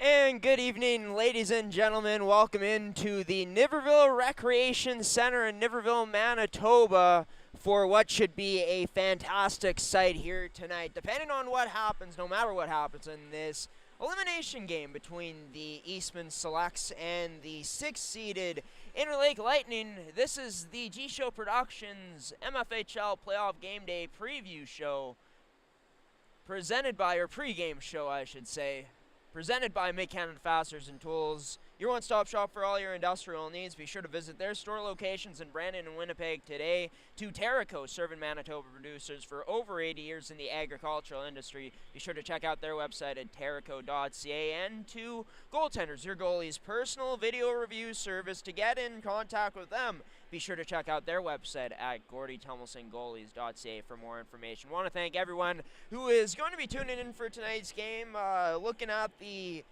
And good evening, ladies and gentlemen. Welcome into the Niverville Rec Centre in Niverville, Manitoba for what should be a fantastic sight here tonight. Depending on what happens, no matter what happens in this elimination game between the Eastman Selects and the 6th-seeded Interlake Lightning, this is the G-Show Productions MFHL Playoff Game Day preview show presented by, or pregame show I should say, presented by Mid-Canada Fasteners and Tools, your one-stop shop for all your industrial needs. Be sure to visit their store locations in Brandon and Winnipeg today. To Terrico, serving Manitoba producers for over 80 years in the agricultural industry. Be sure to check out their website at terico.ca. And to Goaltenders, your goalie's personal video review service. To get in contact with them, be sure to check out their website at gordytumelsongoalies.ca for more information. I want to thank everyone who is going to be tuning in for tonight's game. Looking at the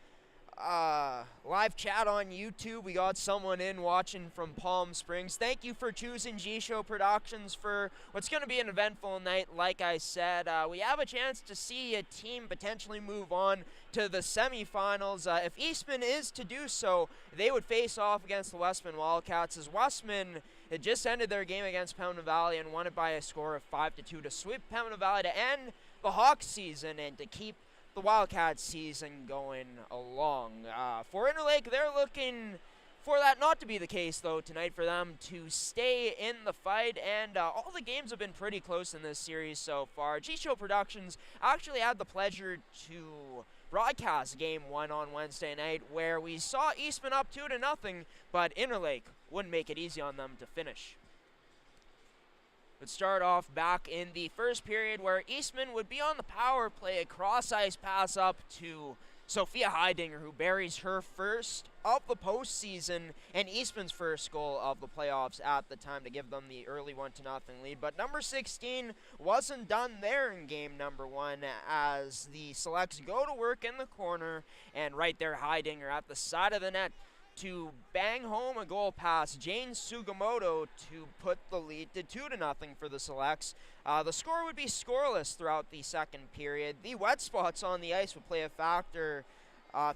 live chat on YouTube, we got someone in watching from Palm Springs. Thank you for choosing G-Show Productions for what's going to be an eventful night. Like I said, we have a chance to see a team potentially move on to the semifinals. If Eastman is to do so, they would face off against the Westman Wildcats, as Westman had just ended their game against Pembina Valley and won it by a score of 5-2 to sweep Pembina Valley to end the Hawks season and to keep the Wildcats season going along. For Interlake, they're looking for that not to be the case, though, tonight, for them to stay in the fight, and all the games have been pretty close in this series so far. G-Show Productions actually had the pleasure to broadcast Game 1 on Wednesday night, where we saw Eastman up 2-0, but Interlake wouldn't make it easy on them to finish. Would start off back in the first period, where Eastman would be on the power play, a cross-ice pass up to Sophia Heidinger, who buries her first of the postseason and Eastman's first goal of the playoffs at the time to give them the early 1-0 lead. But number 16 wasn't done there in game number 1, as the Selects go to work in the corner, and right there Heidinger at the side of the net to bang home a goal past Jane Sugimoto to put the lead to 2-0 for the Selects. The score would be scoreless throughout the second period. The wet spots on the ice would play a factor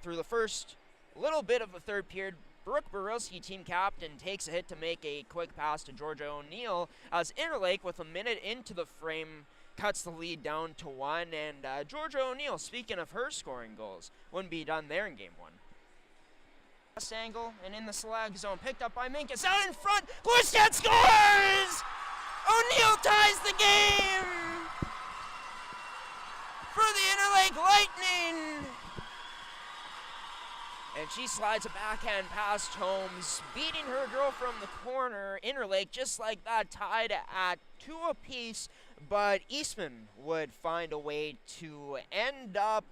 through the first little bit of the third period. Brooke Barilski, team captain, takes a hit to make a quick pass to Georgia O'Neill, as Interlake, with a minute into the frame, cuts the lead down to 1. And Georgia O'Neill, speaking of her scoring goals, wouldn't be done there in game 1. Angle and in the Select zone, picked up by Minkus, out in front, Glustad scores! O'Neill ties the game for the Interlake Lightning, and she slides a backhand past Holmes, beating her girl from the corner. Interlake, just like that, tied at 2 apiece, but Eastman would find a way to end up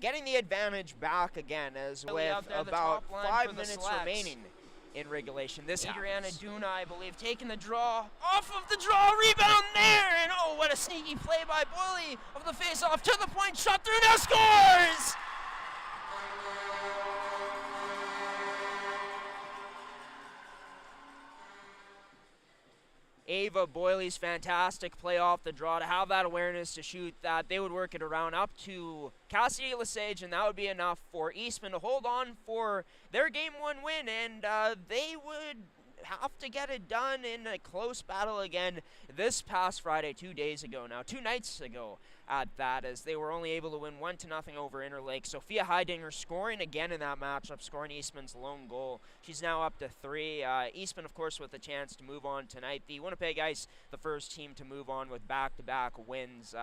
getting the advantage back again, as with about 5 minutes remaining in regulation. This Adriana Duna, I believe, taking the draw, off of the draw, rebound there, and oh, what a sneaky play by Bully of the face-off, to the point, shot through, now scores! Ava Boyley's fantastic play off the draw, to have that awareness to shoot that. They would work it around up to Cassidy Lesage, and that would be enough for Eastman to hold on for their Game 1 win, and they would have to get it done in a close battle again this past Friday, 2 days ago now, 2 nights ago at that, as they were only able to win 1-0 over Interlake. Sophia Heidinger scoring again in that matchup, scoring Eastman's lone goal. She's now up to 3. Eastman, of course, with a chance to move on tonight. The Winnipeg Ice, the first team to move on with back-to-back wins,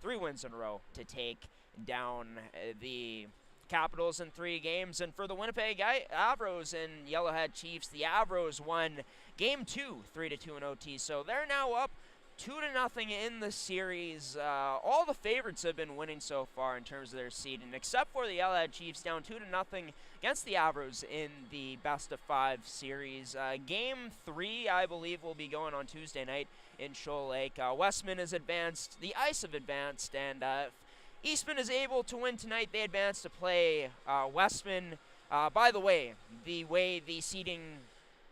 3 wins in a row to take down the Capitals in 3 games. And for the Winnipeg Avros and Yellowhead Chiefs, the Avros won Game 2, 3-2 in OT. So they're now up 2-0 in the series. All the favorites have been winning so far in terms of their seeding, except for the Yellowhead Chiefs, down 2-0 against the Avros in the best-of-5 series. Game 3, I believe, will be going on Tuesday night in Shoal Lake. Westman has advanced, the Ice have advanced, and Eastman is able to win tonight. They advance to play Westman. By the way the seeding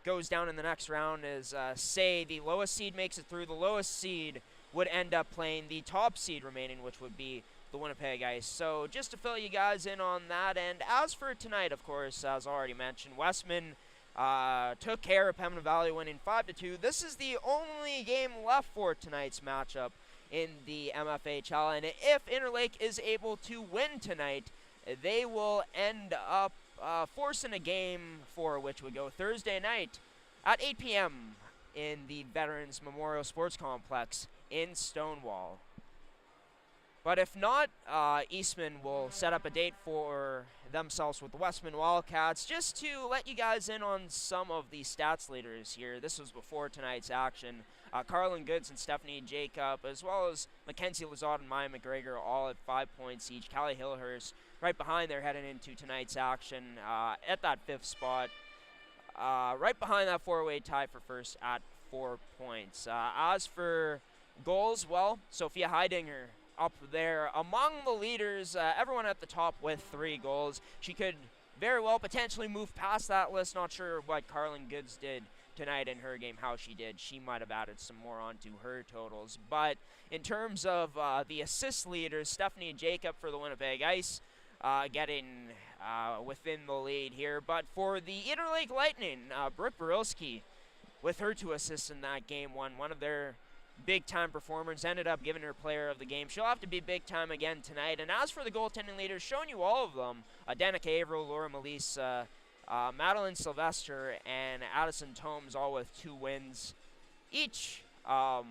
goes down in the next round is, say the lowest seed makes it through, the lowest seed would end up playing the top seed remaining, which would be the the Winnipeg Ice. So just to fill you guys in on that, and as for tonight, of course, as already mentioned, Westman took care of Pembina Valley, winning 5-2. This is the only game left for tonight's matchup in the MFHL, and if Interlake is able to win tonight, they will end up forcing a game for which would go Thursday night at 8 p.m. in the Veterans Memorial Sports Complex in Stonewall. But if not, Eastman will set up a date for themselves with the Westman Wildcats. Just to let you guys in on some of the stats leaders here, this was before tonight's action. Carlin Goods and Stephanie Jacob, as well as Mackenzie Lazard and Maya McGregor, all at 5 points each. Callie Hillhurst right behind there heading into tonight's action at that 5th spot. Right behind that 4-way tie for first at 4 points. As for goals, well, Sophia Heidinger up there among the leaders, everyone at the top with 3 goals. She could very well potentially move past that list. Not sure what Carlin Goods did tonight in her game, how she did. She might have added some more onto her totals. But in terms of the assist leaders, Stephanie Jacob for the Winnipeg Ice getting within the lead here. But for the Interlake Lightning, Brooke Barilski with her 2 assists in that game, one of their big-time performers, ended up giving her player of the game. She'll have to be big-time again tonight. And as for the goaltending leaders, showing you all of them, Danica Averill, Laura Melise, Madeline Sylvester, and Addison Tomes, all with 2 wins each. Danica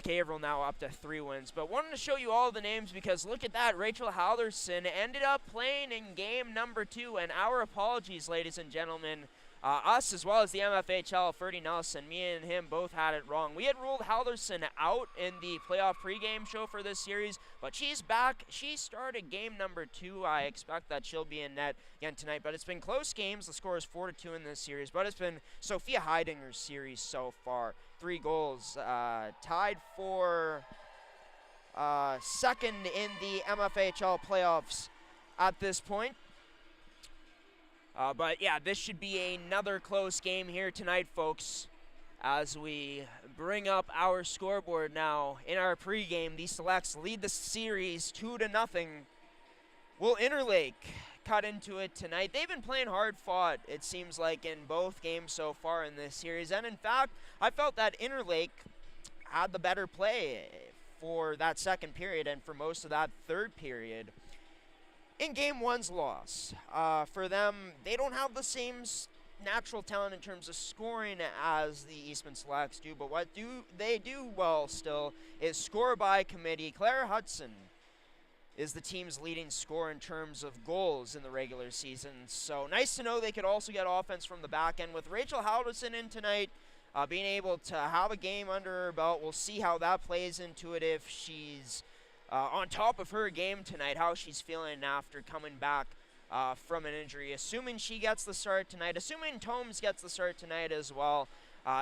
Averill now up to 3 wins. But wanted to show you all the names because look at that. Rachel Halderson ended up playing in game number 2. And our apologies, ladies and gentlemen. Us as well as the MFHL, Ferdy Nelson, me and him both had it wrong. We had ruled Halderson out in the playoff pregame show for this series, but she's back. She started game number 2. I expect that she'll be in net again tonight, but it's been close games. The score is 4-2 in this series, but it's been Sophia Heidinger's series so far. 3 goals, tied for second in the MFHL playoffs at this point. But yeah, this should be another close game here tonight, folks. As we bring up our scoreboard now in our pregame, the Selects lead the series 2-0. Will Interlake cut into it tonight? They've been playing hard fought, it seems like, in both games so far in this series. And in fact, I felt that Interlake had the better play for that second period and for most of that third period. In Game 1's loss, for them, they don't have the same natural talent in terms of scoring as the Eastman Selects do, but what they do well still is score by committee. Claire Hudson is the team's leading scorer in terms of goals in the regular season, so nice to know they could also get offense from the back end. With Rachel Halderson in tonight, being able to have a game under her belt, we'll see how that plays into it if she's on top of her game tonight, how she's feeling after coming back from an injury. Assuming she gets the start tonight, assuming Tomes gets the start tonight as well,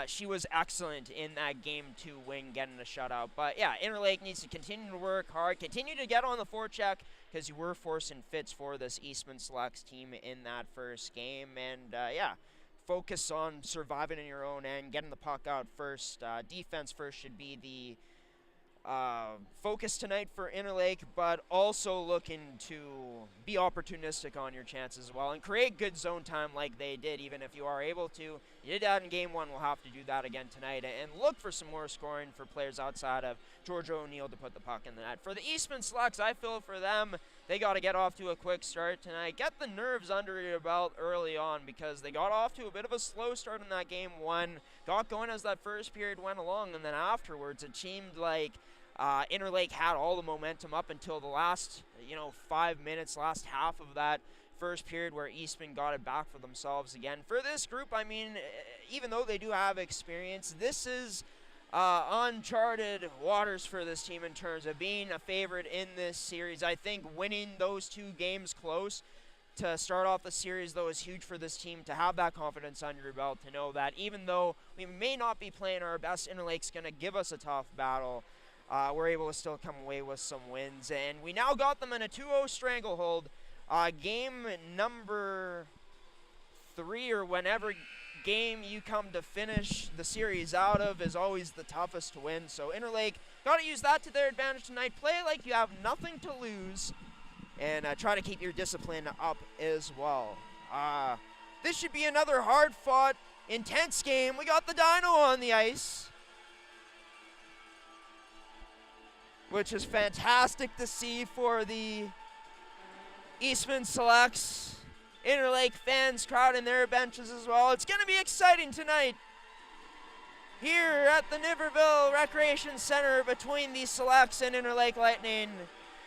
she was excellent in that Game 2 win, getting a shutout. But yeah, Interlake needs to continue to work hard, continue to get on the forecheck, because you were forcing fits for this Eastman Selects team in that first game. And yeah, focus on surviving in your own end, getting the puck out first. Defense first should be the focus tonight for Interlake, but also looking to be opportunistic on your chances as well and create good zone time like they did, even if you are able to. You did that in Game 1, we'll have to do that again tonight, and look for some more scoring for players outside of Georgia O'Neill to put the puck in the net. For the Eastman Selects, I feel for them, they got to get off to a quick start tonight. Get the nerves under your belt early on, because they got off to a bit of a slow start in that Game 1, got going as that first period went along, and then afterwards it seemed like Interlake had all the momentum up until the last, 5 minutes, last half of that first period, where Eastman got it back for themselves again. For this group, I mean, even though they do have experience, this is uncharted waters for this team in terms of being a favorite in this series. I think winning those 2 games close to start off the series, though, is huge for this team to have that confidence under your belt, to know that even though we may not be playing our best, Interlake's going to give us a tough battle. We're able to still come away with some wins, and we now got them in a 2-0 stranglehold. Game number 3, or whenever game you come to finish the series out of, is always the toughest to win. So Interlake Got to use that to their advantage tonight. Play like you have nothing to lose, and try to keep your discipline up as well. This should be another hard-fought, intense game. We got the Dino on the ice, which is fantastic to see for the Eastman Selects. Interlake fans crowding their benches as well. It's going to be exciting tonight here at the Niverville Recreation Centre between the Selects and Interlake Lightning.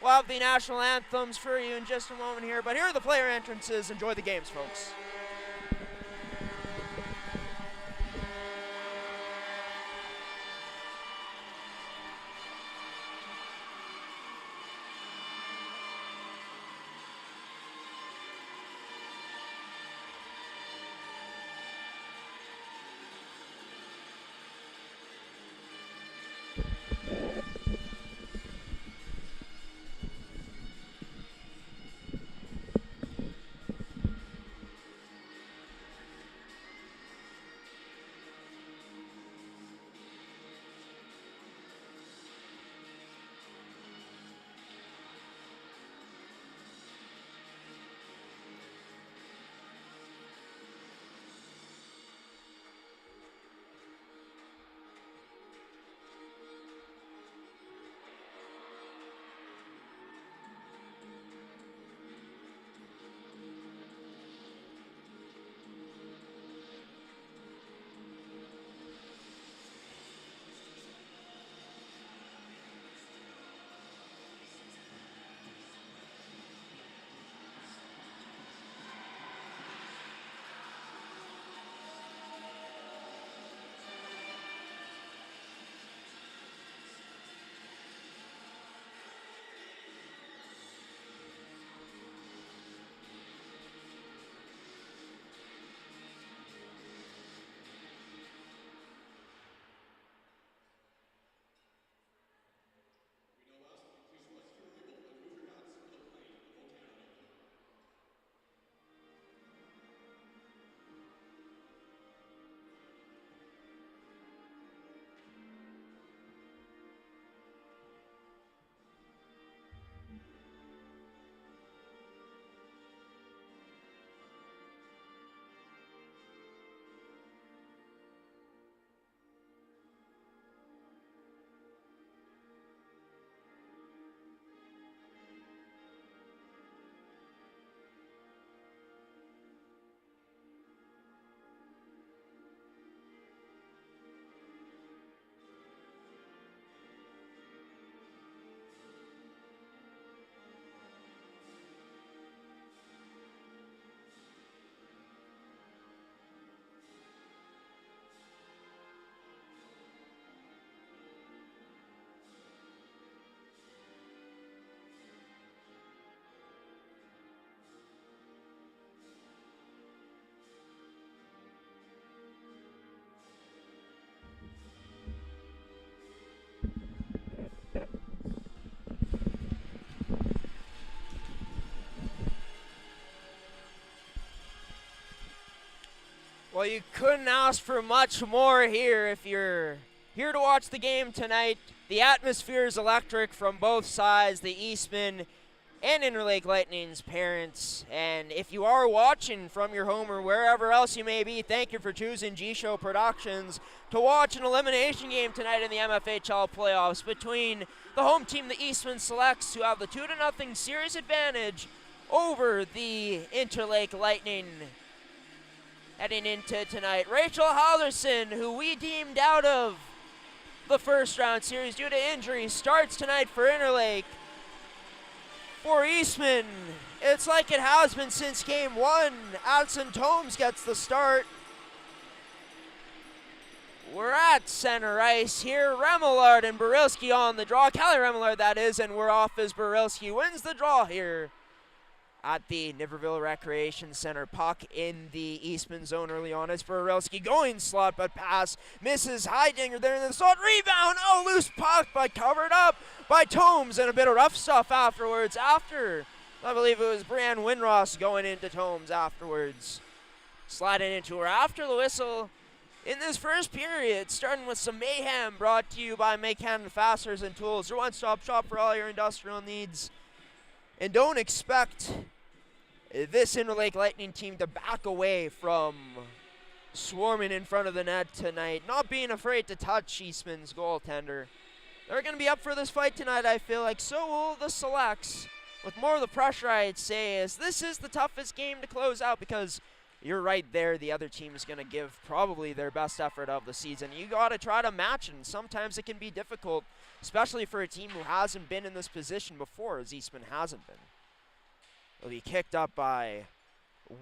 We'll have the national anthems for you in just a moment here, but here are the player entrances. Enjoy the games, folks. Well, you couldn't ask for much more here if you're here to watch the game tonight. The atmosphere is electric from both sides, the Eastman and Interlake Lightning's parents. And if you are watching from your home or wherever else you may be, thank you for choosing G-Show Productions to watch an elimination game tonight in the MFHL playoffs between the home team, the Eastman Selects, who have the 2-0 series advantage over the Interlake Lightning. Heading into tonight, Rachel Hallerson, who we deemed out of the first round series due to injury, starts tonight for Interlake. For Eastman, it's like it has been since game one. Addison Tomes gets the start. We're at center ice here. Remillard and Barilski on the draw. Callie Remillard, that is, and we're off as Barilski wins the draw here at the Niverville Recreation Centre. Puck in the Eastman zone early on as Barilski going slot, but pass misses. Heidinger there in the slot. Rebound. Oh, loose puck, but covered up by Tomes, and a bit of rough stuff afterwards. After, I believe it was Brianne Winross going into Tomes afterwards. Sliding into her after the whistle. in this first period, starting with some mayhem brought to you by Make Canada Fasteners and Tools, your one-stop shop for all your industrial needs. And don't expect this Interlake Lightning team to back away from swarming in front of the net tonight, not being afraid to touch Eastman's goaltender. They're going to be up for this fight tonight, I feel like. So will the Selects, with more of the pressure, I'd say, is this is the toughest game to close out because you're right there. The other team is going to give probably their best effort of the season. You got to try to match, and sometimes it can be difficult, especially for a team who hasn't been in this position before, as Eastman hasn't been. It'll be kicked up by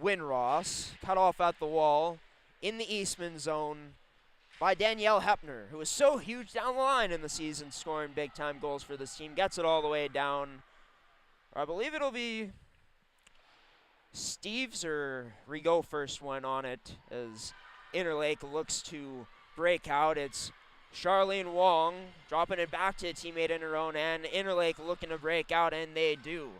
Winross, cut off at the wall in the Eastman zone by Danielle Hepner, who is so huge down the line in the season, scoring big-time goals for this team. Gets it all the way down. I believe it'll be Steves or Rigaud first one on it as Interlake looks to break out. It's Charlene Wong dropping it back to a teammate in her own end. Interlake looking to break out, and they do.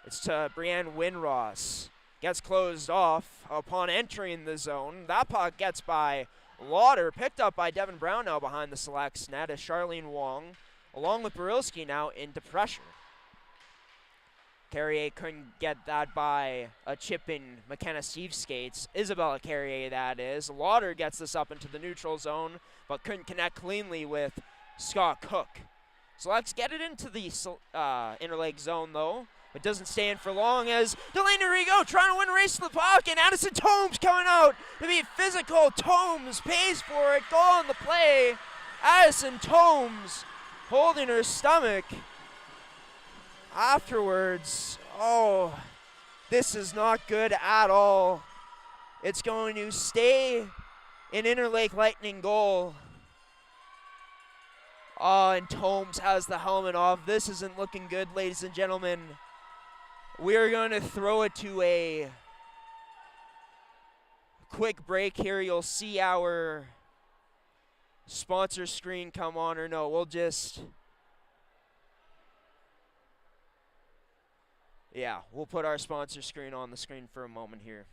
It's to Brianne Winross. Gets closed off upon entering the zone. That puck gets by Lauder, picked up by Devin Brown now behind the Selects net as Charlene Wong, along with Barilski now into pressure. Carrier couldn't get that by a chip in McKenna Steve's skates. Isabella Carrier, that is. Lauder gets this up into the neutral zone, but couldn't connect cleanly with Scott Cook. So let's get it into the Interlake zone, though. It doesn't stay in for long as Delaney Rigaud trying to win a race to the puck, and Addison Tomes coming out to be physical. Tomes pays for it. Goal on the play. Addison Tomes holding her stomach. Afterwards, oh, this is not good at all. It's going to stay an Interlake Lightning goal. Oh, and Tomes has the helmet off. This isn't looking good, ladies and gentlemen. We are going to throw it to a quick break here. You'll see our sponsor screen come on, or no, we'll just... Yeah, we'll put our sponsor screen on the screen for a moment here.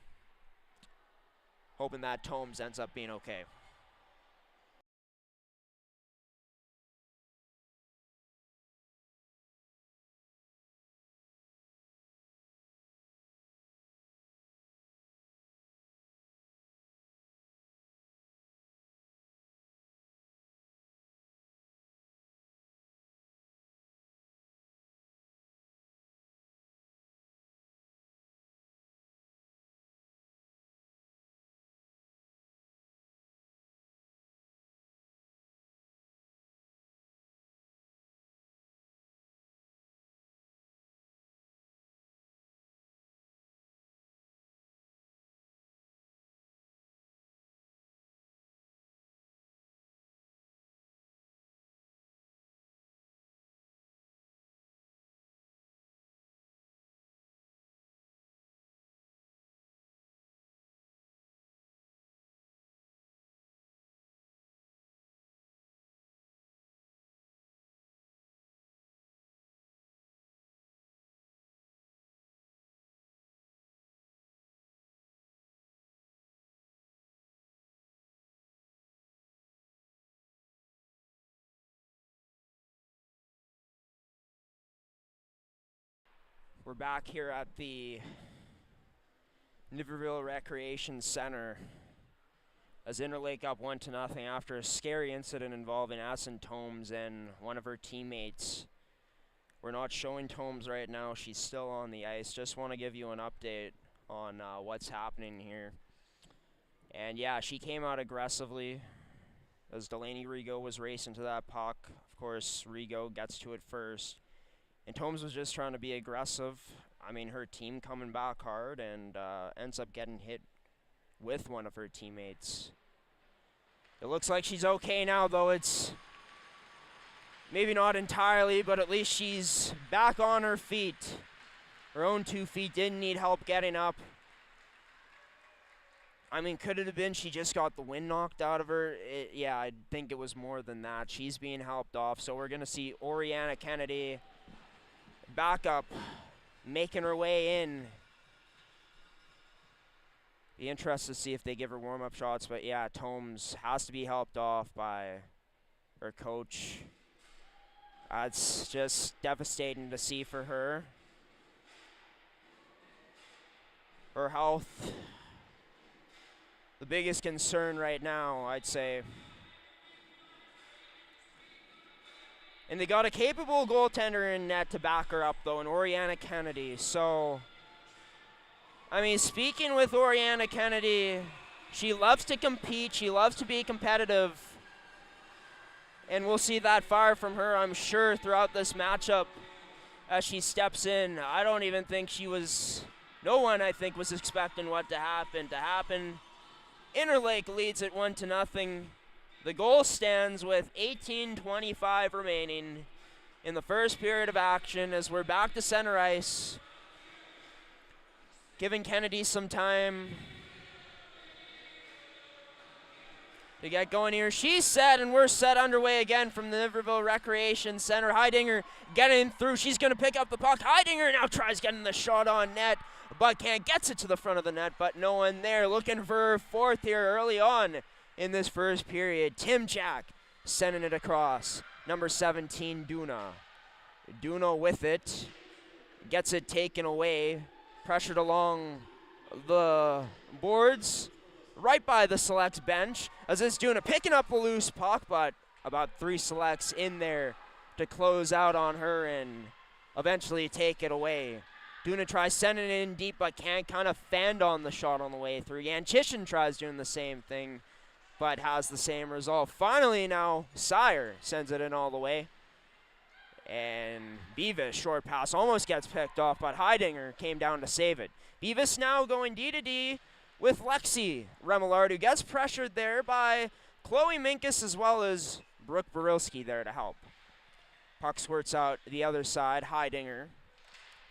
Hoping that Tomes ends up being okay. We're back here at the Niverville Rec Centre as Interlake up 1-0 after a scary incident involving Addison Tomes and one of her teammates. We're not showing Tomes right now. She's still on the ice. Just want to give you an update on what's happening here. And yeah, she came out aggressively as Delaney Rigaud was racing to that puck. Of course, Rigaud gets to it first. And Tomes was just trying to be aggressive. I mean, her team coming back hard and ends up getting hit with one of her teammates. It looks like she's okay now, though. It's maybe not entirely, but at least she's back on her feet. Her own 2 feet, didn't need help getting up. I mean, could it have been she just got the wind knocked out of her? Yeah, I think it was more than that. She's being helped off, so we're going to see Oriana Kennedy back up, making her way in. Be interested to see if they give her warm-up shots. But, yeah, Tomes has to be helped off by her coach. It's just devastating to see for her. Her health, the biggest concern right now, I'd say. And they got a capable goaltender in net to back her up, though, in Oriana Kennedy. So, I mean, speaking with Oriana Kennedy, she loves to compete. She loves to be competitive. And we'll see that fire from her, I'm sure, throughout this matchup as she steps in. I don't even think she was, no one, I think, was expecting what to happen. Interlake leads it 1-0. The goal stands with 18:25 remaining in the first period of action as we're back to center ice. Giving Kennedy some time to get going here. She's set, and we're set underway again from the Niverville Recreation Center. Heidinger getting through. She's going to pick up the puck. Heidinger now tries getting the shot on net, but can't. Gets it to the front of the net, but no one there. Looking for her fourth here early on in this first period. Tim Jack sending it across. Number 17, Duna. Duna with it. Gets it taken away. Pressured along the boards. Right by the Selects bench. As it's Duna picking up the loose puck, but about 3 Selects in there to close out on her and eventually take it away. Duna tries sending it in deep, but can't. Kind of fanned on the shot on the way through. Yanchishin tries doing the same thing, but has the same result. Finally now, Sire sends it in all the way. And Beavis, short pass, almost gets picked off, but Heidinger came down to save it. Beavis now going D-to-D with Lexi Remillard, who gets pressured there by Chloe Minkus as well as Brooke Barilski there to help. Puck squirts out the other side. Heidinger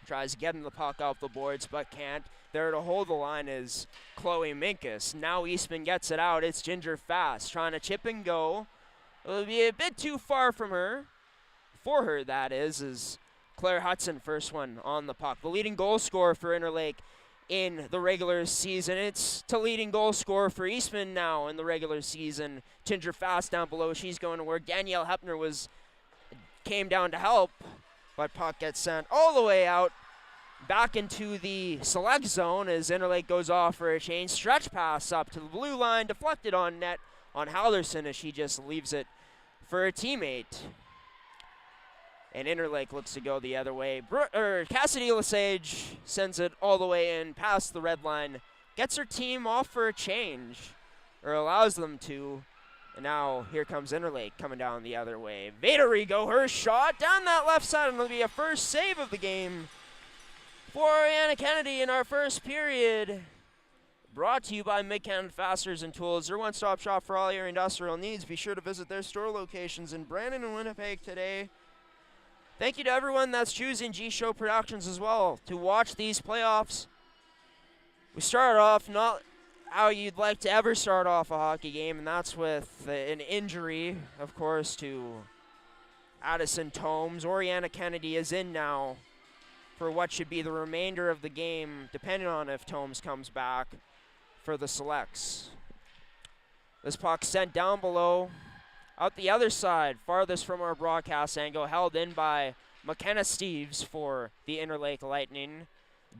tries getting the puck off the boards, but can't. There to hold the line is Chloe Minkus. Now Eastman gets it out. It's Ginger Fast trying to chip and go. It'll be a bit too far from her. For her, that is Claire Hudson, first one on the puck. The leading goal scorer for Interlake in the regular season. It's to leading goal scorer for Eastman now in the regular season. Ginger Fast down below. She's going to work. Danielle Hepner came down to help, but puck gets sent all the way out back into the select zone as Interlake goes off for a change. Stretch pass up to the blue line, deflected on net on Halderson as she just leaves it for a teammate. And Interlake looks to go the other way. Cassidy Lesage sends it all the way in past the red line. Gets her team off for a change, or allows them to. And now here comes Interlake coming down the other way. Vaderigo, her shot down that left side, and it'll be a first save of the game for Oriana Kennedy in our first period. Brought to you by Midcanton Fasteners and Tools, your one-stop shop for all your industrial needs. Be sure to visit their store locations in Brandon and Winnipeg today. Thank you to everyone that's choosing G-Show Productions as well to watch these playoffs. We start off not how you'd like to ever start off a hockey game, and that's with an injury, of course, to Addison Tomes. Oriana Kennedy is in now for what should be the remainder of the game, depending on if Tomes comes back for the Selects. This puck sent down below. Out the other side, farthest from our broadcast angle, held in by McKenna Steves for the Interlake Lightning.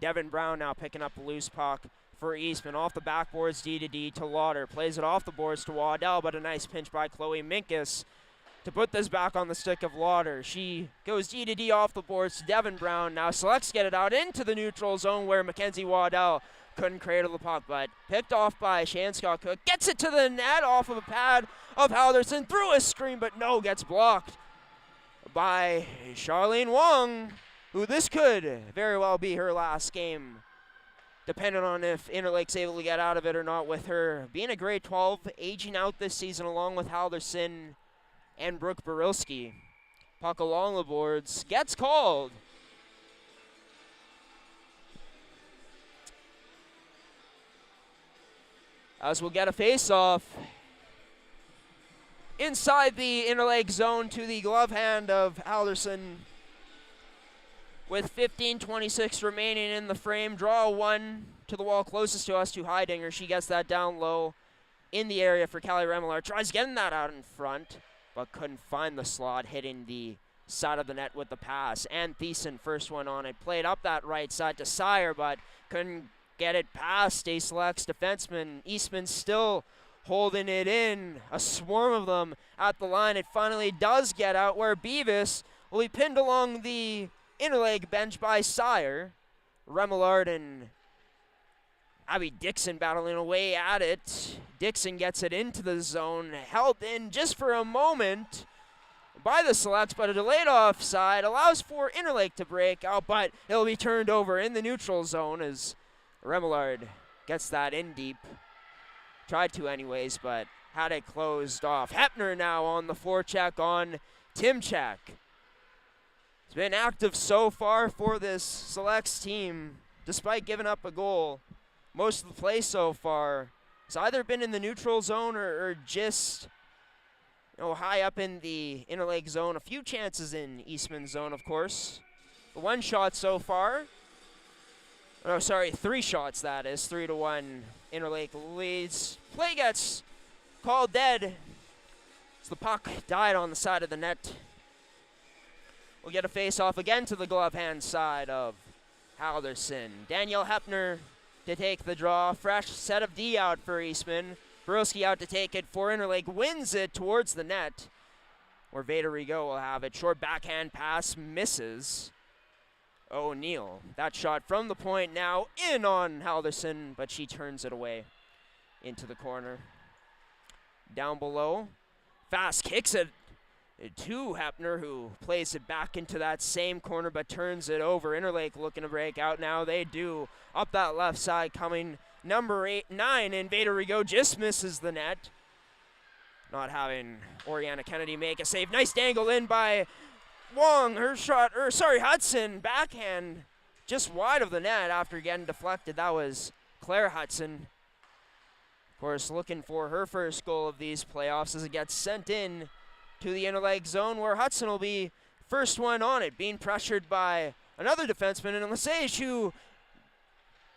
Devin Brown now picking up the loose puck for Eastman. Off the backboards, D-to-D to Lauder. Plays it off the boards to Waddell, but a nice pinch by Chloe Minkus to put this back on the stick of Lauder. She goes D-to-D off the boards to Devin Brown. Now Selects get it out into the neutral zone where Mackenzie Waddell couldn't cradle the puck, but picked off by Shanscott Cook. Gets it to the net off of a pad of Halderson. Through a screen, but no, gets blocked by Charlene Wong, who this could very well be her last game, depending on if Interlake's able to get out of it or not, with her being a grade 12, aging out this season along with Halderson and Brooke Barilski. Puck along the boards, gets called. As we'll get a face-off inside the Interlake zone to the glove hand of Halderson with 15:26 remaining in the frame. Draw one to the wall closest to us, to Heidinger. She gets that down low in the area for Callie Remillard. Tries getting that out in front, but couldn't find the slot, hitting the side of the net with the pass. And Thiessen, first one on it, played up that right side to Sire, but couldn't get it past a Selects defenseman. Eastman still holding it in, a swarm of them at the line. It finally does get out, where Beavis will be pinned along the Interlake bench by Sire. Remillard and Abby Dixon battling away at it. Dixon gets it into the zone, held in just for a moment by the Selects, but a delayed offside allows for Interlake to break out, but it'll be turned over in the neutral zone as Remillard gets that in deep. Tried to anyways, but had it closed off. Hepner now on the forecheck on Timchak. It's been active so far for this Selects team, despite giving up a goal. Most of the play so far has either been in the neutral zone or just high up in the Interlake zone. A few chances in Eastman's zone, of course. The one shot so far. Oh, sorry, 3 shots, that is. 3-1 Interlake leads. Play gets called dead as the puck died on the side of the net. We'll get a face-off again to the glove hand side of Halderson. Danielle Hepner to take the draw. Fresh set of D out for Eastman. Borowski out to take it for Interlake. Wins it towards the net, where Veda Rigaud will have it. Short backhand pass misses. O'Neill. That shot from the point now in on Halderson, but she turns it away into the corner. Down below. Fast kicks it to Hepner, who plays it back into that same corner but turns it over. Interlake looking to break out now. They do. Up that left side coming number 9, and Veda Rigaud just misses the net. Not having Oriana Kennedy make a save. Nice dangle in by Wong. Hudson. Backhand just wide of the net after getting deflected. That was Claire Hudson. Of course, looking for her first goal of these playoffs as it gets sent in to the Interlake zone, where Hudson will be first one on it, being pressured by another defenseman, and Lesage, who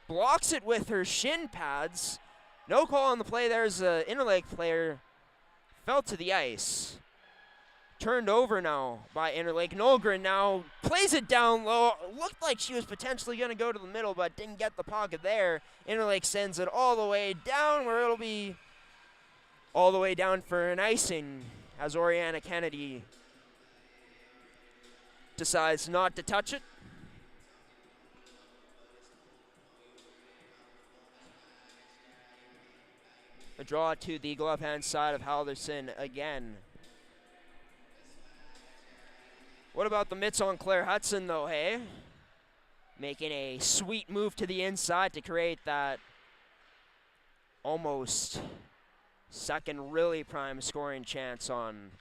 blocks it with her shin pads. No call on the play. There's an Interlake player fell to the ice. Turned over now by Interlake. Nolgren now plays it down low. Looked like she was potentially going to go to the middle, but didn't get the pocket there. Interlake sends it all the way down, where it'll be all the way down for an icing as Oriana Kennedy decides not to touch it. A draw to the glove hand side of Halderson again. What about the mitts on Claire Hudson, though, hey? Making a sweet move to the inside to create that almost second really prime scoring chance on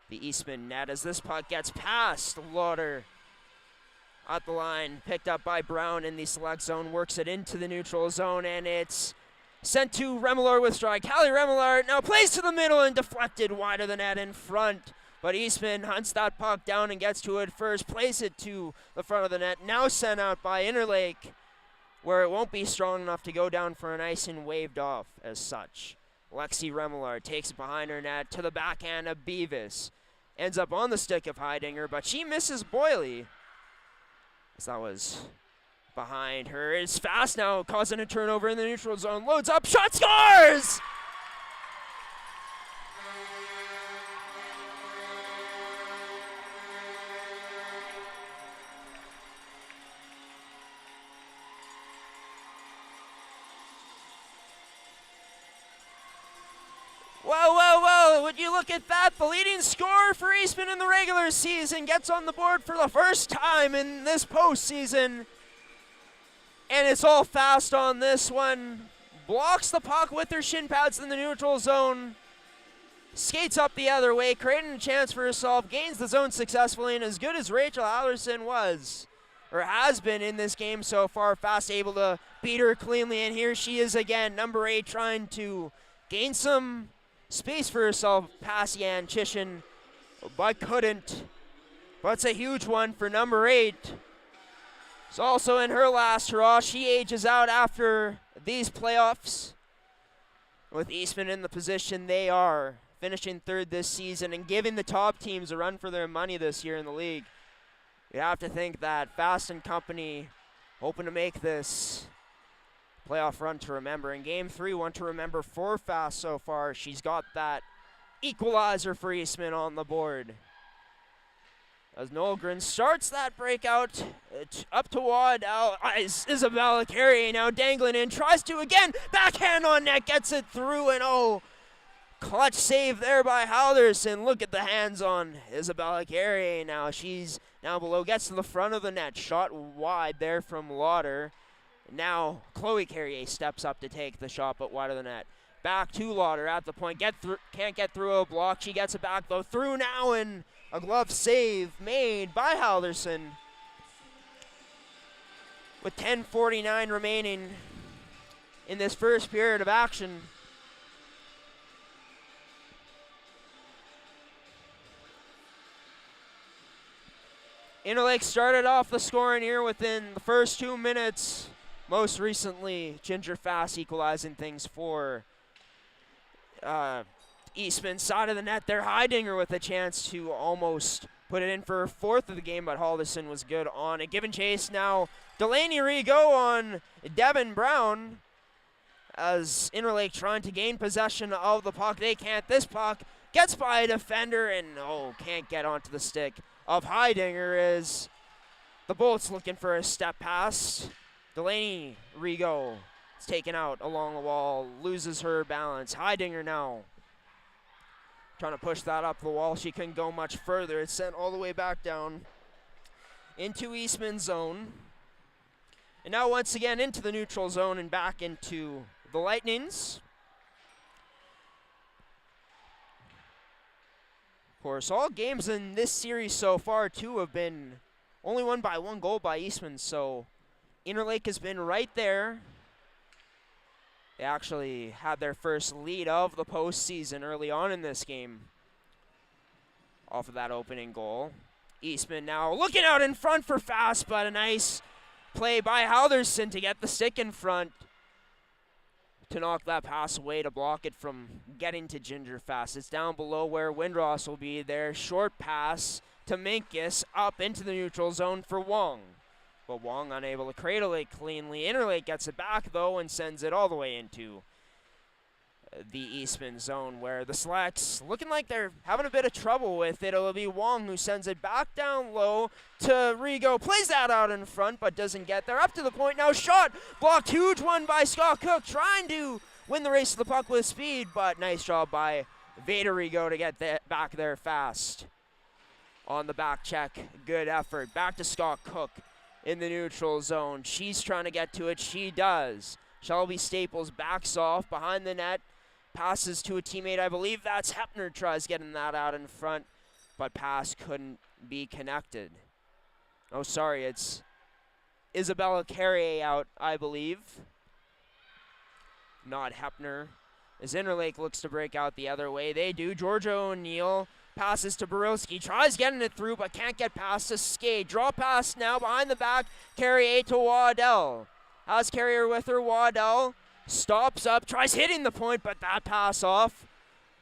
the Eastman net, as this puck gets past Lauder at the line, picked up by Brown in the select zone, works it into the neutral zone, and it's sent to Remillard with strike. Callie Remillard now plays to the middle and deflected wide of the net in front. But Eastman hunts that puck down and gets to it first, plays it to the front of the net, now sent out by Interlake, where it won't be strong enough to go down for an ice and waved off as such. Lexi Remillard takes it behind her net to the backhand of Beavis. Ends up on the stick of Heidinger, but she misses Boyley, as that was behind her. It's fast now, causing a turnover in the neutral zone. Loads up, shot, scores! Whoa, would you look at that? The leading scorer for Eastman in the regular season gets on the board for the first time in this postseason. And it's all fast on this one. Blocks the puck with her shin pads in the neutral zone. Skates up the other way, creating a chance for herself. Gains the zone successfully, and as good as Rachel Hallerson was, or has been in this game so far, Fast able to beat her cleanly. And here she is again, number 8, trying to gain some space for herself past Yan Chishin, but couldn't. But it's a huge one for number 8. is also in her last hurrah. She ages out after these playoffs. With Eastman in the position they are, finishing third this season and giving the top teams a run for their money this year in the league. You have to think that Fast and Company hoping to make this playoff run to remember. In Game 3, one to remember for Fast so far. She's got that equalizer for Eastman on the board. As Nolgren starts that breakout, up to Waddell, Isabella Carrier now dangling in, tries to again, backhand on net, gets it through, and oh, clutch save there by Halderson. Look at the hands on Isabella Carrier now. She's now below, gets to the front of the net, shot wide there from Lauder. Now Chloe Carrier steps up to take the shot, but wide of the net. Back to Lauder at the point, can't get through a block, she gets it back though, through now, and a glove save made by Halderson. With 10:49 remaining in this first period of action. Interlake started off the scoring here within the first 2 minutes. Most recently, Ginger Fast equalizing things for Eastman. Side of the net there, Heidinger with a chance to almost put it in for her fourth of the game, but Halderson was good on it. Giving chase now, Delaney Rigaud on Devin Brown, as Interlake trying to gain possession of the puck. They can't. This puck gets by a defender and can't get onto the stick of Heidinger, as the Bolts looking for a step pass. Delaney Rigaud is taken out along the wall, loses her balance. Heidinger now trying to push that up the wall. She couldn't go much further. It's sent all the way back down into Eastman's zone. And now once again into the neutral zone and back into the Lightnings. Of course, all games in this series so far, too, have been only won by 1 goal by Eastman, so Interlake has been right there. They actually had their first lead of the postseason early on in this game off of that opening goal. Eastman now looking out in front for Fast, but a nice play by Halderson to get the stick in front to knock that pass away, to block it from getting to Ginger Fast. It's down below where Windross will be there. Short pass to Minkus up into the neutral zone for Wong. But Wong unable to cradle it cleanly. Interlake gets it back, though, and sends it all the way into the Eastman zone, where the Selects looking like they're having a bit of trouble with it. It'll be Wong who sends it back down low to Rigaud. Plays that out in front, but doesn't get there. Up to the point now. Shot blocked. Huge one by Scott Cook, trying to win the race to the puck with speed, but nice job by Vader Rigaud to get that back there fast. On the back check, good effort. Back to Scott Cook in the neutral zone. She's trying to get to it. She does. Shelby Staples backs off behind the net. Passes to a teammate. I believe that's Hepner, tries getting that out in front, but pass couldn't be connected. Oh, sorry, it's Isabella Carrier out, I believe. Not Hepner. As Interlake looks to break out the other way. They do. Georgia O'Neill passes to Borowski. Tries getting it through, but can't get past to Skate. Draw pass now behind the back. Carrier to Waddell. Has Carrier with her. Waddell stops up, tries hitting the point, but that pass off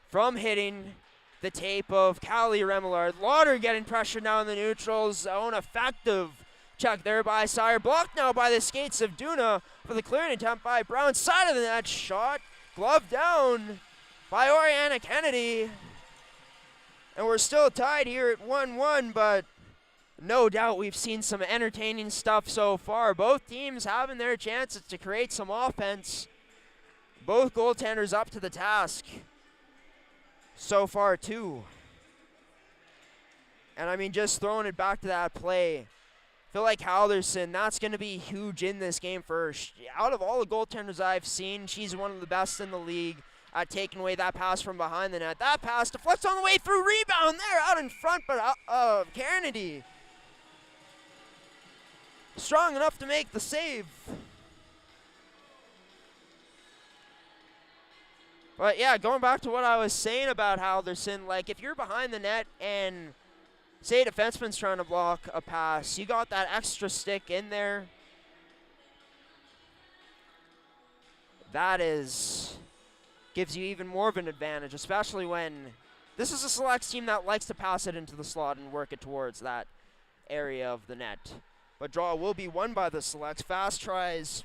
from hitting the tape of Callie Remillard. Lauder getting pressure now in the neutral zone. Effective check there by Sire. Blocked now by the skates of Duna for the clearing attempt by Brown. Side of the net shot. Glove down by Oriana Kennedy. And we're still tied here at 1-1, but no doubt we've seen some entertaining stuff so far. Both teams having their chances to create some offense. Both goaltenders up to the task so far, too. And I mean, just throwing it back to that play, I feel like Halderson, that's going to be huge in this game for her. Out of all the goaltenders I've seen, she's one of the best in the league at taking away that pass from behind the net. That pass deflects on the way through, rebound there out in front, but Kennedy strong enough to make the save. But yeah, going back to what I was saying about Halderson, like if you're behind the net and say a defenseman's trying to block a pass, you got that extra stick in there. That gives you even more of an advantage, especially when this is a Selects team that likes to pass it into the slot and work it towards that area of the net. But draw will be won by the Selects. Fast tries,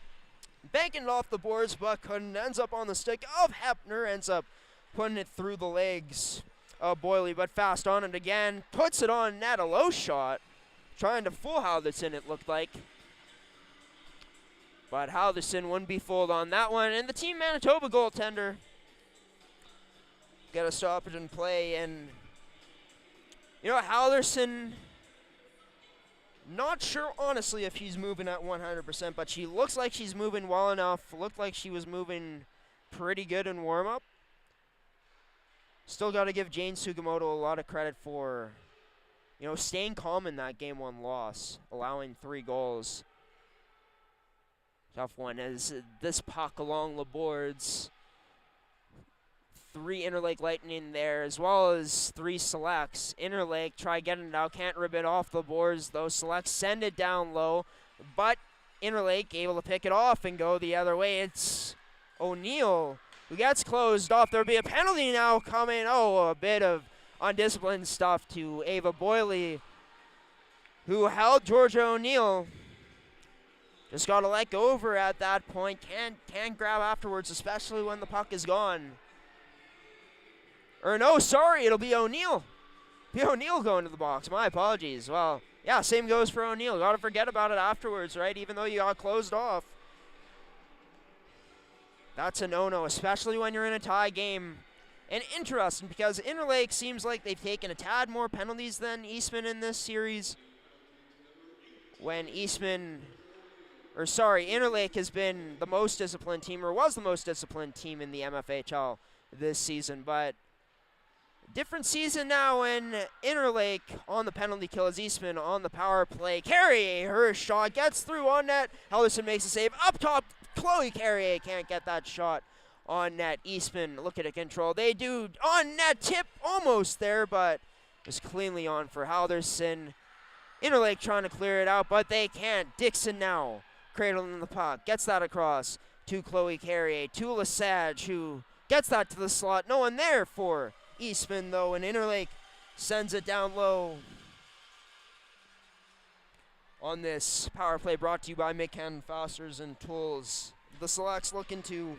banking it off the boards, but couldn't. Ends up on the stick of Hepner, ends up putting it through the legs of Boyle, but fast on it again. Puts it on net, a low shot. Trying to fool Halderson, it looked like. But Halderson wouldn't be fooled on that one. And the Team Manitoba goaltender got a stoppage in play. And, you know, Halderson, not sure, honestly, if she's moving at 100%, but she looks like she's moving well enough. Looked like she was moving pretty good in warm-up. Still got to give Jane Sugimoto a lot of credit for, you know, staying calm in that Game 1 loss, allowing 3 goals. Tough one as this puck along the boards. 3 Interlake Lightning there, as well as 3 Selects. Interlake try getting it out, can't rip it off the boards, though. Selects send it down low, but Interlake able to pick it off and go the other way. It's O'Neill who gets closed off. There'll be a penalty now coming. Oh, a bit of undisciplined stuff to Ava Boyle, who held Georgia O'Neill. Just got to let go of her at that point. Can't grab afterwards, especially when the puck is gone. Or no, sorry, it'll be O'Neill. Be O'Neill going to the box. My apologies. Well, yeah, same goes for O'Neill. Got to forget about it afterwards, right? Even though you got closed off. That's a no-no, especially when you're in a tie game. And interesting, because Interlake seems like they've taken a tad more penalties than Eastman in this series. When Interlake has been the most disciplined team, or was the most disciplined team in the MFHL this season. But different season now when Interlake on the penalty kill as Eastman on the power play. Carrier, her shot gets through on net. Helderson makes a save. Up top, Chloe Carrier can't get that shot on net. Eastman look at a control. They do on net, tip almost there, but was cleanly on for Halderson. Interlake trying to clear it out, but they can't. Dixon now cradling the puck, gets that across to Chloe Carrier, to Lesage, who gets that to the slot. No one there for Eastman, though, and Interlake sends it down low. On this power play brought to you by McCann Fasteners and Tools. The Selects looking to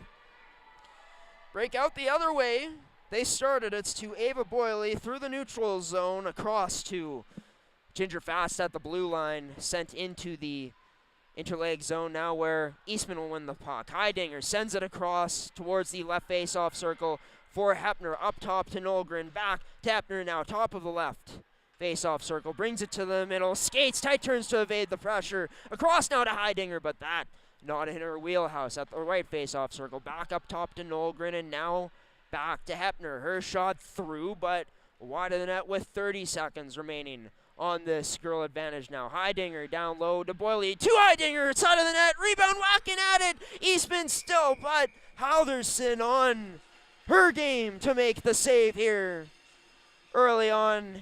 break out the other way. They started. It's to Ava Boyle through the neutral zone, across to Ginger Fast at the blue line, sent into the interleg zone now where Eastman will win the puck. Heidinger sends it across towards the left face-off circle for Hepner. Up top to Nolgren, back to Hepner now, top of the left face-off circle, brings it to the middle, skates, tight turns to evade the pressure, across now to Heidinger, but that not in her wheelhouse at the right face-off circle. Back up top to Nolgren, and now back to Hepner. Her shot through, but wide of the net with 30 seconds remaining on this girl advantage now. Heidinger down low to Boyle, to Heidinger, side of the net, rebound, whacking at it, Eastman still, but Halderson on her game to make the save here early on.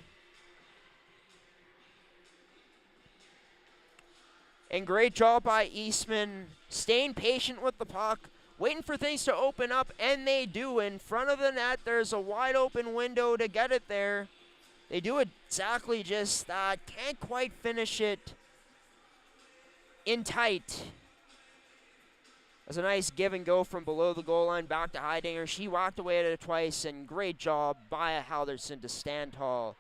And great job by Eastman, staying patient with the puck, waiting for things to open up, and they do. In front of the net, there's a wide open window to get it there. They do exactly just that. Can't quite finish it in tight. There's a nice give and go from below the goal line back to Heidinger. She walked away at it twice, and great job by Halderson to stand tall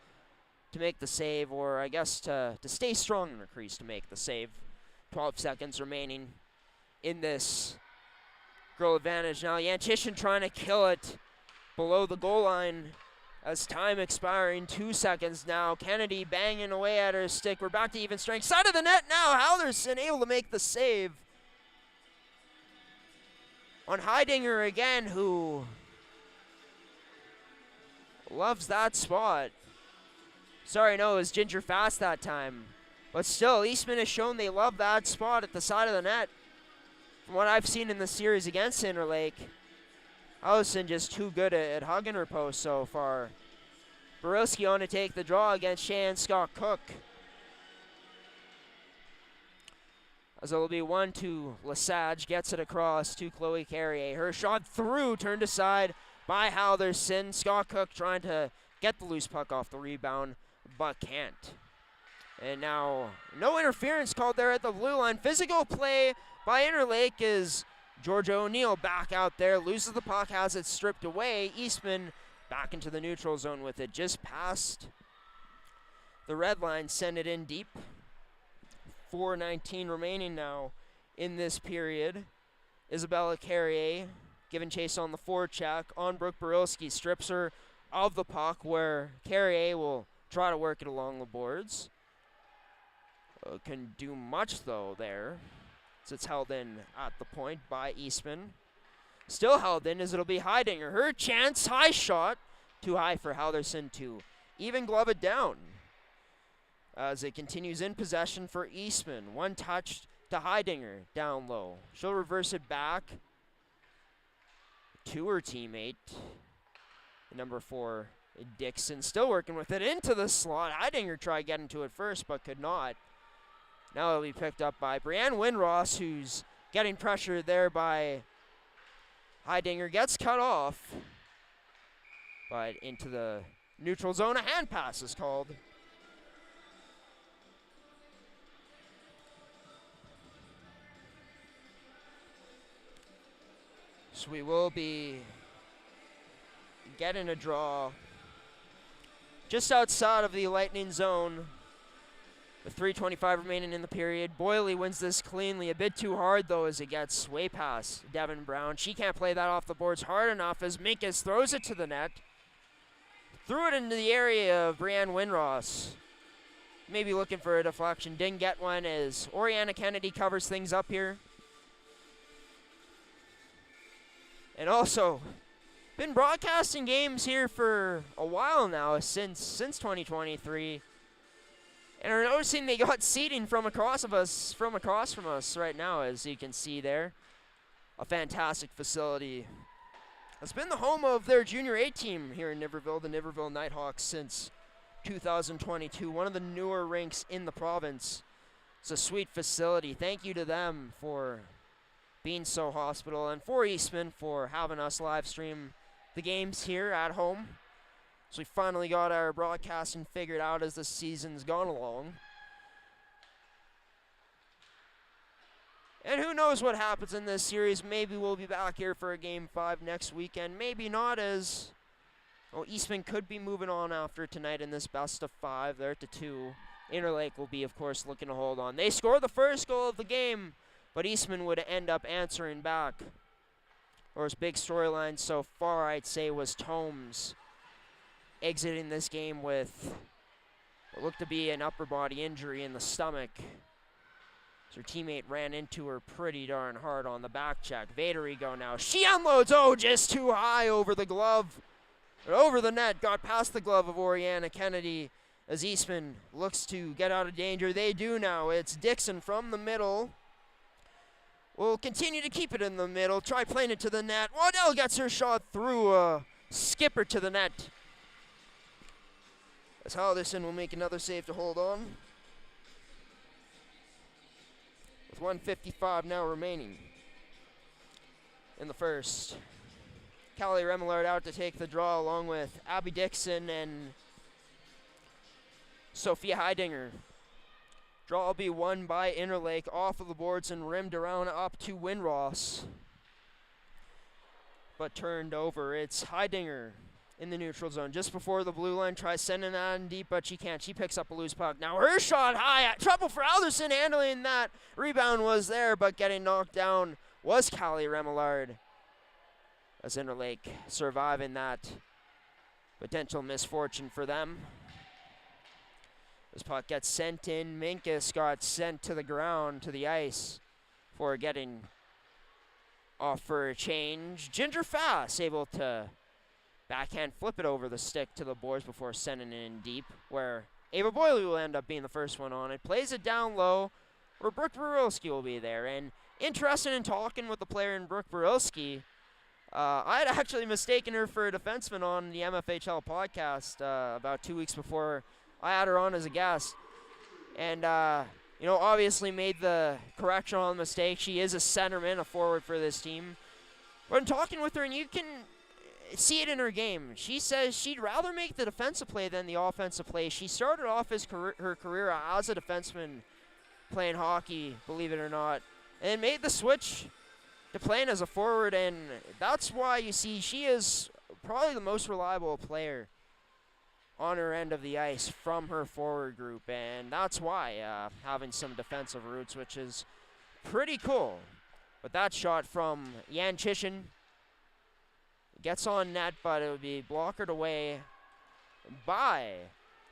to make the save, or I guess to stay strong in the crease to make the save. 12 seconds remaining in this girl advantage. Now Yantishin trying to kill it below the goal line as time expiring. 2 seconds now. Kennedy banging away at her stick. We're back to even strength. Side of the net now. Halderson able to make the save on Heidinger again, who loves that spot. Sorry, no, it was Ginger Fast that time. But still, Eastman has shown they love that spot at the side of the net. From what I've seen in the series against Interlake, Allison just too good at hugging her post so far. Borowski on to take the draw against Shan Scott Cook. As it'll be 1 to Lesage, gets it across to Chloe Carrier. Her shot through, turned aside by Halderson. Scott Cook trying to get the loose puck off the rebound, but can't. And now, no interference called there at the blue line. Physical play by Interlake is Georgia O'Neill back out there, loses the puck, has it stripped away. Eastman back into the neutral zone with it, just past the red line, send it in deep. 4:19 remaining now in this period. Isabella Carrier giving chase on the forecheck on Brooke Borowski, strips her of the puck where Carrier will try to work it along the boards. Can do much though there, as it's held in at the point by Eastman. Still held in as it'll be Heidinger. Her chance, high shot, too high for Halderson to even glove it down. As it continues in possession for Eastman. One touch to Heidinger down low. She'll reverse it back to her teammate, number 4, Dixon. Still working with it into the slot. Heidinger tried getting to it first, but could not. Now it'll be picked up by Brianne Winross, who's getting pressure there by Heidinger. Gets cut off, but into the neutral zone. A hand pass is called. So we will be getting a draw just outside of the Lightning zone with 3:25 remaining in the period. Boyley wins this cleanly. A bit too hard, though, as it gets way past Devin Brown. She can't play that off the boards hard enough as Minkus throws it to the net. Threw it into the area of Brianne Winross. Maybe looking for a deflection. Didn't get one as Oriana Kennedy covers things up here. And also, been broadcasting games here for a while now, since 2023. And are noticing they got seating from across from us right now, as you can see there. A fantastic facility. It's been the home of their junior A team here in Niverville, the Niverville Nighthawks, since 2022. One of the newer rinks in the province. It's a sweet facility. Thank you to them for being so hospitable, and for Eastman for having us live stream the games here at home. So we finally got our broadcasting figured out as the season's gone along. And who knows what happens in this series. Maybe we'll be back here for a Game 5 next weekend. Maybe not, as Eastman could be moving on after tonight in this best of 5. They're at the 2. Interlake will be, of course, looking to hold on. They score the first goal of the game, but Eastman would end up answering back. Or his big storyline so far, I'd say, was Tomes exiting this game with what looked to be an upper body injury in the stomach. So her teammate ran into her pretty darn hard on the back check. Vaderigo now. She unloads. Oh, just too high over the glove. Over the net. Got past the glove of Oriana Kennedy as Eastman looks to get out of danger. They do now. It's Dixon from the middle. Will continue to keep it in the middle. Try playing it to the net. Waddell gets her shot through. Skipper to the net. As Halderson will make another save to hold on. With 1:55 now remaining in the first. Callie Remillard out to take the draw along with Abby Dixon and Sophia Heidinger. Draw will be won by Interlake off of the boards and rimmed around up to Winross. But turned over. It's Heidinger in the neutral zone. Just before the blue line, tries sending that in deep, but she can't. She picks up a loose puck. Now her shot high. Trouble for Alderson handling that. Rebound was there, but getting knocked down was Callie Remillard. As Interlake surviving that potential misfortune for them. This puck gets sent in. Minkus got sent to the ground, to the ice, for getting off for a change. Ginger Fass able to backhand flip it over the stick to the boards before sending it in deep, where Ava Boyley will end up being the first one on it. Plays it down low, where Brooke Borowski will be there. And interested in talking with the player in Brooke Borowski, I had actually mistaken her for a defenseman on the MFHL podcast about 2 weeks before I had her on as a guest. And, obviously made the correction on the mistake. She is a centerman, a forward for this team. But I'm talking with her, and you can see it in her game. She says she'd rather make the defensive play than the offensive play. She started off her career as a defenseman playing hockey, believe it or not, and made the switch to playing as a forward, and that's why you see she is probably the most reliable player on her end of the ice from her forward group, and that's why having some defensive roots, which is pretty cool. But that shot from Yan Chishin gets on net, but it would be blockered away by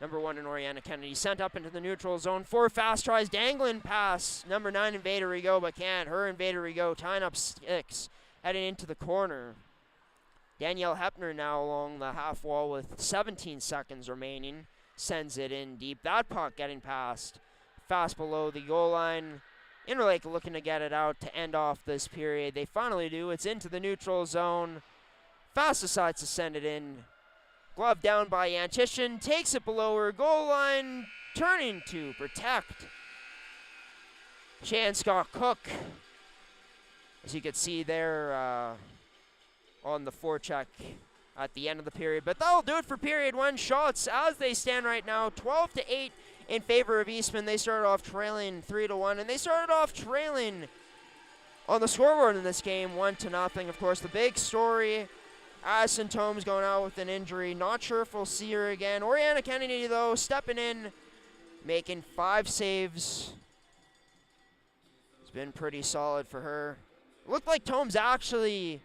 number 1 in Oriana Kennedy. Sent up into the neutral zone. 4 fast tries, dangling pass. Number 9 Invader Rigaud, but can't. Her Invader Rigaud tying up sticks, heading into the corner. Danielle Hepner now along the half wall with 17 seconds remaining. Sends it in deep. That puck getting past fast below the goal line. Interlake looking to get it out to end off this period. They finally do. It's into the neutral zone. Fast decides to send it in. Glove down by Yantishin. Takes it below her goal line. Turning to protect Shan Scott Cook. As you can see there on the forecheck at the end of the period. But that'll do it for period 1. Shots as they stand right now, 12-8 in favor of Eastman. They started off trailing 3-1, and they started off trailing on the scoreboard in this game 1-0. Of course, the big story, Addison Tomes going out with an injury. Not sure if we'll see her again. Oriana Kennedy, though, stepping in, making 5 saves. It's been pretty solid for her. Looked like Tomes actually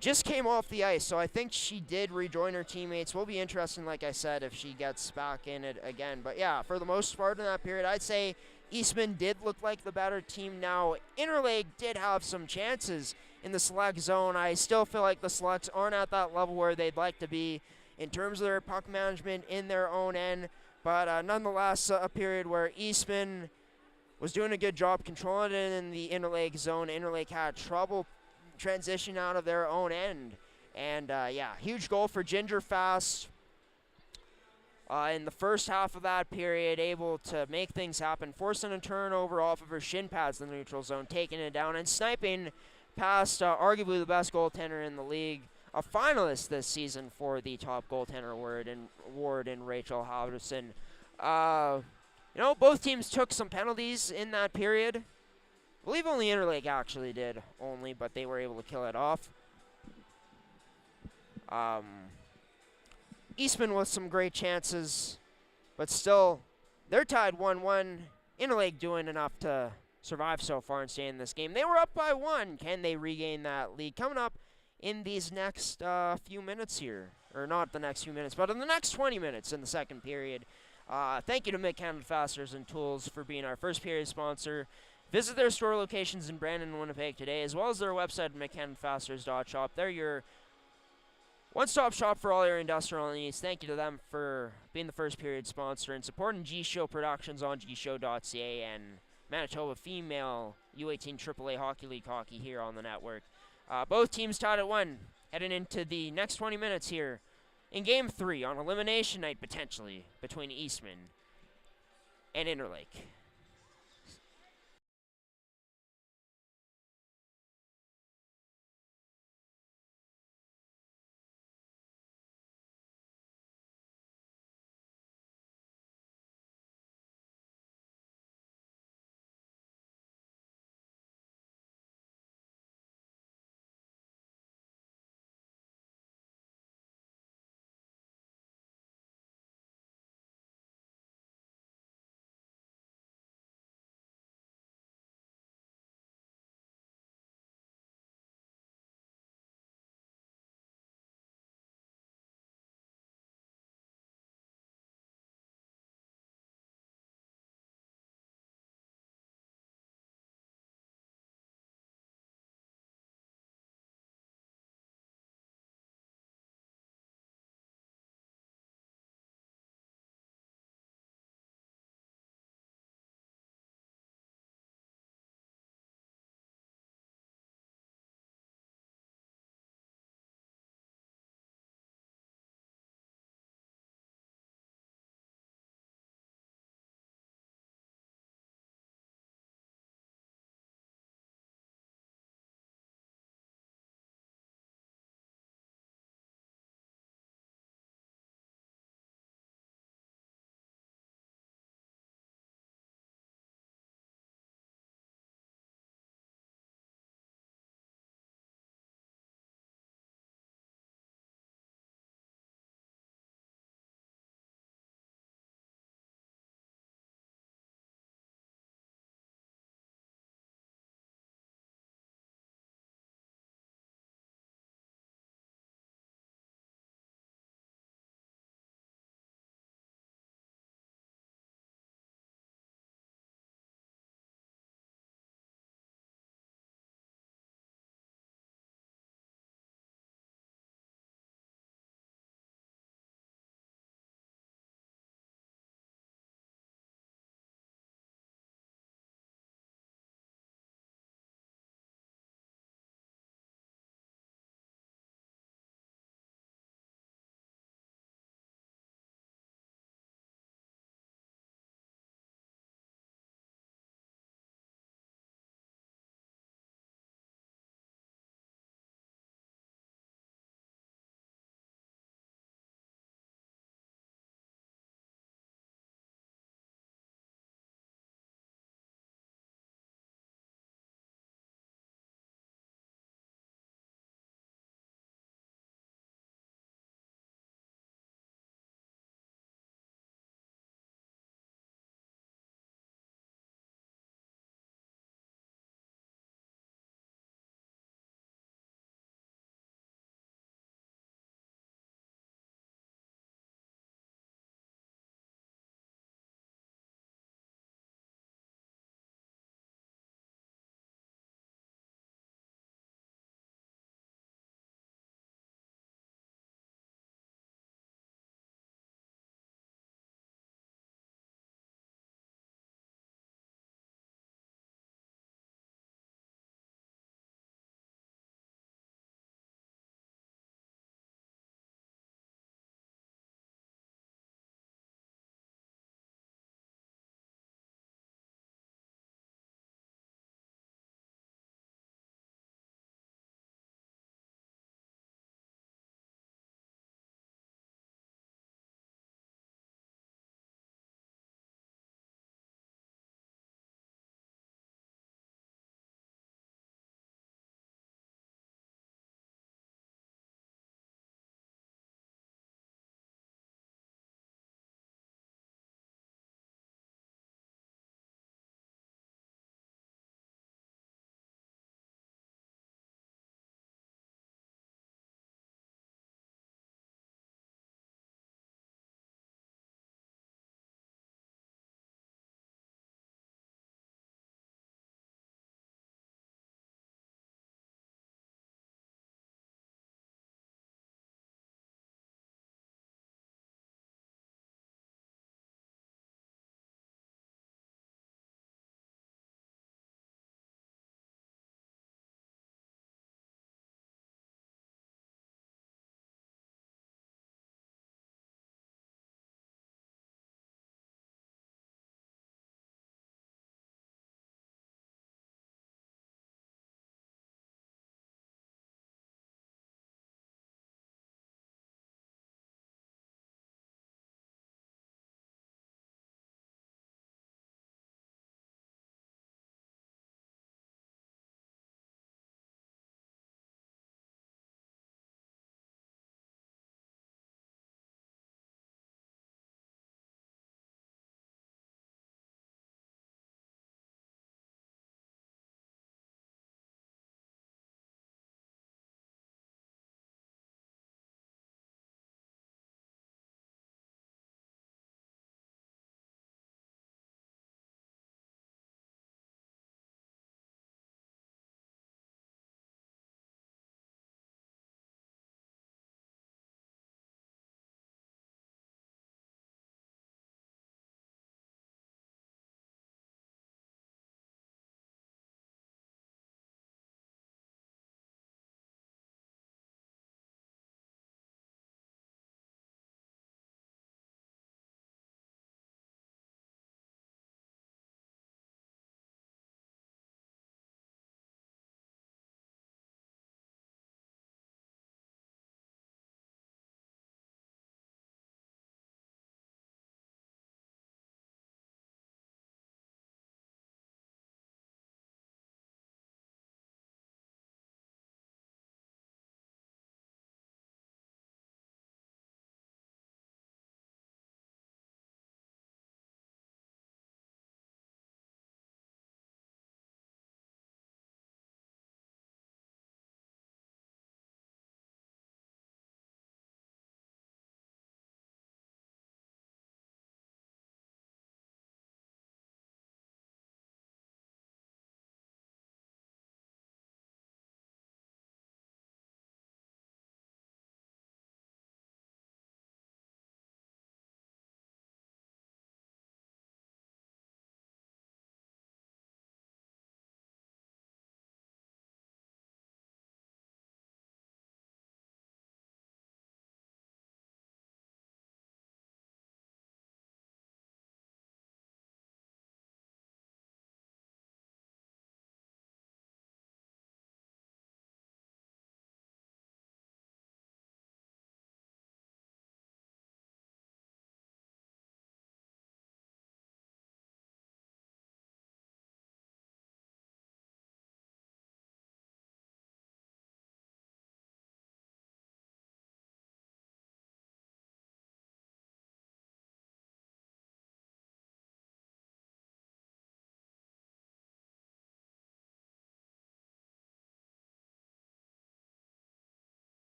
just came off the ice, so I think she did rejoin her teammates. Will be interesting, like I said, if she gets back in it again. But yeah, for the most part in that period, I'd say Eastman did look like the better team. Now, Interlake did have some chances in the select zone. I still feel like the selects aren't at that level where they'd like to be in terms of their puck management in their own end. But nonetheless, a period where Eastman was doing a good job controlling it in the Interlake zone. Interlake had trouble transition out of their own end. And yeah, huge goal for Ginger Fast in the first half of that period, able to make things happen, forcing a turnover off of her shin pads in the neutral zone, taking it down and sniping past arguably the best goaltender in the league, a finalist this season for the top goaltender award in Rachel Halverson. Both teams took some penalties in that period. I believe only Interlake actually did, but they were able to kill it off. Eastman with some great chances, but still, they're tied 1-1. Interlake doing enough to survive so far and stay in this game. They were up by 1. Can they regain that lead? Coming up in these next few minutes here. Or not the next few minutes, but in the next 20 minutes in the second period. Thank you to Mid-Canada Fasteners and Tools for being our first period sponsor. Visit their store locations in Brandon and Winnipeg today, as well as their website at mccanfasteners.shop. They're your one-stop shop for all your industrial needs. Thank you to them for being the first period sponsor and supporting G-Show Productions on gshow.ca and Manitoba Female U18 AAA Hockey League hockey here on the network. Both teams tied at 1, heading into the next 20 minutes here in Game 3 on Elimination Night, potentially, between Eastman and Interlake.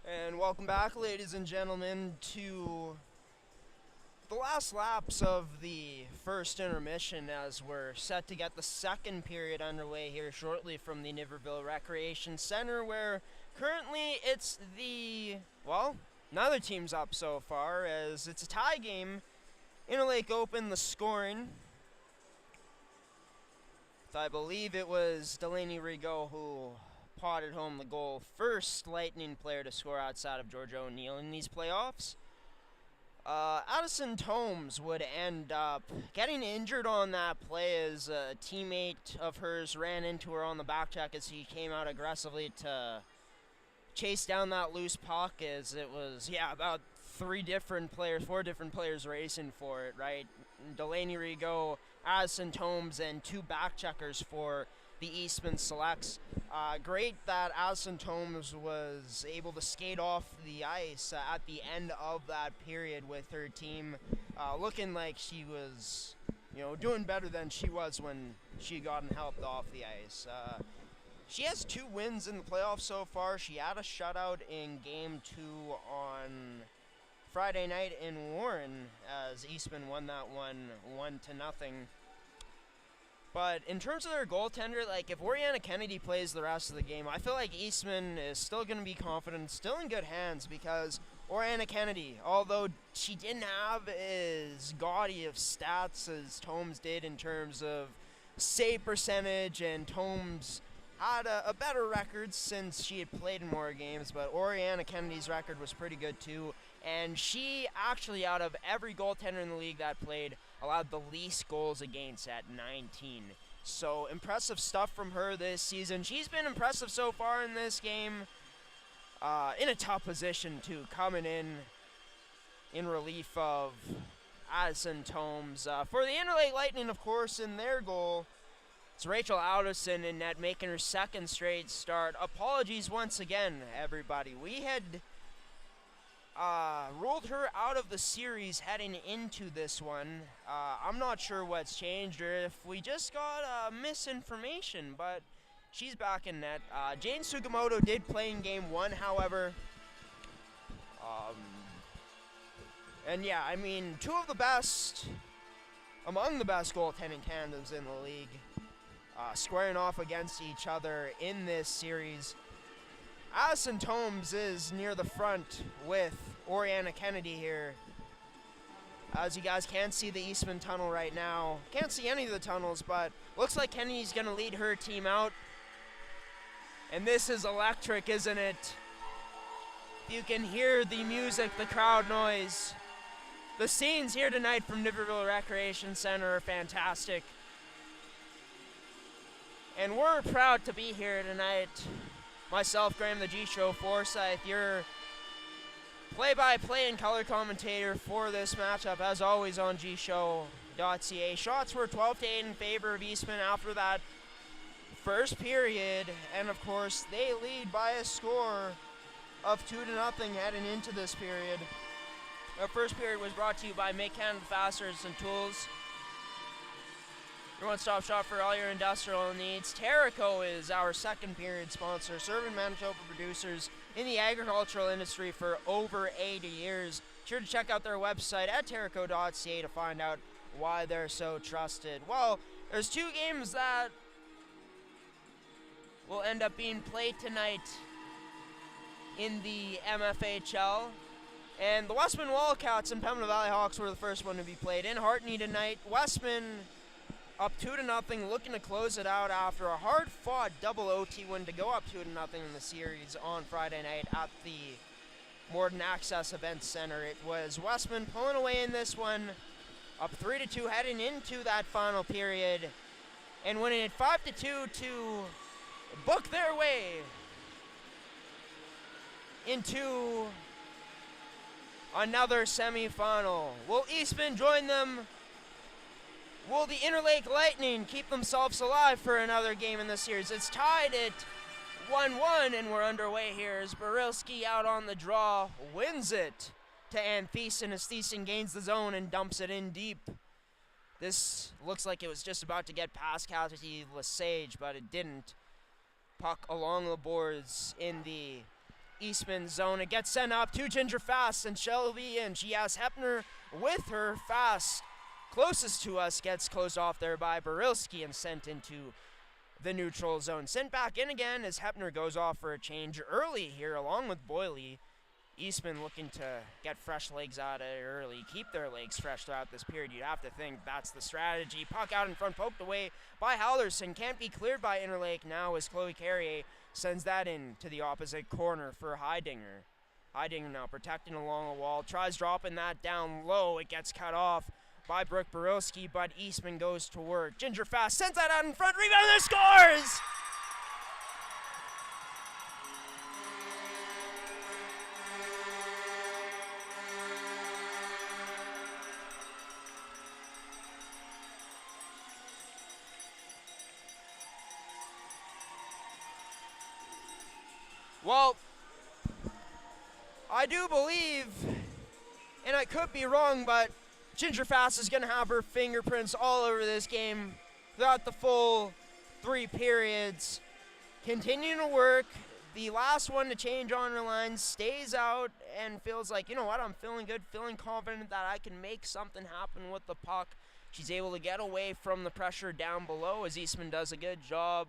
And welcome back, ladies and gentlemen, to the last laps of the first intermission as we're set to get the second period underway here shortly from the Niverville Recreation Centre, where currently it's neither team's up so far as it's a tie game. Interlake opened the scoring. I believe it was Delaney Rigaud who potted home the goal. First Lightning player to score outside of Georgia O'Neill in these playoffs. Addison Tomes would end up getting injured on that play as a teammate of hers ran into her on the back check as he came out aggressively to chase down that loose puck, as it was, about four different players racing for it, right? Delaney Rigaud, Addison Tomes, and two back checkers for the Eastman Selects. Great that Addison Tomes was able to skate off the ice at the end of that period with her team looking like she was, doing better than she was when she got helped off the ice. She has 2 wins in the playoffs so far. She had a shutout in Game 2 on Friday night in Warren as Eastman won that one 1-0. But in terms of their goaltender, if Oriana Kennedy plays the rest of the game, I feel like Eastman is still going to be confident, still in good hands, because Oriana Kennedy, although she didn't have as gaudy of stats as Tomes did in terms of save percentage, and Tomes had a better record since she had played in more games, but Oriana Kennedy's record was pretty good too, and she actually, out of every goaltender in the league that played, allowed the least goals against at 19. So impressive stuff from her this season. She's been impressive so far in this game, in a tough position too, coming in relief of Addison Tomes. For the Interlake Lightning, of course, in their goal, it's Rachel Alderson in net, making her second straight start. Apologies once again, everybody. We had ruled her out of the series heading into this one. I'm not sure what's changed or if we just got misinformation, but she's back in net. Jane Sugimoto did play in Game 1, however. Two of the best, among the best goaltending tandems in the league, squaring off against each other in this series. Addison Tomes is near the front with Oriana Kennedy here. As you guys can't see the Eastman tunnel right now. Can't see any of the tunnels, but looks like Kennedy's going to lead her team out. And this is electric, isn't it? You can hear the music, the crowd noise. The scenes here tonight from Niverville Recreation Centre are fantastic. And we're proud to be here tonight. Myself, Graham the G-Show Forsyth, your play-by-play and color commentator for this matchup, as always on gshow.ca. Shots were 12-8 in favor of Eastman after that first period, and of course they lead by a score of 2-0 heading into this period. Our first period was brought to you by Make Canada Fasteners and Tools, your one-stop shop for all your industrial needs. Terraco is our second period sponsor, serving Manitoba producers in the agricultural industry for over 80 years. Be sure to check out their website at terraco.ca to find out why they're so trusted. Well, there's 2 games that will end up being played tonight in the MFHL. And the Westman Wildcats and Pembina Valley Hawks were the first one to be played in Hartney tonight. Westman up 2-0, looking to close it out after a hard-fought double OT win to go up 2-0 in the series on Friday night at the Morden Access Event Center. It was Westman pulling away in this one, up 3-2 heading into that final period, and winning it 5-2 to book their way into another semifinal. Will Eastman join them? Will the Interlake Lightning keep themselves alive for another game in this series? It's tied at 1-1, and we're underway here as Barilski out on the draw wins it to Anthesen as Thiessen gains the zone and dumps it in deep. This looks like it was just about to get past Cassidy Lesage, but it didn't. Puck along the boards in the Eastman zone. It gets sent up to Ginger Fast and Shelby, and she has Hepner with her. Fast, closest to us, gets closed off there by Barilski and sent into the neutral zone. Sent back in again as Hepner goes off for a change early here along with Boyle. Eastman looking to get fresh legs out of it early, keep their legs fresh throughout this period. You'd have to think that's the strategy. Puck out in front, poked away by Hallerson. Can't be cleared by Interlake now as Chloe Carrier sends that in to the opposite corner for Heidinger. Heidinger now protecting along a wall, tries dropping that down low. It gets cut off by Brooke Barilski, but Eastman goes to work. Ginger Fast sends that out in front, rebound, there, scores! Well, I do believe, and I could be wrong, but Ginger Fast is going to have her fingerprints all over this game throughout the full 3 periods. Continuing to work. The last one to change on her line stays out and feels like, you know what, I'm feeling good, feeling confident that I can make something happen with the puck. She's able to get away from the pressure down below as Eastman does a good job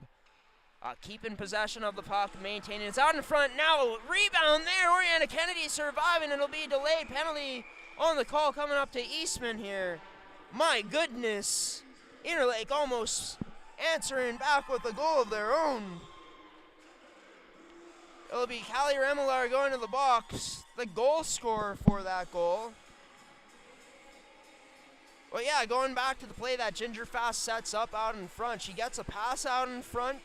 keeping possession of the puck, maintaining. It's out in front now. Rebound there. Oriana Kennedy surviving. It'll be a delayed penalty on the call coming up to Eastman here. My goodness. Interlake almost answering back with a goal of their own. It'll be Callie Remillard going to the box, the goal scorer for that goal. Well, yeah, going back to the play that Ginger Fast sets up out in front. She gets a pass out in front.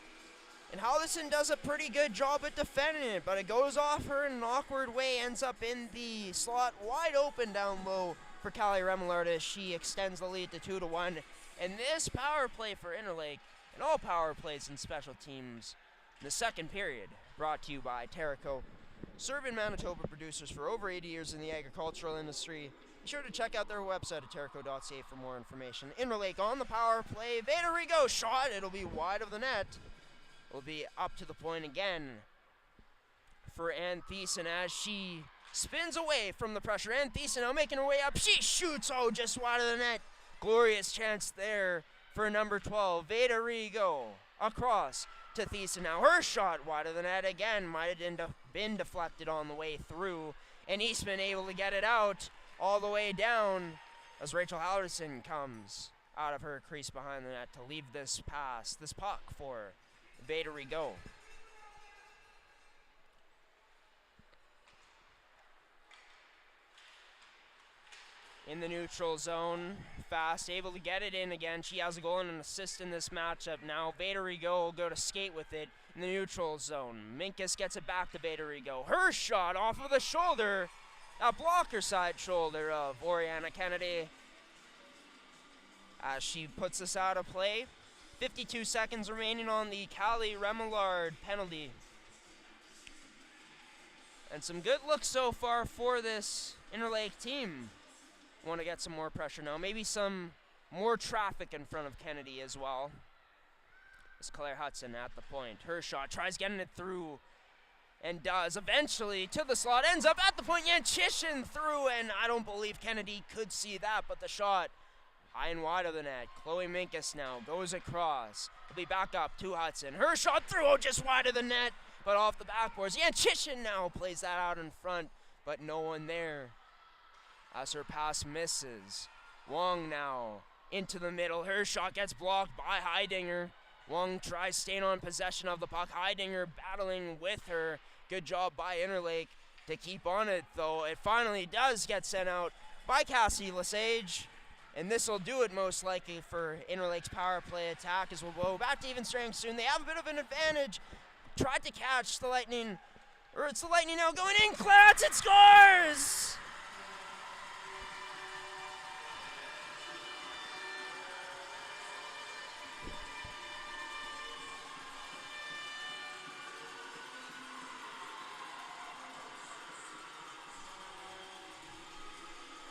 And Hallerson does a pretty good job at defending it, but it goes off her in an awkward way, ends up in the slot wide open down low for Callie Remillard as she extends the lead to 2-1. And this power play for Interlake, and all power plays and special teams in the second period, brought to you by Terrico, serving Manitoba producers for over 80 years in the agricultural industry. Be sure to check out their website at terrico.ca for more information. Interlake on the power play. Veda Rigo shot. It'll be wide of the net. Will be up to the point again for Ann Thiessen as she spins away from the pressure. Ann Thiessen now making her way up. She shoots, just wide of the net. Glorious chance there for number 12, Veda Rigo. Across to Thiessen now. Her shot wide of the net again. Might have been deflected on the way through. And Eastman able to get it out all the way down as Rachel Hallerson comes out of her crease behind the net to leave this puck for Veda Rigo. In the neutral zone, Fast able to get it in again. She has a goal and an assist in this matchup now. Veda Rigo will go to skate with it in the neutral zone. Minkus gets it back to Veda Rigo. Her shot off of the shoulder, a blocker side shoulder of Oriana Kennedy as she puts this out of play. 52 seconds remaining on the Callie Remillard penalty. And some good looks so far for this Interlake team. Want to get some more pressure now. Maybe some more traffic in front of Kennedy as well. It's Claire Hudson at the point. Her shot tries getting it through and does eventually to the slot. Ends up at the point. Yanchishin through, and I don't believe Kennedy could see that, but the shot high and wide of the net. Chloe Minkus now goes across. Will be back up to Hudson. Her shot through, just wide of the net, but off the backboards. Yanchishin now plays that out in front, but no one there as her pass misses. Wong now into the middle. Her shot gets blocked by Heidinger. Wong tries staying on possession of the puck. Heidinger battling with her. Good job by Interlake to keep on it, though. It finally does get sent out by Cassie Lesage. And this will do it most likely for Interlake's power play attack as we'll go back to even strength soon. They have a bit of an advantage. Tried to catch the Lightning, or it's the Lightning now going in. Claire Hudson scores!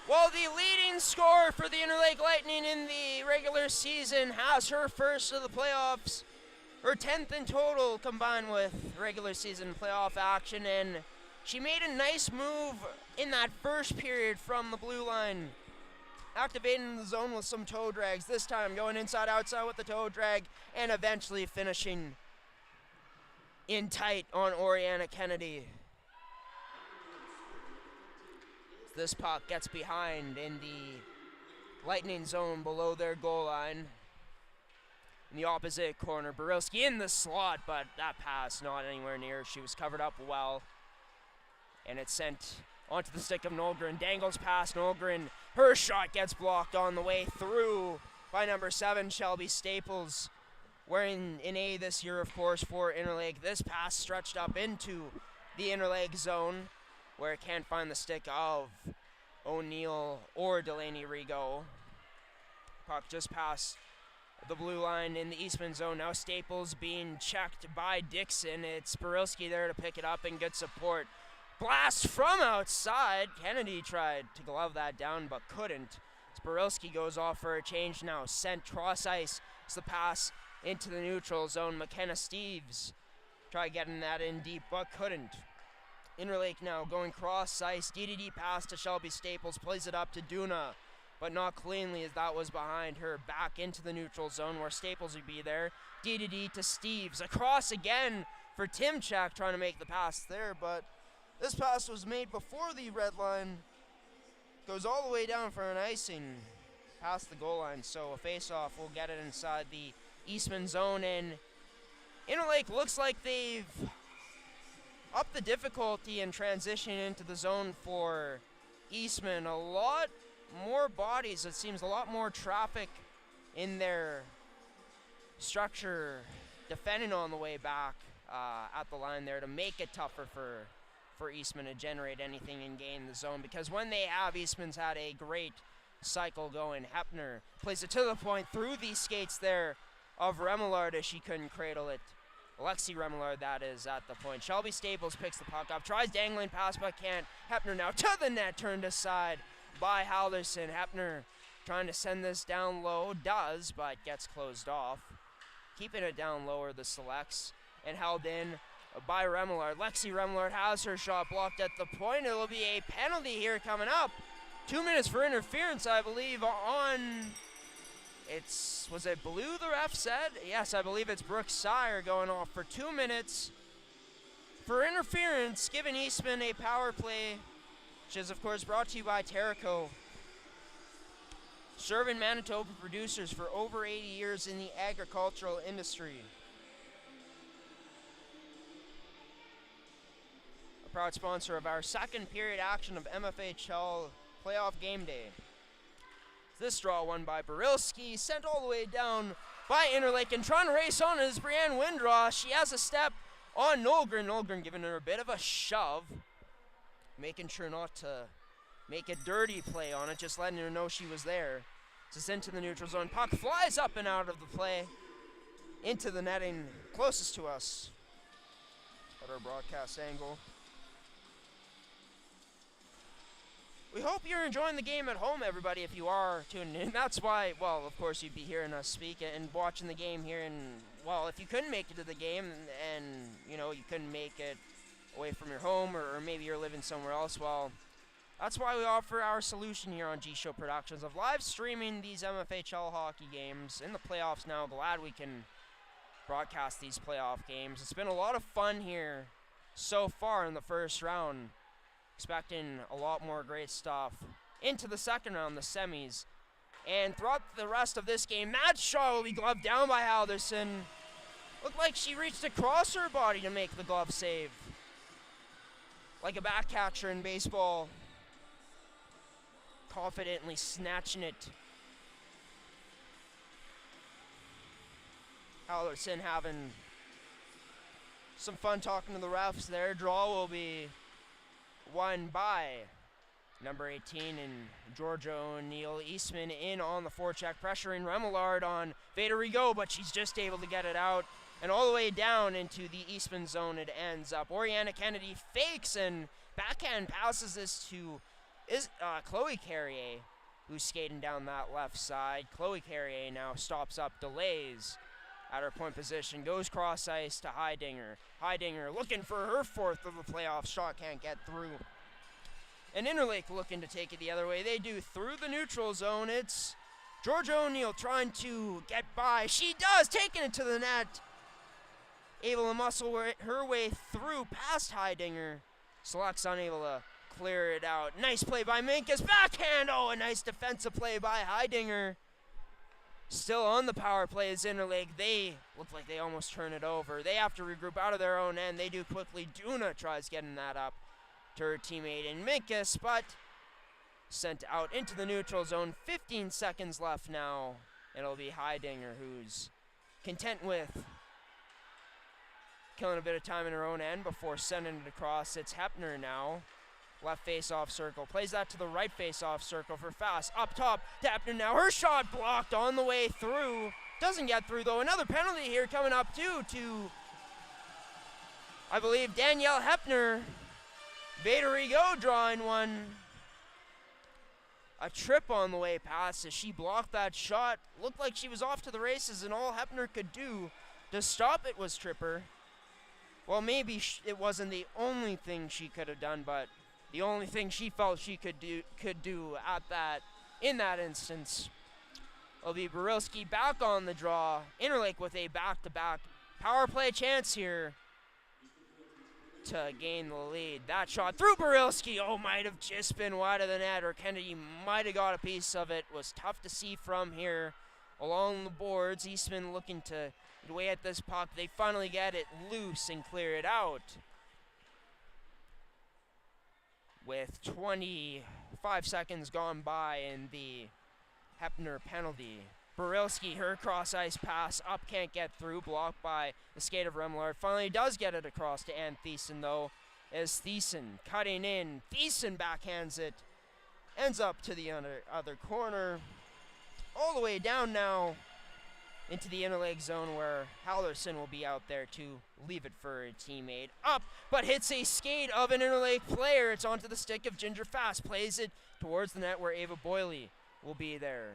Well, the leading scorer for the Interlake Lightning in the regular season has her first of the playoffs, her 10th in total combined with regular season playoff action, and She made a nice move in that first period from the blue line, activating the zone with some toe drags. This time going inside outside with the toe drag and eventually finishing in tight on Oriana Kennedy. This puck gets behind in the Lightning zone below their goal line. In the opposite corner, Barilski in the slot, but that pass not anywhere near. She was covered up well. And it's sent onto the stick of Nolgren. Dangles past Nolgren. Her shot gets blocked on the way through by number 7, Shelby Staples. Wearing an A this year, of course, for Interlake. This pass stretched up into the Interlake zone, where it can't find the stick of O'Neill or Delaney Rigo. Puck just past the blue line in the Eastman zone. Now Staples being checked by Dixon. It's Barilski there to pick it up and good support. Blast from outside. Kennedy tried to glove that down but couldn't. Barilski goes off for a change now. Sent cross ice. It's the pass into the neutral zone. McKenna Steves tried getting that in deep but couldn't. Interlake now going cross ice. DDD pass to Shelby Staples. Plays it up to Duna, but not cleanly as that was behind her. Back into the neutral zone where Staples would be there. DDD to Steves. Across again for Timchak trying to make the pass there, but this pass was made before the red line. Goes all the way down for an icing past the goal line. So a face-off will get it inside the Eastman zone. And Interlake looks like they've upped the difficulty in transitioning into the zone for Eastman. A lot more bodies. It seems a lot more traffic in their structure defending on the way back at the line there to make it tougher for Eastman to generate anything and gain the zone, because when they have, Eastman's had a great cycle going. Hepner plays it to the point through the skates there of Remillard as she couldn't cradle it. Alexi Remillard, that is, at the point. Shelby Staples picks the puck up, tries dangling pass but can't. Hepner now to the net, turned aside by Halderson. Hepner trying to send this down low, does, but gets closed off. Keeping it down lower, the Selects, and held in by Remillard. Lexi Remillard has her shot blocked at the point. It'll be a penalty here coming up. 2 minutes for interference, I believe, on... Was it blue, the ref said? Yes, I believe it's Brooke Sire going off for 2 minutes for interference, giving Eastman a power play, which is, of course, brought to you by Terrico. Serving Manitoba producers for over 80 years in the agricultural industry. Proud sponsor of our second period action of MFHL Playoff Game Day. This draw won by Barilski, sent all the way down by Interlake, and trying to race on is Brianne Windraw. She has a step on Nolgren. Nolgren giving her a bit of a shove, making sure not to make a dirty play on it, just letting her know she was there. Just into the neutral zone. Puck flies up and out of the play into the netting closest to us at our broadcast angle. We hope you're enjoying the game at home, everybody, if you are tuning in. That's why, well, of course, you'd be hearing us speak and watching the game here. And, well, if you couldn't make it to the game and you know, you couldn't make it away from your home, or maybe you're living somewhere else, well, that's why we offer our solution here on G-Show Productions of live streaming these MFHL hockey games. In the playoffs now, glad we can broadcast these playoff games. It's been a lot of fun here so far in the first round. Expecting a lot more great stuff into the second round, the semis. And throughout the rest of this game, Matt Shaw will be gloved down by Halderson. Looked like she reached across her body to make the glove save. Like a back catcher in baseball. Confidently snatching it. Halderson having some fun talking to the refs there. Draw will be won by number 18 and Georgia O'Neill. Eastman in on the forecheck, pressuring Remillard on Vaderigo, but she's just able to get it out. And all the way down into the Eastman zone it ends up. Oriana Kennedy fakes and backhand passes this to Chloe Carrier, who's skating down that left side. Chloe Carrier now stops up, delays at her point position, goes cross ice to Heidinger. Heidinger looking for her fourth of the playoff shot, can't get through. And Interlake looking to take it the other way. They do through the neutral zone. It's Georgia O'Neill trying to get by. She does, taking it to the net. Able to muscle her way through past Heidinger. Selects unable to clear it out. Nice play by Minkus. Backhand. Oh, a nice defensive play by Heidinger. Still on the power play is Interlake. They look like they almost turn it over. They have to regroup out of their own end. They do quickly. Duna tries getting that up to her teammate in Minkus, but sent out into the neutral zone. 15 seconds left now. It'll be Heidinger who's content with killing a bit of time in her own end before sending it across. It's Hepner now. Left face-off circle. Plays that to the right face-off circle for Fast. Up top to Hepner now. Her shot blocked on the way through. Doesn't get through, though. Another penalty here coming up, too, to, I believe, Danielle Hepner. Vaderigo drawing one. A trip on the way past as she blocked that shot. Looked like she was off to the races, and all Hepner could do to stop it was trip her. Well, maybe it wasn't the only thing she could have done, but the only thing she felt she could do in that instance. Will be Barilski back on the draw. Interlake with a back-to-back power play chance here to gain the lead. That shot through Barilski. Oh, might have just been wide of the net, or Kennedy might have got a piece of it. Was tough to see from here along the boards. Eastman looking to get away at this puck. They finally get it loose and clear it out. With 25 seconds gone by in the Hepner penalty. Barilski, her cross-ice pass up, can't get through, blocked by the skate of Remillard. Finally does get it across to Ann Thiessen, though, as Thiessen cutting in. Thiessen backhands it, ends up to the other corner. All the way down now into the Interlake zone where Hallerson will be out there to leave it for a teammate. Up, but hits a skate of an Interlake player. It's onto the stick of Ginger Fast. Plays it towards the net where Ava Boyley will be there.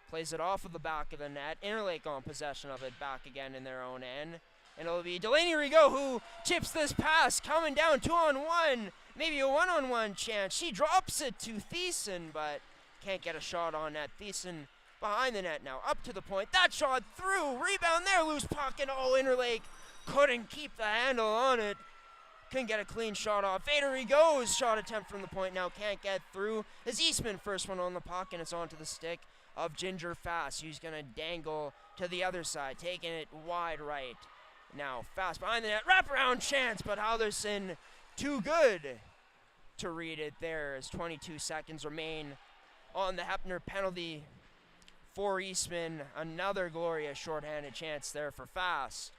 Plays it off of the back of the net. Interlake on possession of it back again in their own end. And it'll be Delaney Rigaud who chips this pass, coming down 2-on-1. Maybe a 1-on-1 chance. She drops it to Thiessen, but can't get a shot on net. Thiessen behind the net now, up to the point. That shot through, rebound there, loose puck, and oh, Interlake couldn't keep the handle on it. Couldn't get a clean shot off. Vaderigo's shot attempt from the point now can't get through. As Eastman first one on the puck, and it's onto the stick of Ginger Fast, who's going to dangle to the other side, taking it wide right. Now Fast behind the net, wraparound chance, but Hallerson too good to read it there as 22 seconds remain on the Hepner penalty for Eastman. Another glorious shorthanded chance there for Fast.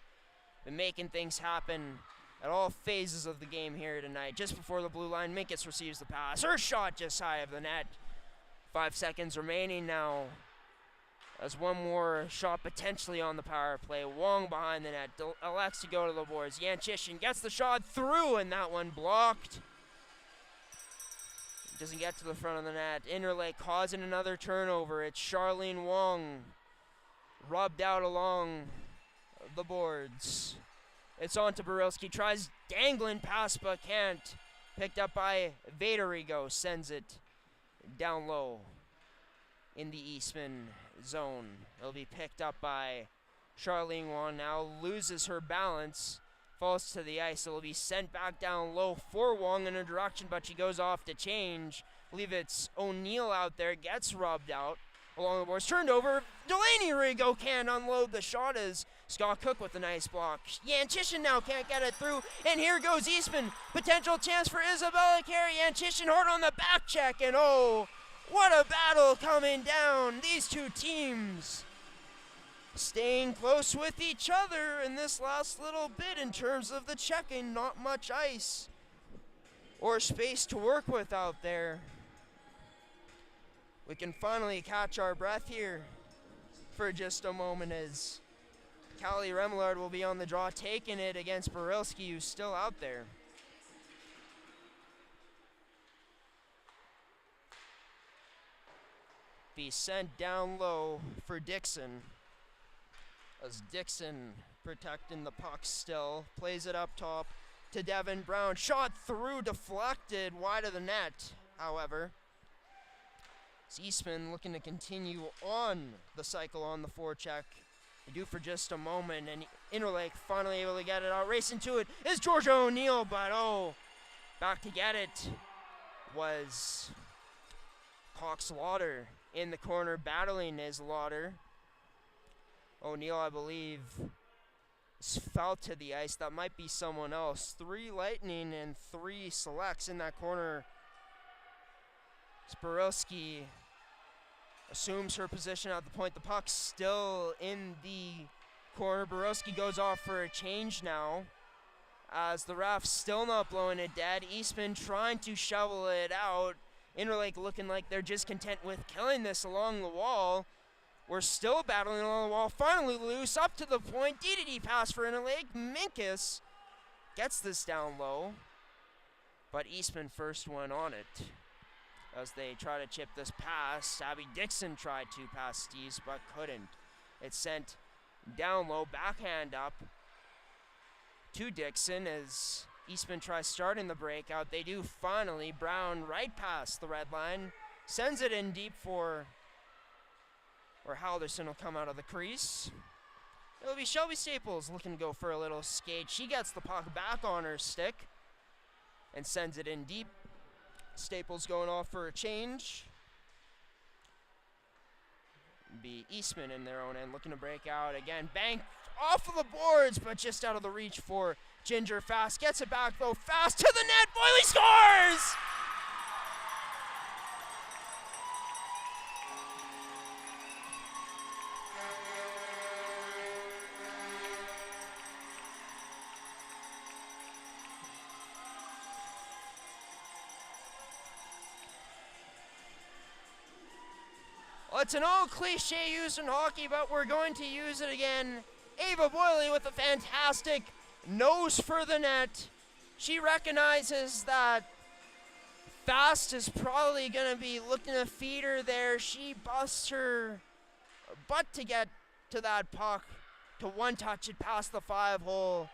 Been making things happen at all phases of the game here tonight. Just before the blue line, Minkus receives the pass. Her shot just high of the net. 5 seconds remaining now. As one more shot potentially on the power play. Wong behind the net. Elects to go to the boards. Yanchishin gets the shot through, and that one blocked. Doesn't get to the front of the net. Interlake causing another turnover. It's Charlene Wong rubbed out along the boards. It's on to Barilski. Tries dangling pass, but can't. Picked up by Vaderigo. Sends it down low in the Eastman zone. It'll be picked up by Charlene Wong now. Loses her balance. Falls to the ice. It'll be sent back down low for Wong in her direction, but she goes off to change. I believe it's O'Neill out there. Gets rubbed out along the boards. Turned over. Delaney Rigaud can't unload the shot as Scott Cook with a nice block. Yanchishin now can't get it through. And here goes Eastman. Potential chance for Isabella Carey. Yanchishin hard on the back check. And oh, what a battle coming down. These two teams staying close with each other in this last little bit in terms of the checking. Not much ice or space to work with out there. We can finally catch our breath here for just a moment as Callie Remillard will be on the draw, taking it against Barilski, who's still out there. Be sent down low for Dixon. as Dixon protecting the puck still. Plays it up top to Devin Brown. Shot through, deflected, wide of the net, however. It's Eastman looking to continue on the cycle on the forecheck. They do for just a moment, and Interlake finally able to get it out. Racing to it is Georgia O'Neill, but back to get it was Hawks Lauder in the corner, battling is Lauder. O'Neill, I believe, fell to the ice. That might be someone else. 3 Lightning and 3 Selects in that corner. Sporowski assumes her position at the point. The puck's still in the corner. Borowski goes off for a change now, as the ref's still not blowing it dead. Eastman trying to shovel it out. Interlake looking like they're just content with killing this along the wall. We're still battling along the wall. Finally loose, up to the point. DDD pass for Interlake. Minkus gets this down low, but Eastman first one on it as they try to chip this pass. Abby Dixon tried to pass Steves, but couldn't. It's sent down low, backhand up to Dixon as Eastman tries starting the breakout. They do finally. Brown right past the red line. Sends it in deep for where Halderson will come out of the crease. It'll be Shelby Staples looking to go for a little skate. She gets the puck back on her stick and sends it in deep. Staples going off for a change. Be Eastman in their own end looking to break out again. Banked off of the boards, but just out of the reach for Ginger Fast. Gets it back though, Fast to the net. Boyle scores! Well, it's an old cliche used in hockey, but we're going to use it again. Ava Boyle with a fantastic nose for the net. She recognizes that Fast is probably going to be looking to feed her there. She busts her butt to get to that puck, to one-touch it past the 5-hole,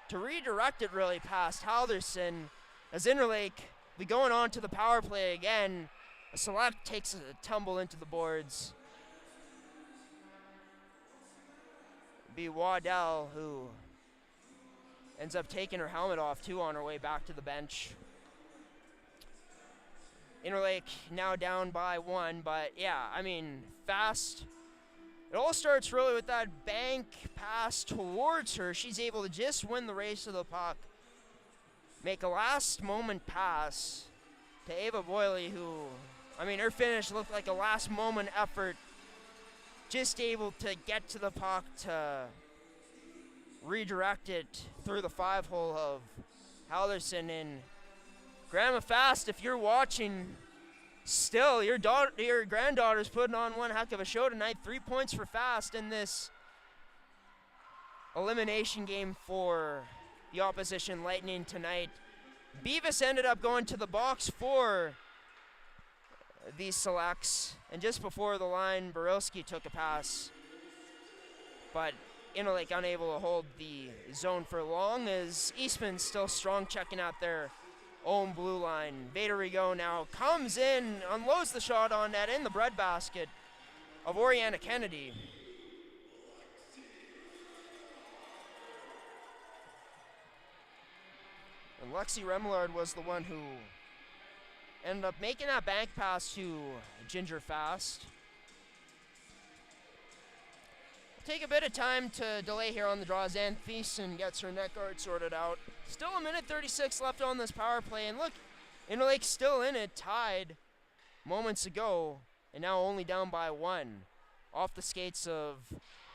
to redirect it really past Halderson. As Interlake be going on to the power play again. A Select takes a tumble into the boards. Be Waddell, who ends up taking her helmet off too on her way back to the bench. Interlake now down by 1, but yeah, I mean, Fast. It all starts really with that bank pass towards her. She's able to just win the race to the puck. Make a last moment pass to Ava Boyle, who, I mean, her finish looked like a last moment effort. Just able to get to the puck to redirect it through the 5-hole of Halderson. And Grandma Fast, if you're watching still, your granddaughter's putting on one heck of a show tonight. 3 points for Fast in this elimination game for the opposition Lightning tonight. Beavis ended up going to the box for these Selects, and just before the line, Borowski took a pass, but Interlake unable to hold the zone for long as Eastman still strong checking out their own blue line. Vader Rigaud now comes in, unloads the shot on net in the breadbasket of Oriana Kennedy. And Lexi Remillard was the one who ended up making that bank pass to Ginger Fast. Take a bit of time to delay here on the draw as Ann Thiessen gets her net guard sorted out. Still a minute 36 left on this power play, and look, Interlake's still in it, tied moments ago, and now only down by 1. Off the skates of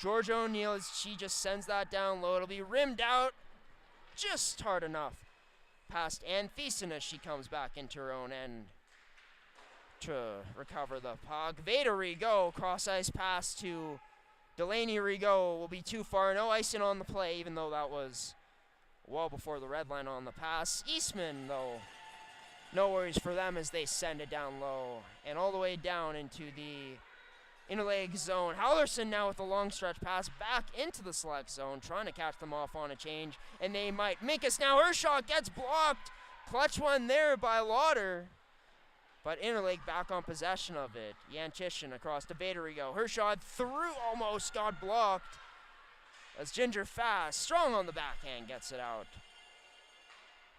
Georgia O'Neill as she just sends that down low. It'll be rimmed out just hard enough past Ann Thiessen as she comes back into her own end to recover the puck. Vader Rigaud, cross-ice pass to Delaney Rigaud will be too far. No icing on the play, even though that was well before the red line on the pass. Eastman, though, no worries for them as they send it down low and all the way down into the Interlake zone. Hallerson now with a long stretch pass back into the select zone, trying to catch them off on a change, and they might. Minkus now, her shot gets blocked. Clutch one there by Lauder, but Interlake back on possession of it. Yanchishin across to Vaderigo. Her shot through, almost got blocked. As Ginger fast, strong on the backhand, gets it out.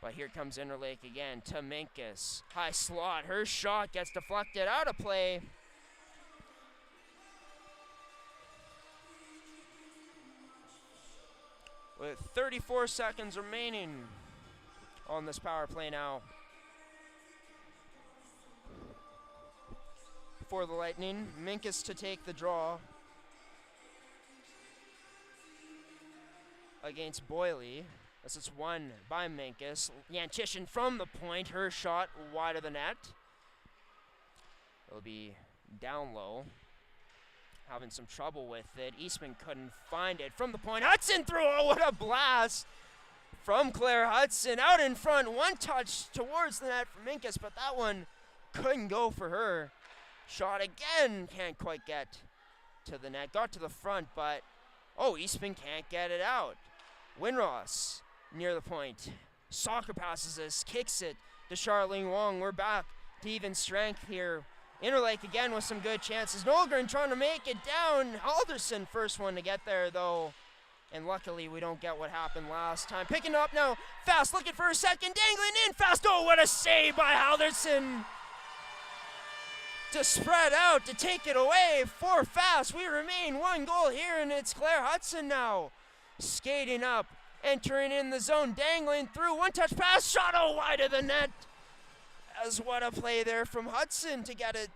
But here comes Interlake again to Minkus. High slot, her shot gets deflected out of play. With 34 seconds remaining on this power play now. For the Lightning, Minkus to take the draw against Boyle. As it's won by Minkus. Yanchishin from the point, her shot wide of the net. It'll be down low. Having some trouble with it. Eastman couldn't find it from the point. Hudson through, oh, what a blast from Claire Hudson. Out in front, one touch towards the net for Minkus, but that one couldn't go for her. Shot again, can't quite get to the net. Got to the front, but, oh, Eastman can't get it out. Winross near the point. Soccer passes this, kicks it to Charlene Wong. We're back to even strength here. Interlake again with some good chances. Nolgren trying to make it down. Halderson first one to get there, though. And luckily, we don't get what happened last time. Picking up now. Fast looking for a second. Dangling in fast. Oh, what a save by Halderson. To spread out, to take it away for Fast. We remain one goal here, and it's Claire Hudson now. Skating up. Entering in the zone. Dangling through. One touch pass. Shot wide of the net. As what a play there from Hudson to get it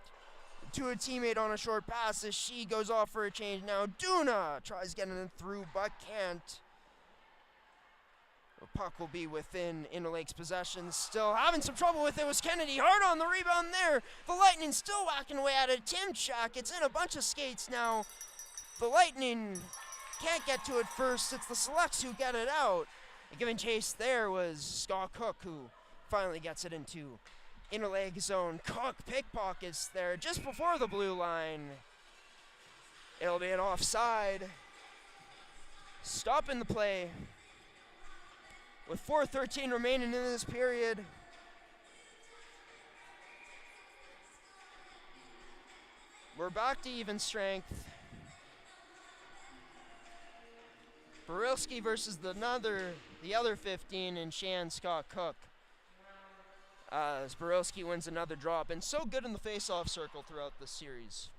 to a teammate on a short pass as she goes off for a change now. Duna tries getting it through but can't. The puck will be within Interlake's possession. Still having some trouble with it was Kennedy. Hard on the rebound there. The Lightning still whacking away at it. Timchak, it's in a bunch of skates now. The Lightning can't get to it first. It's the Selects who get it out. And giving chase there was Scott Cook, who finally gets it into Interlake zone. Cook pickpockets there just before the blue line. It'll be an offside. Stopping the play with 4:13 remaining in this period. We're back to even strength. Barilski versus the other 15 and Shan Scott Cook. As Barilski wins another draw. Been so good in the face-off circle throughout the series.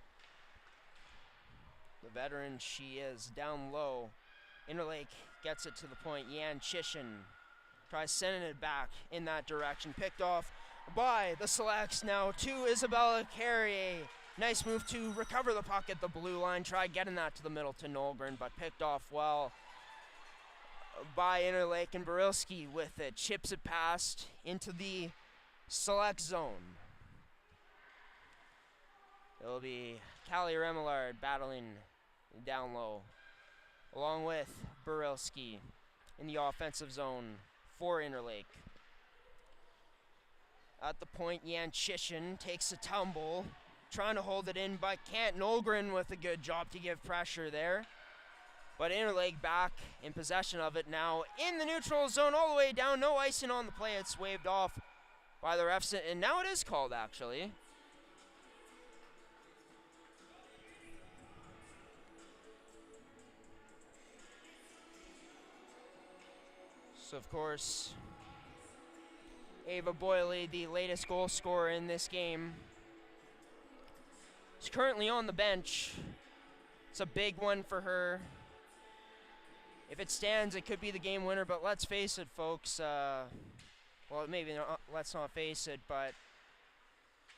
The veteran she is, down low. Interlake gets it to the point. Yan Chishin tries sending it back in that direction. Picked off by the Selects now to Isabella Carrier. Nice move to recover the puck at the blue line. Try getting that to the middle to Nolgren, but picked off well by Interlake, and Barilski with it. Chips it past into the Select zone. It'll be Callie Remillard battling down low, along with Barilski in the offensive zone for Interlake. At the point, Yan Chishin takes a tumble, trying to hold it in, but can't. Nolgren with a good job to give pressure there. But Interlake back in possession of it now in the neutral zone all the way down. No icing on the play. It's waved off by the refs, and now it is called, actually. So, of course, Ava Boyle, the latest goal scorer in this game, is currently on the bench. It's a big one for her. If it stands, it could be the game winner, but let's face it, folks. Well, maybe not, let's not face it, but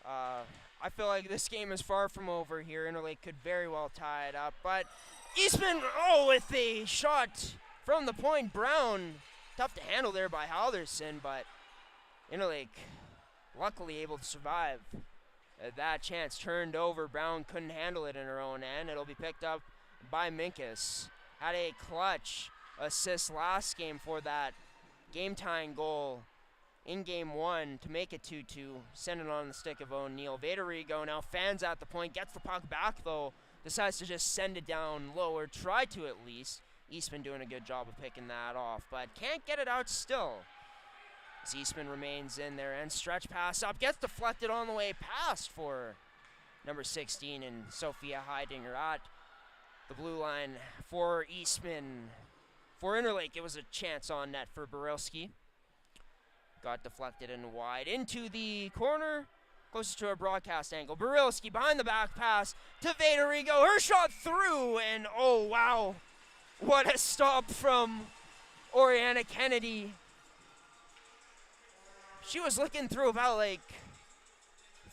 I feel like this game is far from over here. Interlake could very well tie it up, but Eastman, with a shot from the point. Brown, tough to handle there by Halderson, but Interlake luckily able to survive. That chance turned over. Brown couldn't handle it in her own end. It'll be picked up by Minkus. Had a clutch assist last game for that game-tying goal in Game 1 to make it 2-2. Send it on the stick of O'Neill. Vaderigo now fans at the point. Gets the puck back, though, decides to just send it down low, or try to at least. Eastman doing a good job of picking that off, but can't get it out still. As Eastman remains in there, and stretch pass up, gets deflected on the way past for number 16 and Sophia Heidinger at the blue line for Eastman. For Interlake, it was a chance on net for Barilski. Got deflected and wide into the corner, closest to a broadcast angle. Barilski behind the back pass to Vaderigo. Her shot through, and oh wow, what a stop from Oriana Kennedy. She was looking through about like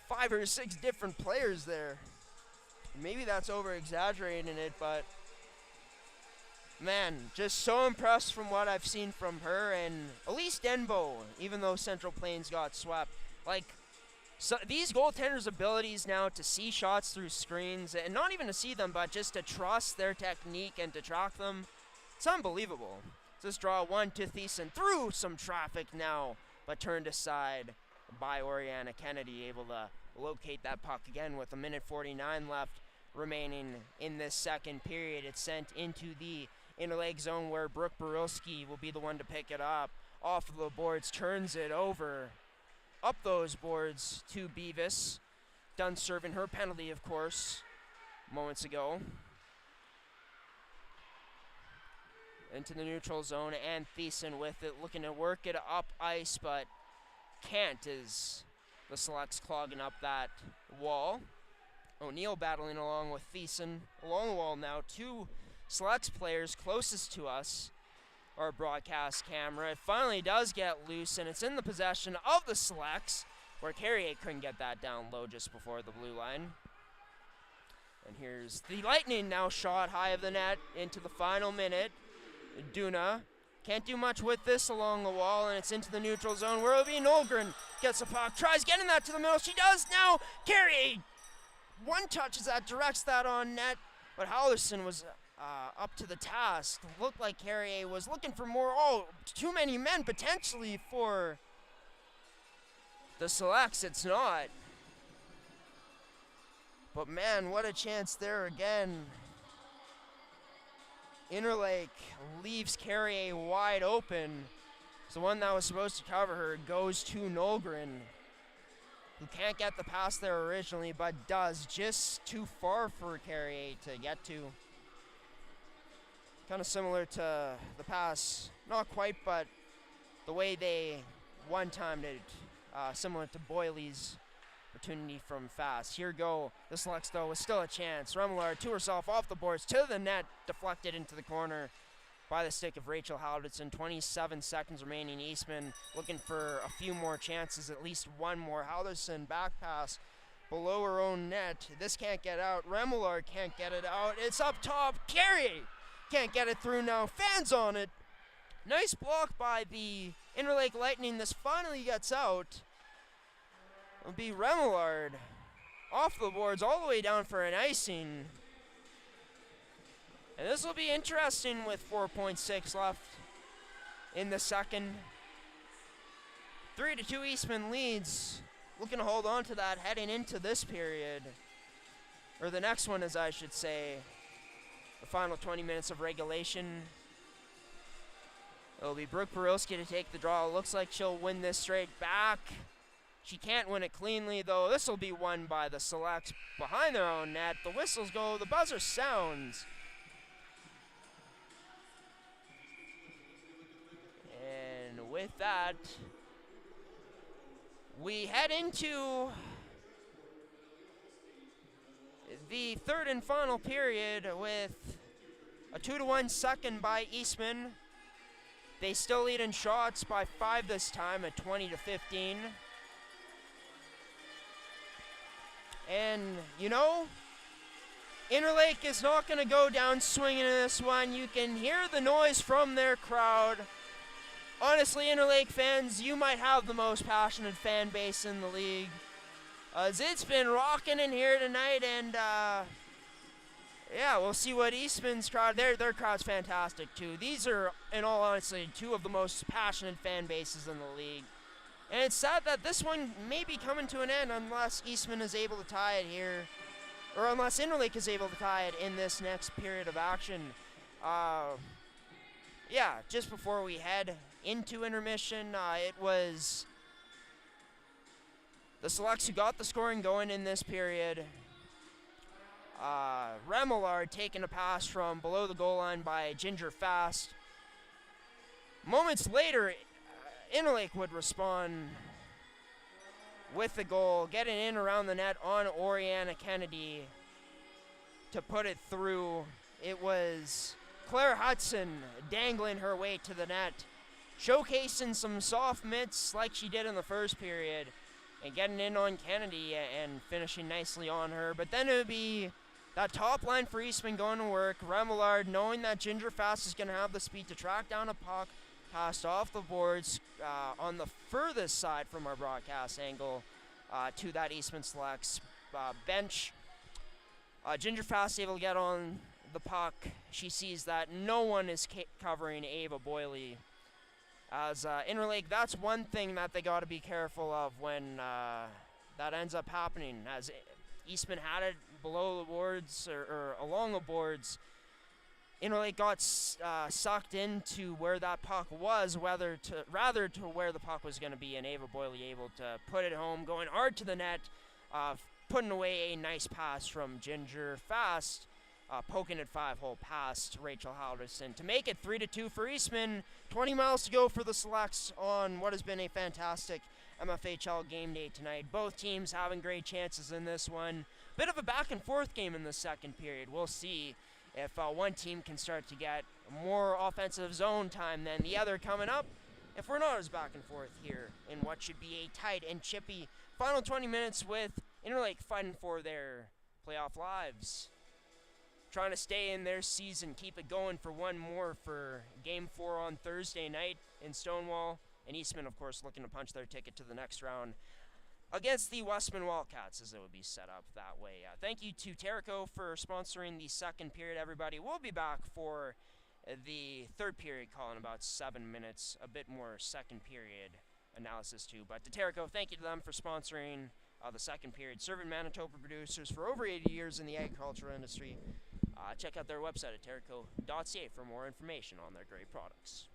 5 or 6 different players there. Maybe that's over-exaggerating it, but man, just so impressed from what I've seen from her and Elise Denbo, even though Central Plains got swept. Like, so these goaltenders' abilities now to see shots through screens, and not even to see them, but just to trust their technique and to track them, it's unbelievable. This draw one to Thiessen through some traffic now, but turned aside by Oriana Kennedy, able to locate that puck again with 1:49 left remaining in this second period. It's sent into the interleg zone where Brooke Barilski will be the one to pick it up. Off of the boards, turns it over. Up those boards to Beavis. Done serving her penalty, of course, moments ago. Into the neutral zone, and Thiessen with it, looking to work it up ice, but can't as the Selects clogging up that wall. O'Neill battling along with Thiessen along the wall now. 2 Selects players closest to us, our broadcast camera. It finally does get loose, and it's in the possession of the Selects, where Carrier couldn't get that down low just before the blue line. And here's the Lightning now shot high of the net into the final minute. Duna can't do much with this along the wall, and it's into the neutral zone where it'll be Nolgren. Gets the puck, tries getting that to the middle. She does now. Carrier one touches that, directs that on net, but Hallerson was up to the task. Looked like Carrier was looking for more. Oh, too many men potentially for the Selects. It's not. But man, what a chance there again. Interlake leaves Carrier wide open. So the one that was supposed to cover her goes to Nolgren, who can't get the pass there originally, but does just too far for Carrier to get to. Kind of similar to the pass, not quite, but the way they one-timed it, similar to Boyley's opportunity from fast. Here go the Selects, though, with still a chance. Remillard to herself, off the boards, to the net, deflected into the corner by the stick of Rachel Halderson. 27 seconds remaining. Eastman looking for a few more chances, at least one more. Halderson back pass below her own net. This can't get out. Remillard can't get it out. It's up top. Carrier can't get it through now. Fans on it. Nice block by the Interlake Lightning. This finally gets out. It'll be Remillard off the boards all the way down for an icing. And this will be interesting with 4.6 left in the second. 3-2 Eastman leads. Looking to hold on to that heading into this period. Or the next one, as I should say. The final 20 minutes of regulation. It'll be Brooke Barilski to take the draw. Looks like she'll win this straight back. She can't win it cleanly, though. This will be won by the Selects behind their own net. The whistles go, the buzzer sounds. And with that, we head into the third and final period with a 2-1 second by Eastman. They still lead in shots by 5 this time at 20-15. And, you know, Interlake is not going to go down swinging in this one. You can hear the noise from their crowd. Honestly, Interlake fans, you might have the most passionate fan base in the league. As it's been rocking in here tonight, and yeah, we'll see what Eastman's crowd, their crowd's fantastic too. These are, in all honesty, 2 of the most passionate fan bases in the league. And it's sad that this one may be coming to an end unless Eastman is able to tie it here. or unless Interlake is able to tie it in this next period of action. Yeah, just before we head into intermission, it was the Selects who got the scoring going in this period. Remillard taking a pass from below the goal line by Ginger Fast. Moments later, Interlake would respond with the goal, getting in around the net on Oriana Kennedy to put it through. It was Claire Hudson dangling her way to the net, showcasing some soft mitts like she did in the first period, and getting in on Kennedy and finishing nicely on her. But then it would be that top line for Eastman going to work. Remillard, knowing that Ginger Fast is going to have the speed to track down a puck, passed off the boards on the furthest side from our broadcast angle to that Eastman Selects bench. Ginger Fast able to get on the puck. She sees that no one is covering Ava Boyley. As Interlake, that's one thing that they got to be careful of when that ends up happening. As Eastman had it below the boards or along the boards, Interlake got sucked into where that puck was, rather to where the puck was going to be, and Ava Boyley able to put it home, going hard to the net, putting away a nice pass from Ginger Fast, poking it 5-hole past Rachel Halverson to make it 3-2 for Eastman. 20 miles to go for the Selects on what has been a fantastic MFHL game day tonight. Both teams having great chances in this one. Bit of a back and forth game in the second period. We'll see if one team can start to get more offensive zone time than the other coming up, if we're not as back and forth here in what should be a tight and chippy final 20 minutes with Interlake fighting for their playoff lives. Trying to stay in their season, keep it going for one more for Game 4 on Thursday night in Stonewall. And Eastman, of course, looking to punch their ticket to the next round against the Westman Wildcats, as it would be set up that way. Thank you to Terrico for sponsoring the second period, everybody. We'll be back for the third period call in about 7 minutes, a bit more second period analysis too. But to Terrico, thank you to them for sponsoring the second period. Serving Manitoba producers for over 80 years in the agricultural industry. Check out their website at terrico.ca for more information on their great products.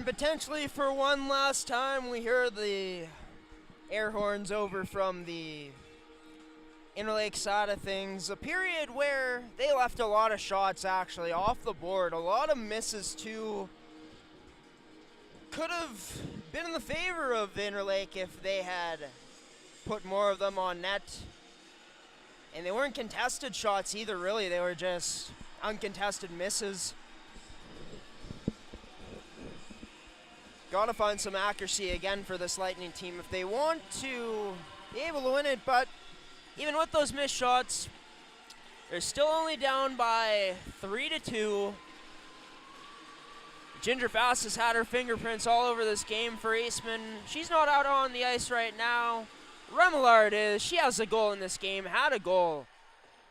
And potentially for one last time, we hear the air horns over from the Interlake side of things. A period where they left a lot of shots actually off the board. A lot of misses too. Could have been in the favor of Interlake if they had put more of them on net. And they weren't contested shots either, really. They were just uncontested misses. Gotta find some accuracy again for this Lightning team if they want to be able to win it, but even with those missed shots, they're still only down by 3-2. Ginger Fast has had her fingerprints all over this game for Eastman. She's not out on the ice right now. Remillard is. She has a goal in this game, had a goal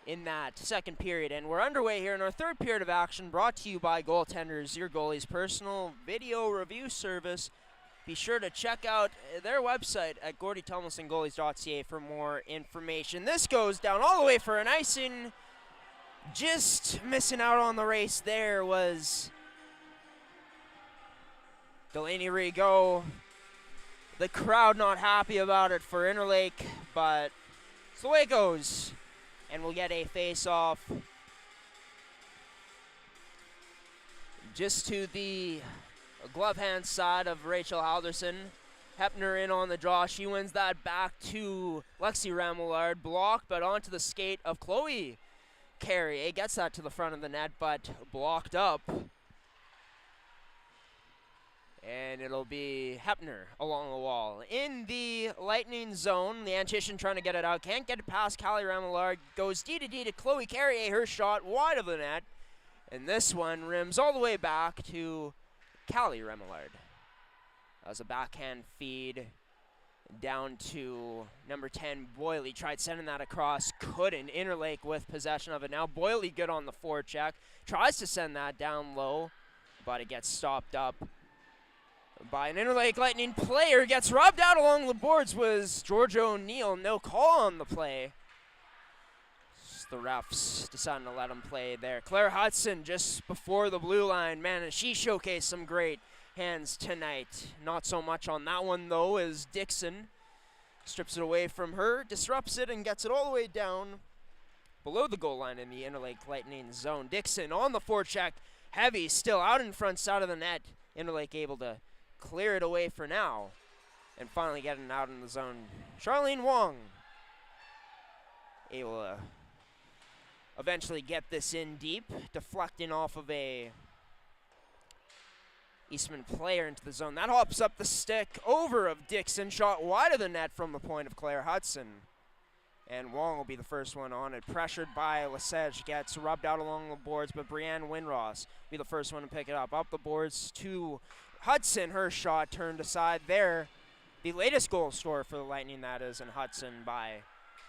in that second period. And we're underway here in our third period of action, brought to you by Goaltenders, your goalie's personal video review service. Be sure to check out their website at gordytomlinsongoalies.ca for more information. This goes down all the way for an icing. Just missing out on the race there was Delaney Rigaud. The crowd not happy about it for Interlake, but it's the way it goes. And we'll get a face-off just to the glove hand side of Rachel Halderson. Hepner in on the draw. She wins that back to Lexi Remillard. Blocked, but onto the skate of Chloe Carrier. Gets that to the front of the net, but blocked up. And it'll be Hepner along the wall. In the Lightning zone, the Antician trying to get it out. Can't get it past Callie Remillard. Goes D-to-D to Chloe Carrier. Her shot wide of the net. And this one rims all the way back to Callie Remillard. That was a backhand feed down to number 10, Boyley. Tried sending that across. Couldn't. Interlake with possession of it now. Boyley good on the forecheck. Tries to send that down low, but it gets stopped up by an Interlake Lightning player. Gets rubbed out along the boards was Georgia O'Neill. No call on the play. Just the refs deciding to let him play there. Claire Hudson just before the blue line. Man, she showcased some great hands tonight. Not so much on that one, though, as Dixon strips it away from her, disrupts it, and gets it all the way down below the goal line in the Interlake Lightning zone. Dixon on the forecheck. Heavy still out in front side of the net. Interlake able to clear it away for now and finally getting it out in the zone. Charlene Wong able to eventually get this in deep, deflecting off of a Eastman player into the zone. That hops up the stick over of Dixon, shot wide of the net from the point of Claire Hudson. And Wong will be the first one on it. Pressured by Lesage, gets rubbed out along the boards, but Brianne Winross will be the first one to pick it up. Up the boards to Hudson, her shot turned aside there. The latest goal scorer for the Lightning, that is, and Hudson by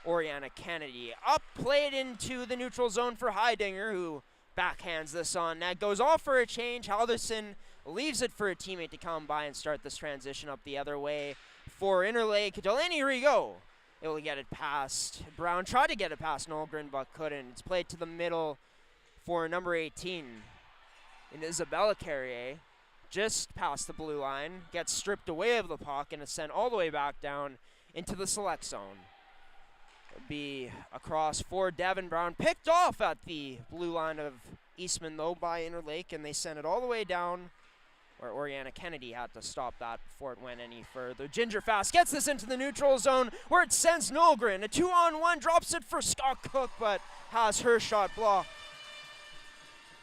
Oriana Kennedy. Up, played into the neutral zone for Heidinger, who backhands this on net. Goes off for a change. Halderson leaves it for a teammate to come by and start this transition up the other way for Interlake. Delaney Rigaud able to get it past Brown. Tried to get it past Nolgren, but couldn't. It's played to the middle for number 18 in Isabella Carrier. Just past the blue line, gets stripped away of the puck and is sent all the way back down into the select zone. It'll be across for Devin Brown, picked off at the blue line of Eastman though by Interlake, and they sent it all the way down where Oriana Kennedy had to stop that before it went any further. Ginger Fast gets this into the neutral zone where it sends Nolgren. A 2-on-1, drops it for Scott Cook, but has her shot blocked.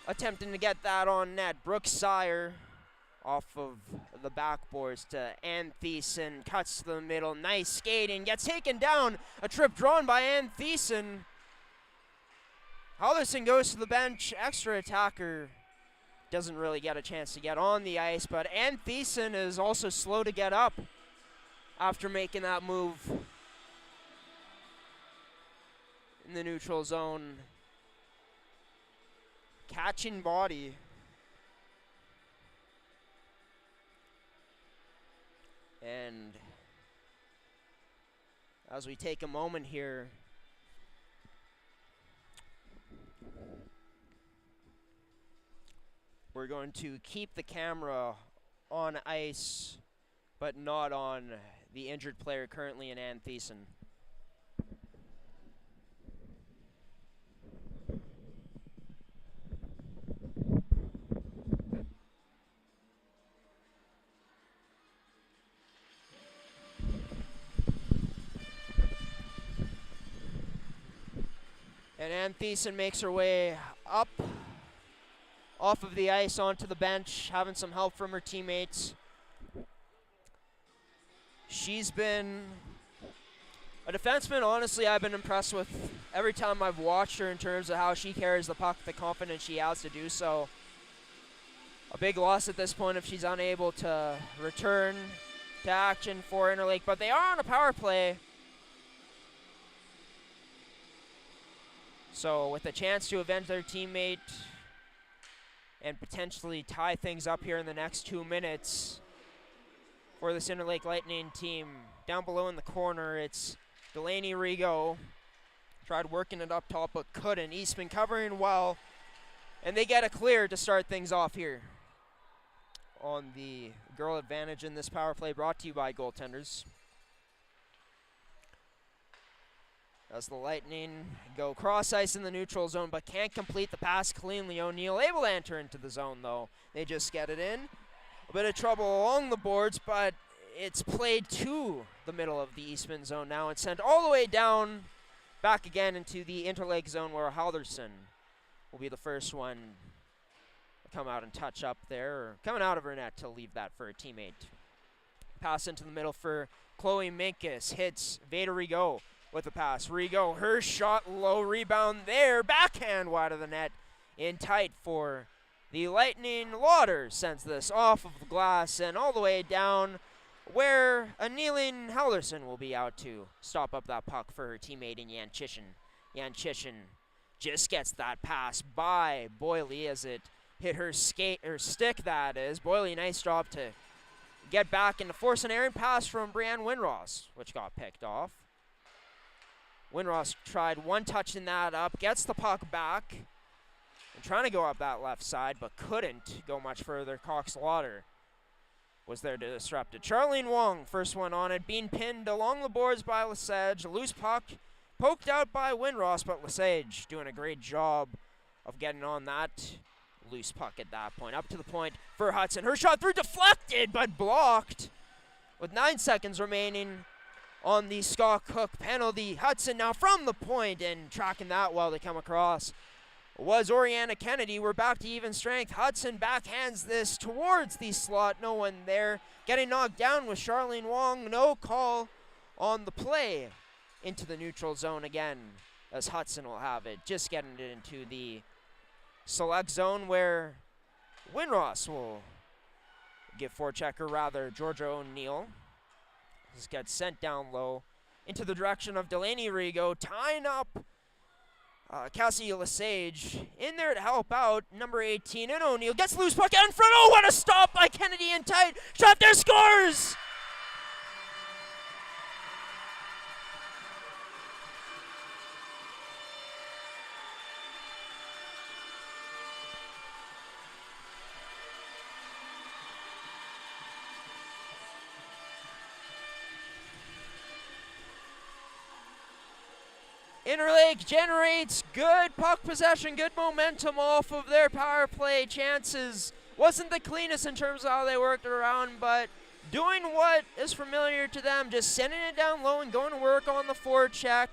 Attempting to get that on net. Brooke Sire off of the backboards to Ann Thiessen, cuts to the middle, nice skating, gets taken down, a trip drawn by Ann Thiessen. Halderson goes to the bench, extra attacker doesn't really get a chance to get on the ice, but Ann Thiessen is also slow to get up after making that move in the neutral zone. Catching body. And as we take a moment here, we're going to keep the camera on ice, but not on the injured player currently in Ann Thiessen. And Ann Thiessen makes her way up off of the ice onto the bench, having some help from her teammates. She's been a defenseman, honestly, I've been impressed with every time I've watched her in terms of how she carries the puck, the confidence she has to do so. A big loss at this point if she's unable to return to action for Interlake, but they are on a power play. So with a chance to avenge their teammate and potentially tie things up here in the next 2 minutes for this Interlake Lightning team. Down below in the corner, it's Delaney Rigo. Tried working it up top, but couldn't. Eastman covering well, and they get a clear to start things off here on the girl advantage in this power play, brought to you by Goaltenders. As the Lightning go cross ice in the neutral zone, but can't complete the pass cleanly. O'Neill able to enter into the zone, though. They just get it in. A bit of trouble along the boards, but it's played to the middle of the Eastman zone now and sent all the way down, back again into the Interlake zone where Halderson will be the first one to come out and touch up there, or coming out of her net to leave that for a teammate. Pass into the middle for Chloe Minkus. Hits Veda Rigo with a pass. Rigo, her shot low, rebound there. Backhand wide of the net. In tight for the Lightning. Lauder sends this off of the glass and all the way down where a kneeling Halderson will be out to stop up that puck for her teammate in Jan Chishin. Jan Chishin just gets that pass by Boyle as it hit her skate, or stick that is. Boyle, nice job to get back and to force an errant pass from Brianne Winross, which got picked off. Winross tried one touching that up, gets the puck back, and trying to go up that left side, but couldn't go much further. Cox Lauder was there to disrupt it. Charlene Wong, first one on it, being pinned along the boards by Lesage. Loose puck poked out by Winross, but Lesage doing a great job of getting on that loose puck at that point. Up to the point for Hudson. Her shot through, deflected, but blocked. With 9 seconds remaining on the Scott Cook penalty. Hudson now from the point, and tracking that while they come across was Oriana Kennedy. We're back to even strength. Hudson backhands this towards the slot. No one there. Getting knocked down with Charlene Wong. No call on the play into the neutral zone again, as Hudson will have it. Just getting it into the select zone where Winross will give forecheck, or rather Georgia O'Neill. This gets sent down low into the direction of Delaney Rigo, tying up Cassie Lesage in there to help out. Number 18, and O'Neill gets loose puck out in front. Oh, what a stop by Kennedy in tight. Shot there, scores! Interlake generates good puck possession, good momentum off of their power play chances. Wasn't the cleanest in terms of how they worked around, but doing what is familiar to them, just sending it down low and going to work on the forecheck.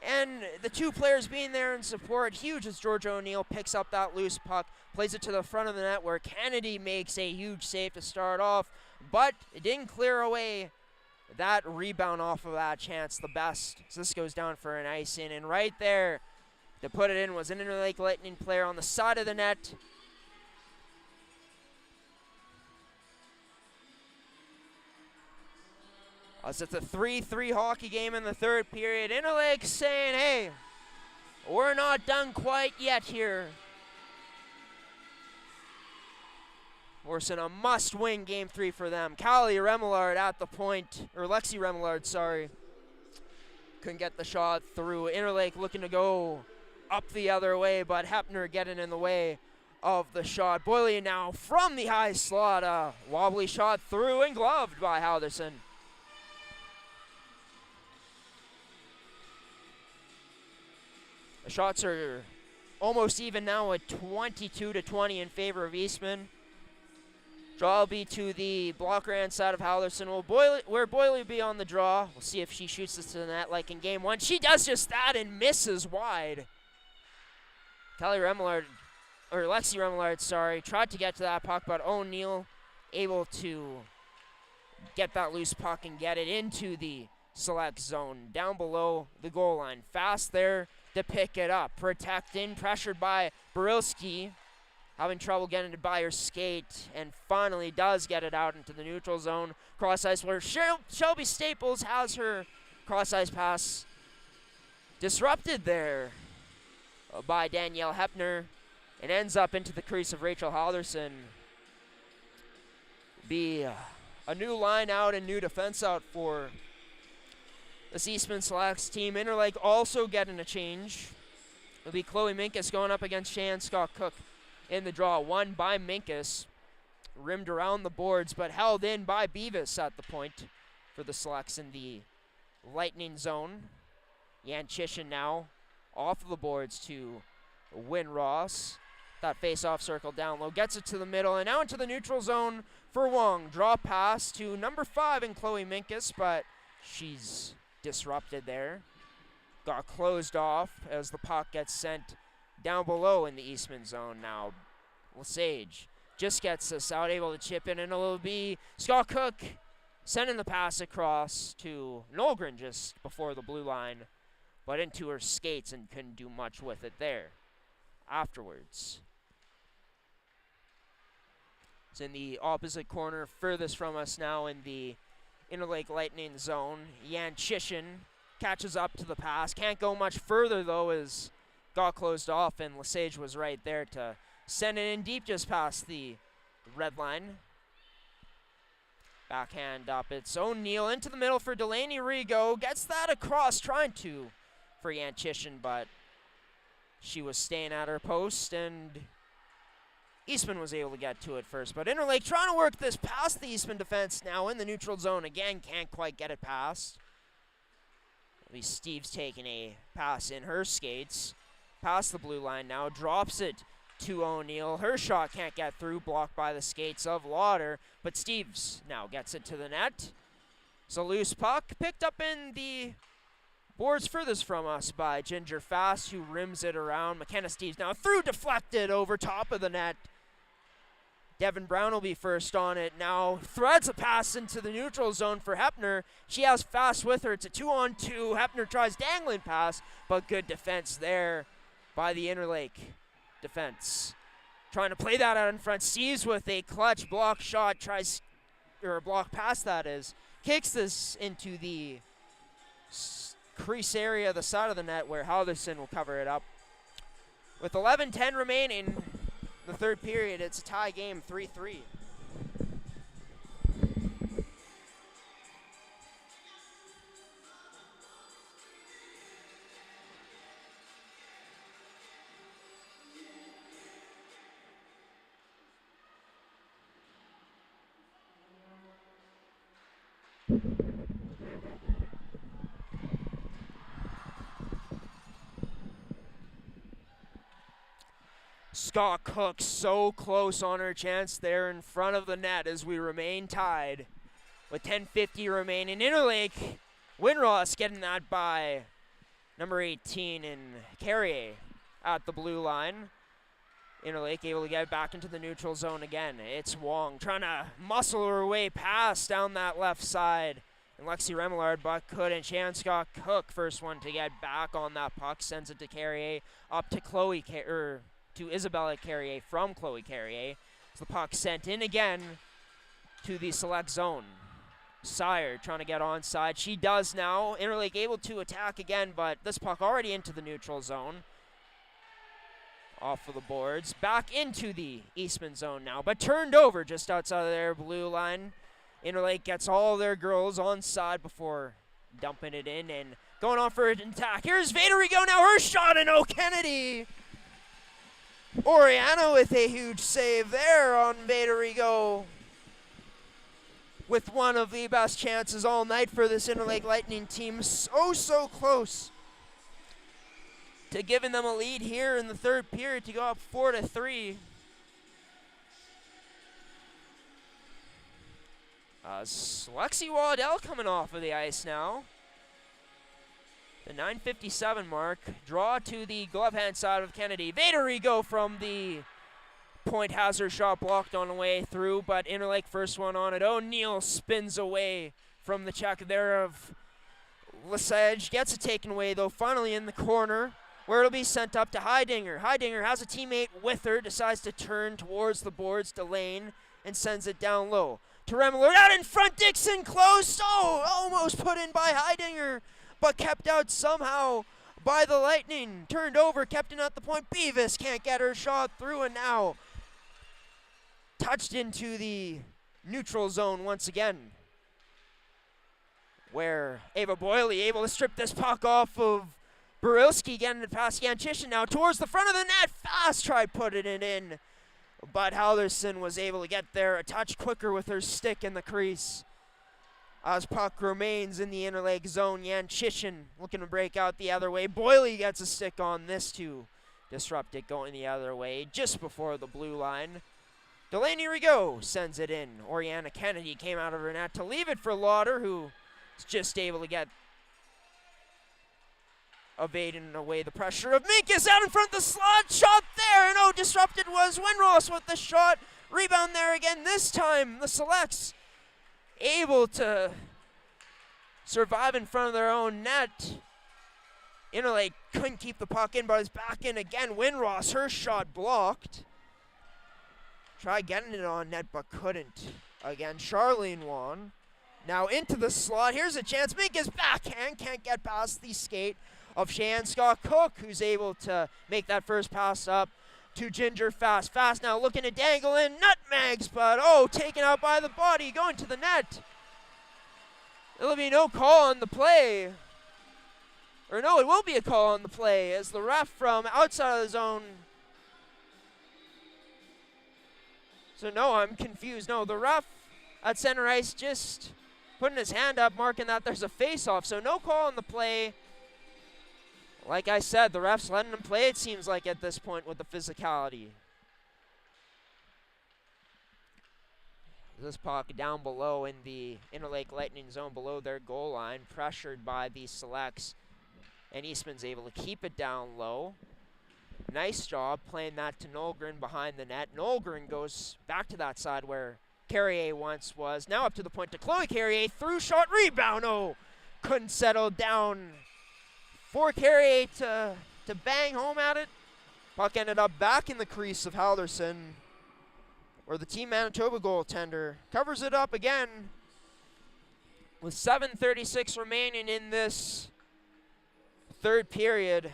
And the two players being there in support, huge as George O'Neill picks up that loose puck, plays it to the front of the net where Kennedy makes a huge save to start off, but it didn't clear away that rebound off of that chance the best. So this goes down for an ice in, and right there to put it in was an Interlake Lightning player on the side of the net. As it's a 3-3 hockey game in the third period. Interlake saying, hey, we're not done quite yet here. Forcing a must-win Game 3 for them. Callie Remillard at the point, or Lexi Remillard, sorry. Couldn't get the shot through. Interlake looking to go up the other way, but Hepner getting in the way of the shot. Boyle now from the high slot. A wobbly shot through and gloved by Halderson. The shots are almost even now at 22-20 in favor of Eastman. Draw will be to the blocker hand side of Halderson. Where Boyle will be on the draw. We'll see if she shoots this to the net like in game one. She does just that and misses wide. Lexi Remillard, tried to get to that puck, but O'Neill able to get that loose puck and get it into the select zone down below the goal line. Fast there to pick it up. Protecting, pressured by Barilski. Having trouble getting it by her skate, and finally does get it out into the neutral zone. Cross ice where Shelby Staples has her cross ice pass disrupted there by Danielle Hepner, and ends up into the crease of Rachel Halderson. Be a new line out and new defense out for this Eastman Selects team. Interlake also getting a change. It'll be Chloe Minkus going up against Shan Scott Cook in the draw. Won by Minkus. Rimmed around the boards, but held in by Beavis at the point for the Selects in the Lightning zone. Yan Chishin now off of the boards to Win Ross. That face-off circle down low. Gets it to the middle and now into the neutral zone for Wong. Draw pass to number 5 in Chloe Minkus, but she's disrupted there. Got closed off as the puck gets sent down below in the Eastman zone. Now Lesage just gets this out, able to chip in, and it'll be Scott Cook sending the pass across to Nolgren just before the blue line, but into her skates and couldn't do much with it there afterwards. It's in the opposite corner, furthest from us now in the Interlake Lightning zone. Yan Chishin catches up to the pass. Can't go much further, though, as got closed off, and Lesage was right there to send it in deep just past the red line. Backhand up. It's O'Neill into the middle for Delaney Rigo. Gets that across, trying to for Yan Chishin, but she was staying at her post, and Eastman was able to get to it first. But Interlake trying to work this past the Eastman defense now in the neutral zone. Again, can't quite get it past. At least Steve's taking a pass in her skates. Past the blue line now, drops it to O'Neill. Her shot can't get through, blocked by the skates of Lauder, but Steves now gets it to the net. It's a loose puck, picked up in the boards furthest from us by Ginger Fast, who rims it around. McKenna Steves now through, deflected over top of the net. Devin Brown will be first on it now. Threads a pass into the neutral zone for Hepner. She has Fast with her. It's a 2-on-2. Hepner tries dangling pass, but good defense there by the Interlake defense. Trying to play that out in front. Steves with a clutch block shot. Tries, or a block pass that is. Kicks this into the crease area, the side of the net, where Halderson will cover it up. With 11:10 remaining, the third period, it's a tie game, 3-3. Scott Cook so close on her chance there in front of the net as we remain tied with 10:50 remaining. Interlake, Winross getting that by number 18 in Carrier at the blue line. Interlake able to get back into the neutral zone again. It's Wong trying to muscle her way past down that left side. And Lexi Remillard, but couldn't. Shan Scott Cook, first one to get back on that puck, sends it to Carrier, up to to Isabella Carrier from Chloe Carrier. So the puck sent in again to the select zone. Sire trying to get onside. She does now. Interlake able to attack again, but this puck already into the neutral zone. Off of the boards. Back into the Eastman zone now, but turned over just outside of their blue line. Interlake gets all their girls onside before dumping it in and going on for an attack. Here's Vaderigo now. Her shot, and O'Kennedy Oriana with a huge save there on Vaderigo, with one of the best chances all night for this Interlake Lightning team. So close to giving them a lead here in the third period to go up 4-3. Lexi Waddell coming off of the ice now. The 9:57 mark. Draw to the glove hand side of Kennedy. Vaderigo from the point has her shot blocked on the way through, but Interlake first one on it. O'Neill spins away from the check there of Lesage. Gets it taken away though, finally in the corner, where it'll be sent up to Heidinger. Heidinger has a teammate with her, decides to turn towards the boards to Lane, and sends it down low. To Remillard, out in front, Dixon close. Oh, almost put in by Heidinger, but kept out somehow by the Lightning. Turned over, kept in at the point. Beavis can't get her shot through, and now touched into the neutral zone once again, where Ava Boyley able to strip this puck off of Barilski, getting it past Yanchishin now towards the front of the net. Fast tried putting it in, but Halderson was able to get there a touch quicker with her stick in the crease. As puck remains in the Interlake zone, Yanchishin looking to break out the other way. Boyley gets a stick on this to disrupt it going the other way just before the blue line. Delaney Rigaud sends it in. Oriana Kennedy came out of her net to leave it for Lauder, who is just able to get evading away the pressure of Minkus out in front of the slot. Shot there, and oh, disrupted was Winross with the shot. Rebound there again. This time, the Selects able to survive in front of their own net. Interlake couldn't keep the puck in, but it's back in again. Winross, her shot blocked. Tried getting it on net, but couldn't. Again, Charlene won. Now into the slot. Here's a chance. Minkus backhand. Can't get past the skate of Cheyenne Scott Cook, who's able to make that first pass up to Ginger Fast. Fast now looking to dangle in. Nutmegs, but oh, taken out by the body, going to the net. There'll be no call on the play. Or no, it will be a call on the play as the ref from outside of the zone. So no, I'm confused. No, the ref at center ice just putting his hand up, marking that there's a face-off. So no call on the play. Like I said, the ref's letting him play, it seems like, at this point with the physicality. This puck down below in the Interlake Lightning zone below their goal line, pressured by the Selects. And Eastman's able to keep it down low. Nice job playing that to Nolgren behind the net. Nolgren goes back to that side where Carrier once was. Now up to the point to Chloe Carrier. Through shot, rebound. Oh, couldn't settle down for Carrier to bang home at it. Puck ended up back in the crease of Halderson, where the Team Manitoba goaltender covers it up again with 7:36 remaining in this third period.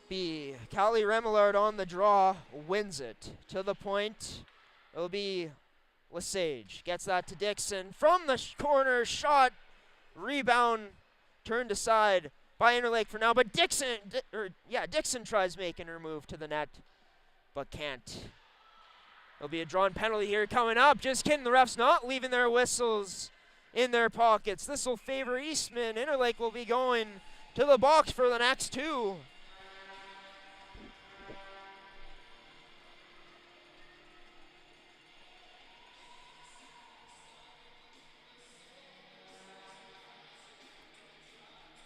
Be Callie Remillard on the draw, wins it to the point. It'll be Lesage gets that to Dixon from the corner, shot, rebound, turned aside by Interlake for now, but Dixon tries making her move to the net, but can't. There'll be a drawn penalty here coming up. Just kidding, the refs not leaving their whistles in their pockets. This will favor Eastman. Interlake will be going to the box for the next two.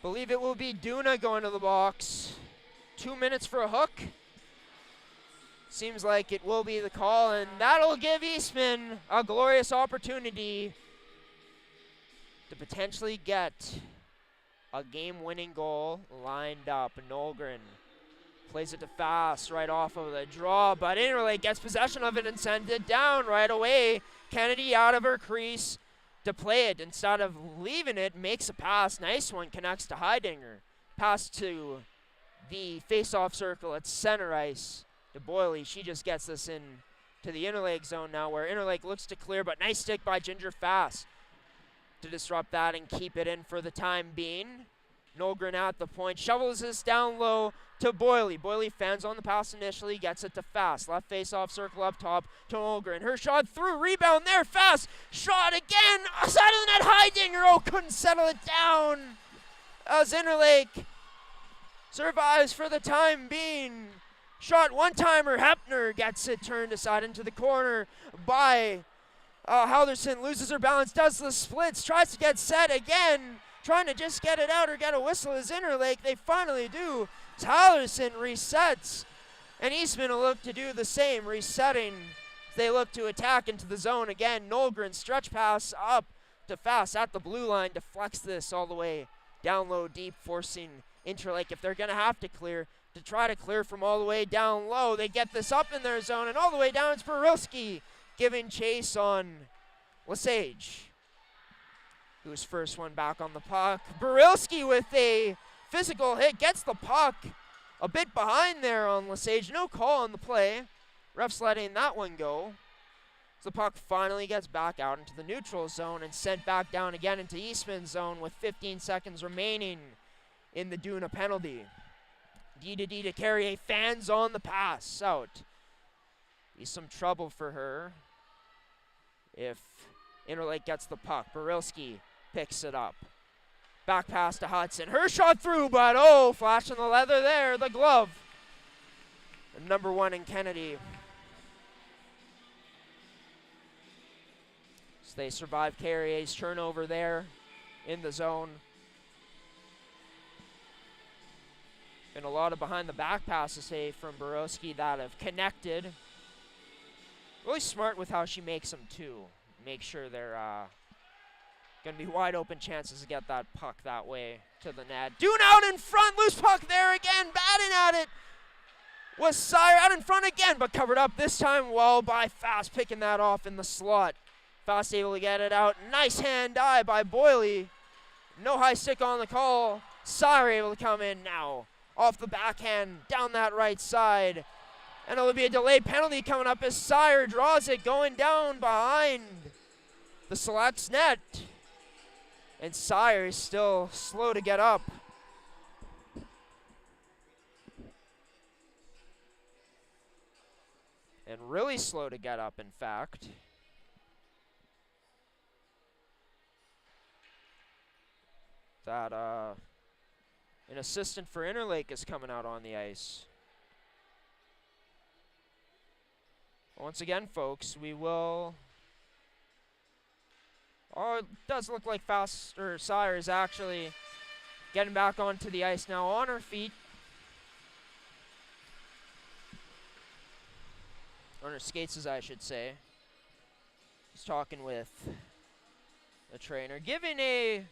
Believe it will be Duna going to the box. 2 minutes for a hook. Seems like it will be the call, and that'll give Eastman a glorious opportunity to potentially get a game-winning goal lined up. Nolgren plays it to Fast right off of the draw, but Interlake gets possession of it and sends it down right away. Kennedy out of her crease to play it. Instead of leaving it, makes a pass. Nice one, connects to Heidinger. Pass to the face-off circle at center ice to Boyley. She just gets this in to the Interlake zone now, where Interlake looks to clear, but nice stick by Ginger Fast. to disrupt that and keep it in for the time being. Nolgren at the point, shovels this down low to Boyle. Boyle fans on the pass initially, gets it to Fast. Left face-off circle up top to Nolgren. Her shot through, rebound there, Fast. Shot again, side of the net, Heidinger couldn't settle it down. As Interlake survives for the time being. Shot one-timer, Hepner gets it turned aside into the corner by Halderson. Loses her balance, does the splits, tries to get set again. Trying to just get it out or get a whistle as Interlake. They finally do. Halderson resets. And Eastman will look to do the same, resetting. They look to attack into the zone again. Nolgren stretch pass up to Fast at the blue line. Deflects this all the way down low deep, forcing Interlake, if they're going to have to clear, to try to clear from all the way down low. They get this up in their zone, and all the way down it's Borilski giving chase on Lesage, who's first one back on the puck. Borilski with a physical hit, gets the puck a bit behind there on Lesage. No call on the play. Refs letting that one go. So the puck finally gets back out into the neutral zone and sent back down again into Eastman's zone with 15 seconds remaining in the Duna penalty. D to carry, fans on the pass out. Be some trouble for her if Interlake gets the puck. Borilski picks it up. Back pass to Hudson. Her shot through, but flashing the leather there, the glove. And number 1 in Kennedy. So they survive Carrier's turnover there in the zone. Been a lot of behind the back passes, say, from Borilski that have connected. Really smart with how she makes them too. Make sure they're going to be wide open chances to get that puck that way to the net. Dune out in front, loose puck there again, batting at it. Was Sire out in front again, but covered up this time well by Fast, picking that off in the slot. Fast able to get it out. Nice hand-eye by Boyle. No high stick on the call. Sire able to come in now. Off the backhand, down that right side. And it'll be a delayed penalty coming up as Sire draws it, going down behind the Selects net. And Sire is still slow to get up. And really slow to get up, in fact. That an assistant for Interlake is coming out on the ice. Once again, folks, we will... it does look like Sire is actually getting back onto the ice now on her feet. On her skates, as I should say. She's talking with the trainer. Giving a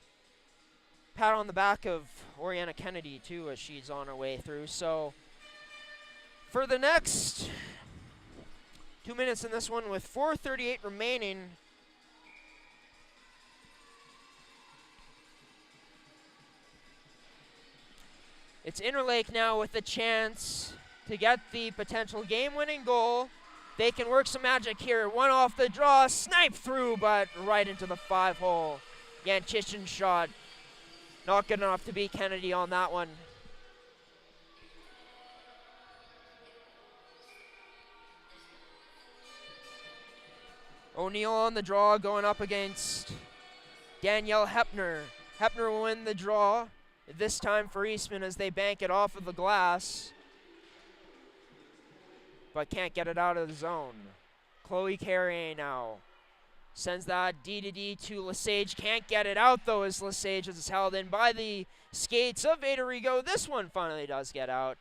pat on the back of Oriana Kennedy, too, as she's on her way through. So, for the next 2 minutes in this one with 4:38 remaining, it's Interlake now with the chance to get the potential game-winning goal. They can work some magic here. One off the draw, snipe through, but right into the 5-hole. Yanchishin shot. Not good enough to beat Kennedy on that one. O'Neill on the draw, going up against Danielle Hepner. Hepner will win the draw, this time for Eastman as they bank it off of the glass, but can't get it out of the zone. Chloe Carrier now sends that D to Lesage. Can't get it out, though, as Lesage is held in by the skates of Vaderigo. This one finally does get out,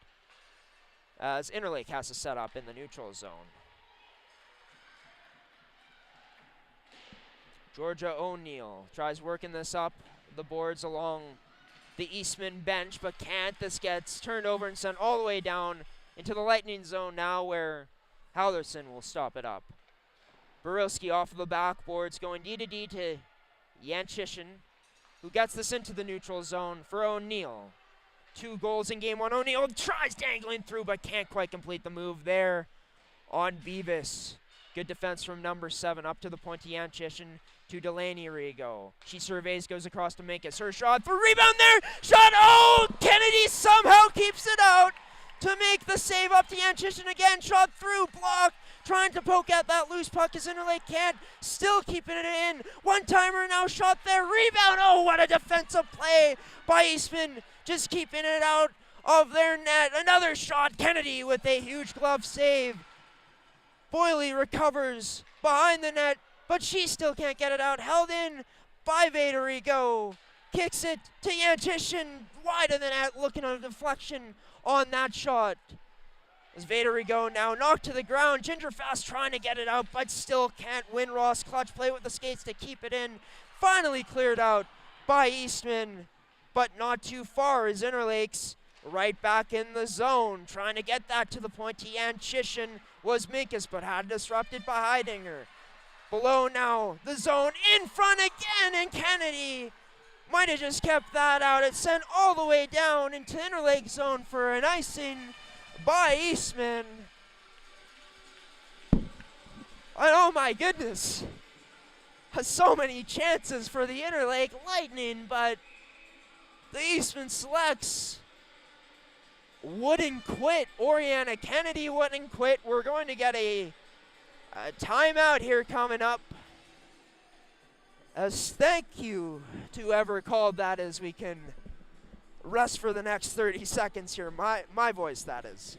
as Interlake has to set up in the neutral zone. Georgia O'Neill tries working this up the boards along the Eastman bench, but can't. This gets turned over and sent all the way down into the Lightning zone now, where Halderson will stop it up. Borilski off of the backboards, going D to Yanchishin, who gets this into the neutral zone for O'Neill. 2 goals in game 1. O'Neill tries dangling through, but can't quite complete the move there on Beavis. Good defense from number 7 up to the point to Yanchishin to Delaney Rigo. She surveys, goes across to Minkus. Her shot for rebound there. Shot, oh! Kennedy somehow keeps it out to make the save up to Yanchishin again. Shot through, blocked. Trying to poke at that loose puck as Interlake can't. Still keeping it in. One-timer now, shot there. Rebound, oh, what a defensive play by Eastman. Just keeping it out of their net. Another shot, Kennedy with a huge glove save. Boyle recovers behind the net, but she still can't get it out. Held in by Vaderigo. Kicks it to Yanchishin, wide of the net, looking at a deflection on that shot. As Vaderigo now knocked to the ground. Ginger Fast trying to get it out, but still can't win. Ross clutch play with the skates to keep it in. Finally cleared out by Eastman, but not too far as Interlakes right back in the zone. Trying to get that to the point to Yanchishin was Minkus, but had disrupted by Heidinger. Below now, the zone in front again, and Kennedy might have just kept that out. It's sent all the way down into Interlake zone for an icing by Eastman. And oh my goodness, so many chances for the Interlake Lightning, but the Eastman Selects wouldn't quit. Oriana Kennedy wouldn't quit. We're going to get a timeout here coming up. As thank you to whoever called that, as we can rest for the next 30 seconds here. My voice, that is.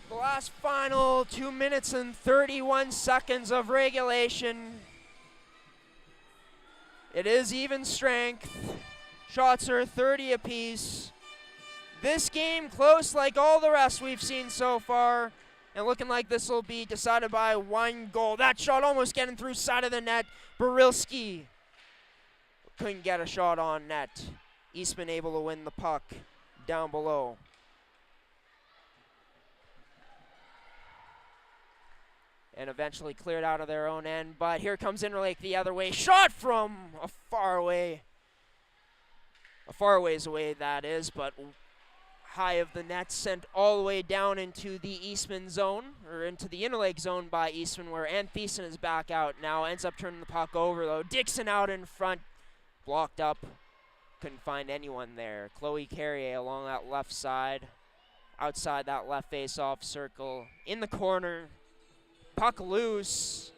The last final 2 minutes and 31 seconds of regulation. It is even strength. Shots are 30 apiece. This game close like all the rest we've seen so far, and looking like this will be decided by 1 goal. That shot almost getting through side of the net. Barilski couldn't get a shot on net. Eastman able to win the puck down below. And eventually cleared out of their own end. But here comes Interlake the other way. Shot from a far away. A far ways away, that is, but high of the net, sent all the way down into the Eastman zone, or into the Interlake zone by Eastman, where Anthesen is back out now. Ends up turning the puck over, though. Dixon out in front. Blocked up. Couldn't find anyone there. Chloe Carrier along that left side. Outside that left face-off circle. In the corner. Puck loose.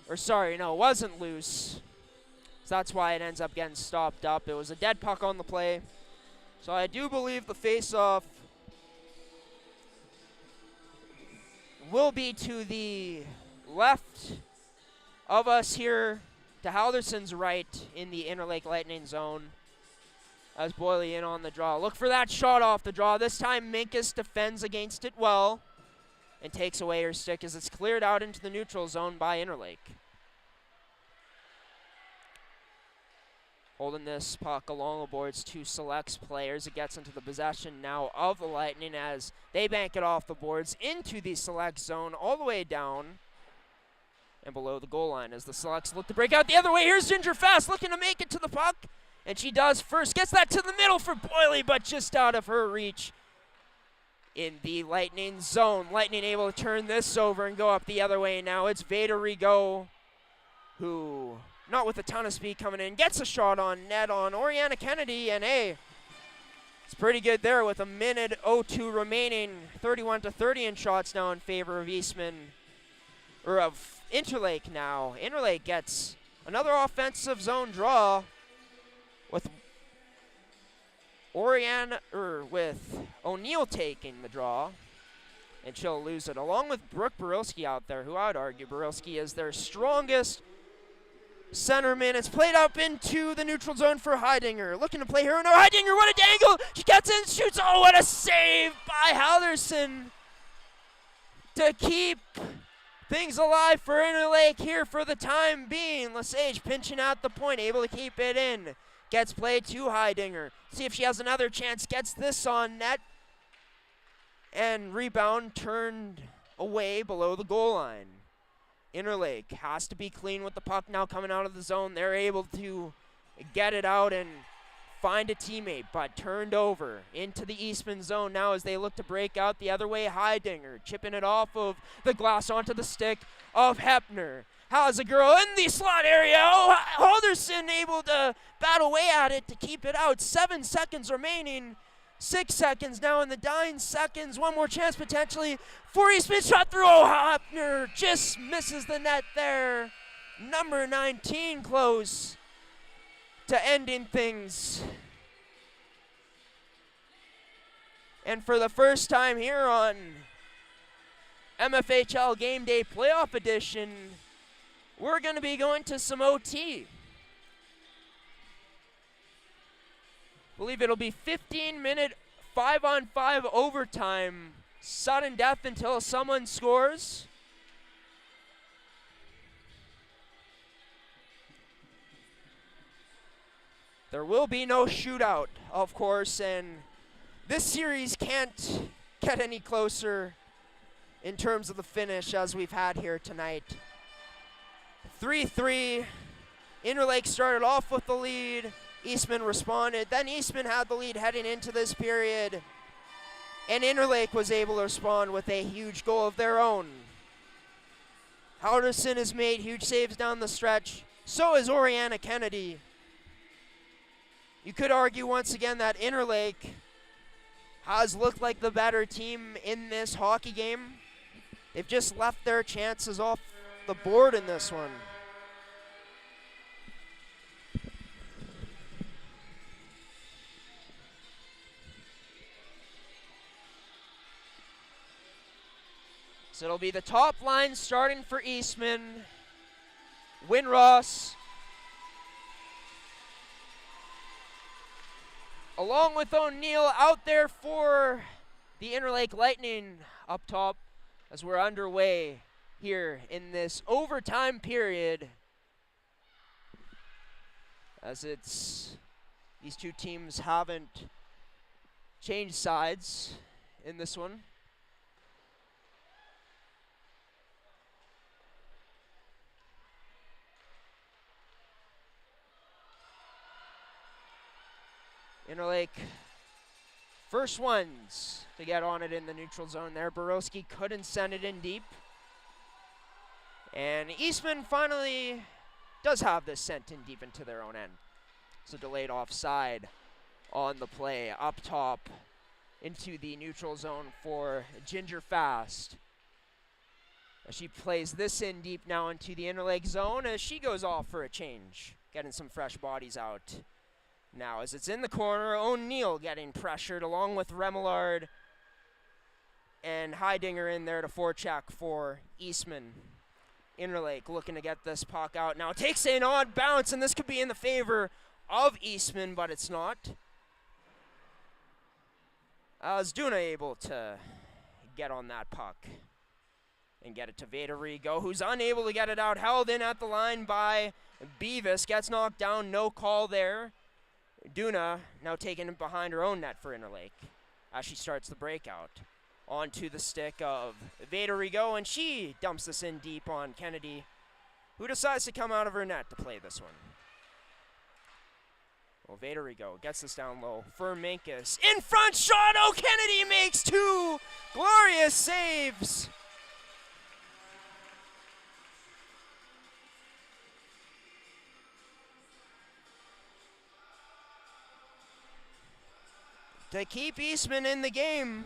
Or sorry, no, it wasn't loose. So that's why it ends up getting stopped up. It was a dead puck on the play. So I do believe the face-off will be to the left of us here, to Halderson's right in the Interlake Lightning zone. As Boyle in on the draw. Look for that shot off the draw. This time Minkus defends against it well and takes away her stick as it's cleared out into the neutral zone by Interlake. Holding this puck along the boards to Selects players. It gets into the possession now of the Lightning as they bank it off the boards into the Select zone all the way down and below the goal line as the Selects look to break out the other way. Here's Ginger Fast looking to make it to the puck, and she does first. Gets that to the middle for Boyle, but just out of her reach in the Lightning zone. Lightning able to turn this over and go up the other way now. It's Vaderigo, who, not with a ton of speed coming in, gets a shot on net on Oriana Kennedy, and hey, it's pretty good there with a minute 02 remaining. 31-30 in shots now in favor of Eastman, or of Interlake now. Interlake gets another offensive zone draw with with O'Neill taking the draw, and she'll lose it, along with Brooke Barilski out there, who I would argue Barilski is their strongest centerman. It's played up into the neutral zone for Heidinger. Looking to play her. No, Heidinger, what a dangle! She gets in, shoots. Oh, what a save by Halderson. to keep things alive for Interlake here for the time being. Lesage pinching out the point, able to keep it in. Gets played to Heidinger. See if she has another chance. Gets this on net. And rebound turned away below the goal line. Interlake has to be clean with the puck now coming out of the zone. They're able to get it out and find a teammate, but turned over into the Eastman zone now as they look to break out the other way. Heidinger chipping it off of the glass onto the stick of Hepner. Has a girl in the slot area. Oh, Halderson able to battle away at it to keep it out. 7 seconds remaining. 6 seconds now in the 9 seconds. One more chance potentially for Eastman. Shot through. Oh, Hepner just misses the net there. Number 19 close to ending things. And for the first time here on MFHL Game Day Playoff Edition, we're going to be going to some OT. Believe it'll be 15-minute 5-on-5 overtime. Sudden death until someone scores. There will be no shootout, of course, and this series can't get any closer in terms of the finish as we've had here tonight. 3-3. Interlake started off with the lead. Eastman responded. Then Eastman had the lead heading into this period. And Interlake was able to respond with a huge goal of their own. Halderson has made huge saves down the stretch. So is Oriana Kennedy. You could argue once again that Interlake has looked like the better team in this hockey game. They've just left their chances off the board in this one. So it'll be the top line starting for Eastman. Winross, along with O'Neill out there for the Interlake Lightning up top as we're underway here in this overtime period. As these two teams haven't changed sides in this one. Interlake, first ones to get on it in the neutral zone there. Borowski couldn't send it in deep. And Eastman finally does have this sent in deep into their own end. It's a delayed offside on the play up top into the neutral zone for Ginger Fast. As she plays this in deep now into the Interlake zone as she goes off for a change, getting some fresh bodies out. Now, as it's in the corner, O'Neill getting pressured along with Remillard and Heidinger in there to forecheck for Eastman. Interlake looking to get this puck out. Now takes an odd bounce, and this could be in the favor of Eastman, but it's not. As Duna able to get on that puck and get it to Vaderigo, who's unable to get it out. Held in at the line by Beavis. Gets knocked down, no call there. Duna now taking it behind her own net for Interlake as she starts the breakout. Onto the stick of Vaderigo, and she dumps this in deep on Kennedy, who decides to come out of her net to play this one. Well, Vaderigo gets this down low for Minkus. In front shot, oh, Kennedy makes two glorious saves. To keep Eastman in the game.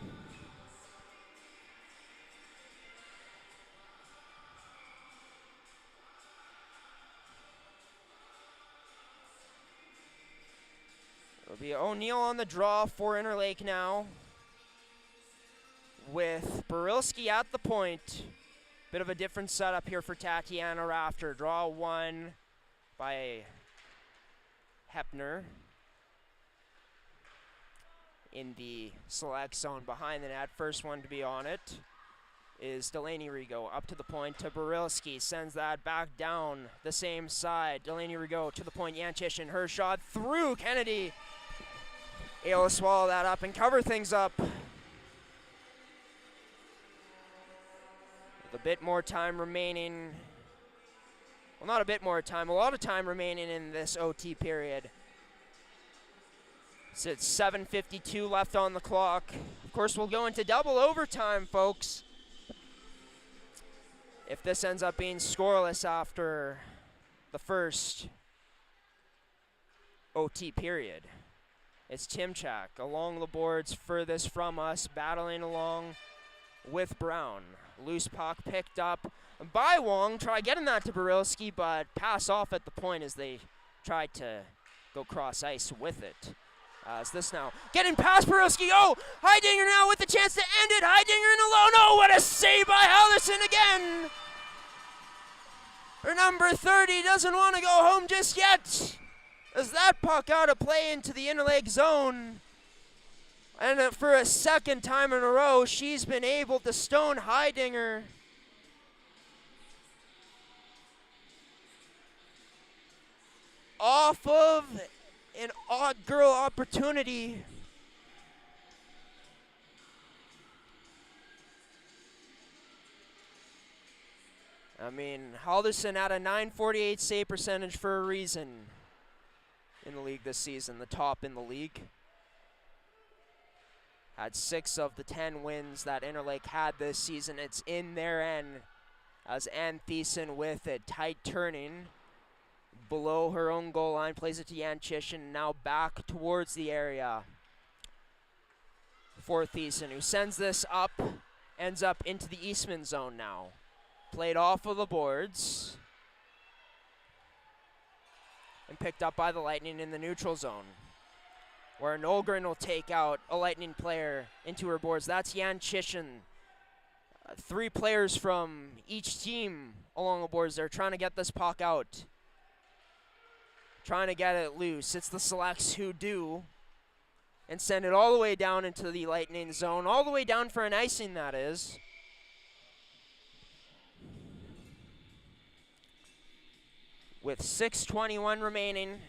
It'll be O'Neill on the draw for Interlake now, with Barilski at the point. Bit of a different setup here for Tatiana Rafter. Draw one by Hepner in the select zone behind the net. First one to be on it. is Delaney Rigo. Up to the point to Barilski. Sends that back down the same side. Delaney Rigo to the point. Yanchishin, her shot through Kennedy. Able to swallow that up and cover things up. With a bit more time remaining. Well, not a bit more time. A lot of time remaining in this OT period. So it's 7:52 left on the clock. Of course, we'll go into double overtime, folks. If this ends up being scoreless after the first OT period. It's Timchak along the boards furthest from us, battling along with Brown. Loose puck picked up by Wong. Try getting that to Barilski, but pass off at the point as they tried to go cross ice with it. As this now getting past Barilski. Oh, Heidinger now with the chance to end it. Heidinger in alone. Oh, what a save by Hallerson again. Her number 30 doesn't want to go home just yet. As that puck out of play into the Interlake zone. And for a second time in a row, she's been able to stone Heidinger. Off of an odd girl opportunity. I mean, Halderson had a .948 save percentage for a reason in the league this season, the top in the league. Had 6 of the 10 wins that Interlake had this season. It's in their end as Ann Thiessen with it. Tight turning below her own goal line. Plays it to Yanchishin. Now back towards the area for Thiessen, who sends this up. Ends up into the Eastman zone now. Played off of the boards. And picked up by the Lightning in the neutral zone, where Nolgren will take out a Lightning player into her boards. That's Yanchishin. 3 players from each team along the boards. They're trying to get this puck out. Trying to get it loose. It's the Selects who do. And send it all the way down into the Lightning zone. All the way down for an icing, that is. With 6:21 remaining.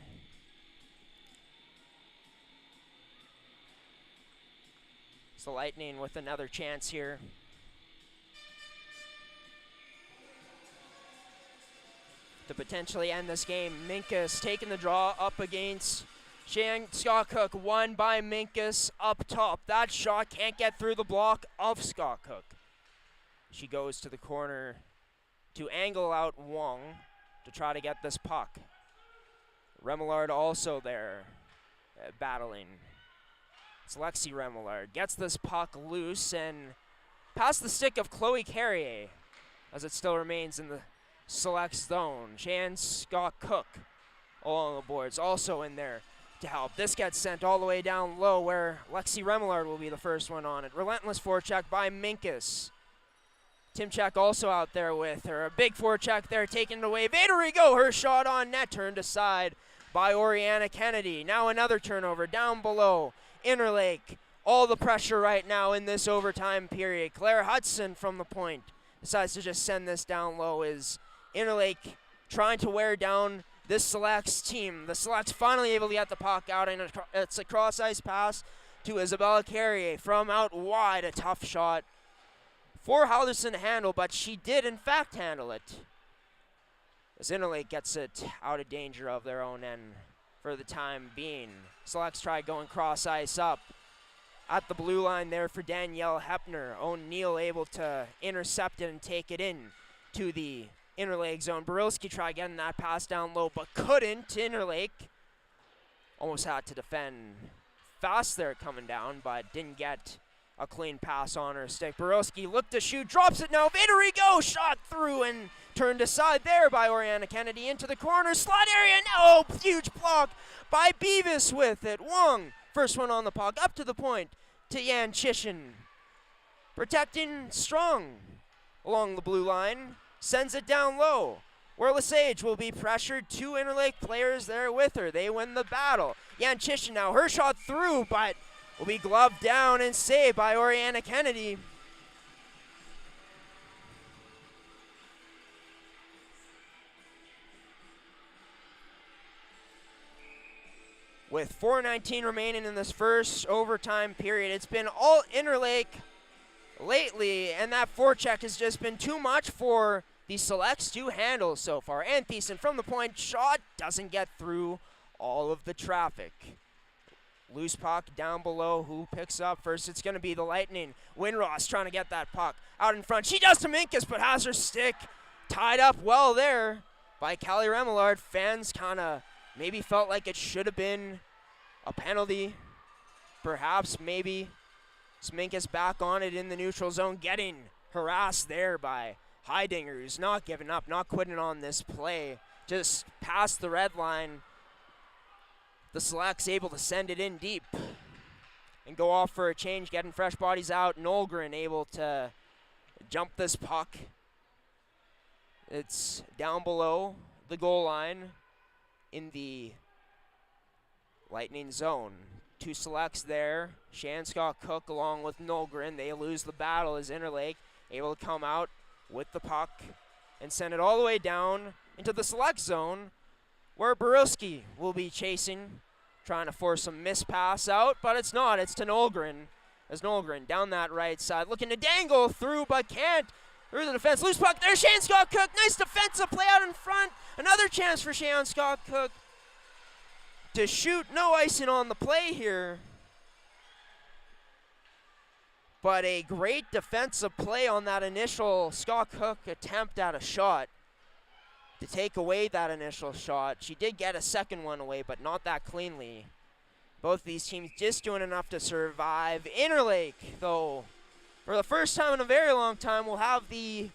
It's the Lightning with another chance here. To potentially end this game. Minkus taking the draw up against Cheyenne Scott Cook. Won by Minkus up top. That shot can't get through the block of Scott Cook. She goes to the corner to angle out Wong to try to get this puck. Remillard also there, battling. It's Lexi Remillard. Gets this puck loose and past the stick of Chloe Carrier as it still remains in the Select zone. Cheyenne Scott Cook along the boards, also in there to help. This gets sent all the way down low where Lexi Remillard will be the first one on it. Relentless forecheck by Minkus. Timchak also out there with her. A big forecheck there, taking it away. Vaderigo, her shot on net, turned aside by Oriana Kennedy. Now another turnover down below. Interlake, all the pressure right now in this overtime period. Claire Hudson from the point decides to just send this down low. Is Interlake trying to wear down this Selects team. The Selects finally able to get the puck out, and it's a cross-ice pass to Isabella Carrier from out wide. A tough shot for Halderson to handle, but she did in fact handle it. As Interlake gets it out of danger of their own end for the time being. Selects try going cross ice up at the blue line there for Danielle Hepner. O'Neill able to intercept it and take it in to the Interlake zone. Barilski tried getting that pass down low, but couldn't. Interlake almost had to defend fast there coming down, but didn't get a clean pass on her stick. Barilski looked to shoot, drops it now. Vaderigo shot through and turned aside there by Oriana Kennedy into the corner. Slot area, no! Huge block by Beavis with it. Wong, first one on the puck, up to the point to Yanchishin. Protecting strong along the blue line. Sends it down low, where Lesage will be pressured. 2 Interlake players there with her. They win the battle. Yanchishin now, her shot through, but will be gloved down and saved by Oriana Kennedy. with 4:19 remaining in this first overtime period. It's been all Interlake lately, and that forecheck has just been too much for the Selects to handle so far. And Thiessen from the point, shot doesn't get through all of the traffic. Loose puck down below. Who picks up first? It's going to be the Lightning. Winross trying to get that puck out in front. She does to Minkus, but has her stick tied up well there by Callie Remillard. Fans kind of maybe felt like it should have been a penalty. Perhaps, maybe. Minkus back on it in the neutral zone, getting harassed there by Heidinger, who's not giving up, not quitting on this play. Just past the red line. The Selects able to send it in deep and go off for a change, getting fresh bodies out. Nolgren able to jump this puck. It's down below the goal line in the Lightning zone. Two Selects there. Shanscott Cook along with Nolgren. They lose the battle as Interlake able to come out with the puck and send it all the way down into the Select zone, where Borowski will be chasing, trying to force a mispass out, but it's not. It's to Nolgren, as Nolgren down that right side, looking to dangle through, but can't. Through the defense, loose puck there, Shanscott Cook, nice defensive play out in front. Another chance for Shanscott Cook to shoot. No icing on the play here, but a great defensive play on that initial Scott Cook attempt at a shot to take away that initial shot. She did get a second one away, but not that cleanly. Both these teams just doing enough to survive. Interlake, though, for the first time in a very long time, will have the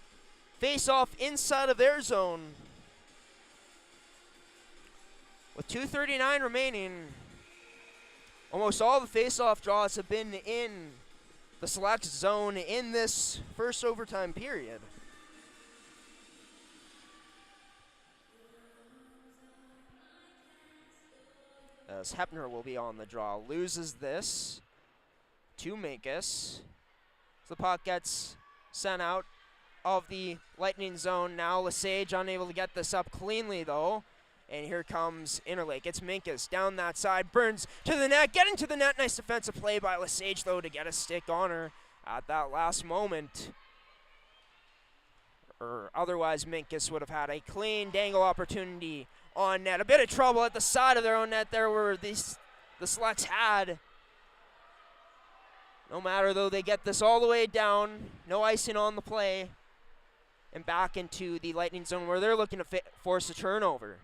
face-off inside of their zone. With 2:39 remaining, almost all the face-off draws have been in the Select zone in this first overtime period. As Hepner will be on the draw. Loses this to Minkus. The puck gets sent out of the Lightning zone. Now Lesage unable to get this up cleanly, though. And here comes Interlake. It's Minkus down that side. Burns to the net. Getting to the net. Nice defensive play by Lesage, though, to get a stick on her at that last moment. Or otherwise, Minkus would have had a clean dangle opportunity on net. A bit of trouble at the side of their own net there where the Selects had. No matter, though, they get this all the way down. No icing on the play. And back into the Lightning zone where they're looking to force a turnover.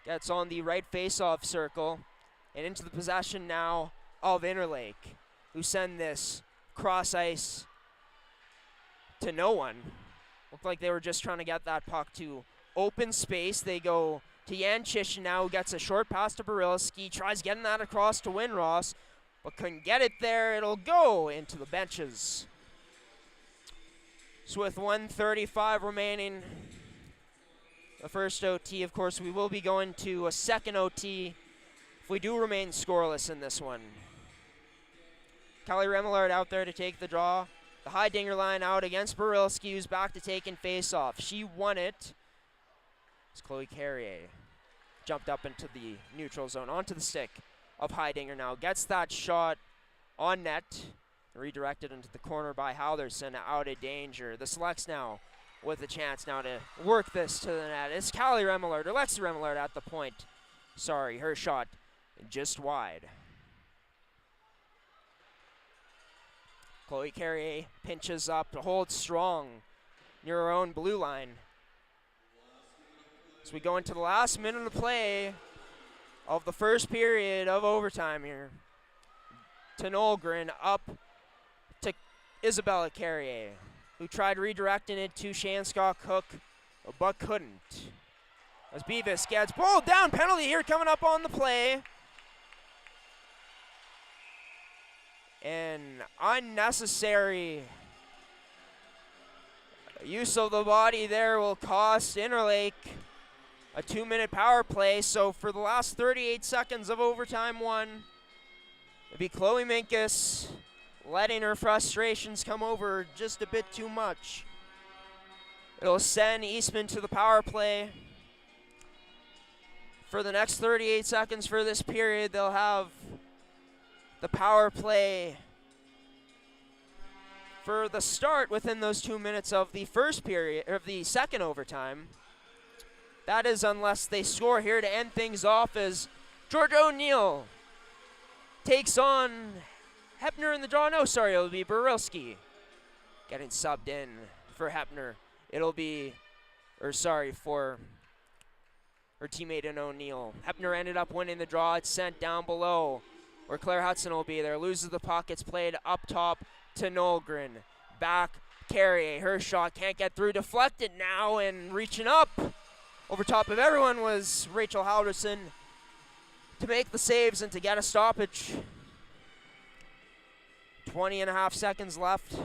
Gets on the right face-off circle. And into the possession now of Interlake, who send this cross-ice to no one. Looked like they were just trying to get that puck to open space. They go to Jan Chishin now, who gets a short pass to Barilski. Tries getting that across to Winross, but couldn't get it there. It'll go into the benches. So with 1:35 remaining, the first OT, of course, we will be going to a second OT if we do remain scoreless in this one. Callie Remillard out there to take the draw. The Heidinger line out against Barilski, who's back to taking face-off. She won it. It's Chloe Carrier. Jumped up into the neutral zone, onto the stick of Heidinger now. Gets that shot on net. Redirected into the corner by Halderson, out of danger. The Selects now with a chance now to work this to the net. It's Callie Remillard, or Lexi Remillard at the point. Sorry, her shot just wide. Chloe Carrier pinches up to hold strong near her own blue line. As we go into the last minute of play of the first period of overtime here. To Nolgren, up to Isabella Carrier, who tried redirecting it to Shanscott Cook, but couldn't. As Beavis gets pulled down, penalty here coming up on the play. An unnecessary use of the body there will cost Interlake a 2-minute power play. So for the last 38 seconds of overtime one, it'll be Chloe Minkus letting her frustrations come over just a bit too much. It'll send Eastman to the power play. For the next 38 seconds for this period, they'll have the power play for the start within those 2 minutes of the first period, of the second overtime. That is unless they score here to end things off, as George O'Neill takes on Hepner in the draw. No, sorry, it'll be Barilski getting subbed in for Hepner. It'll be, for her teammate in O'Neill. Hepner ended up winning the draw. It's sent down below where Claire Hudson will be there. Loses the puck. It's played up top to Nolgren. Back, Carrier. Her shot can't get through. Deflected now, and reaching up over top of everyone was Rachel Halverson to make the saves and to get a stoppage. 20.5 seconds left.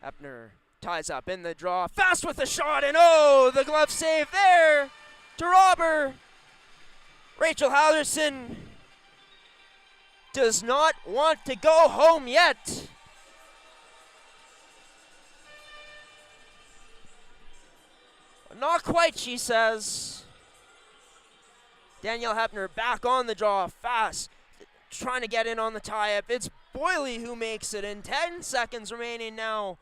Hepner ties up in the draw, fast with the shot, and oh, the glove save there to Robber. Rachel Halverson does not want to go home yet. Not quite, she says. Danielle Hepner back on the draw, fast, trying to get in on the tie-up. It's Boyley who makes it in. 10 seconds remaining now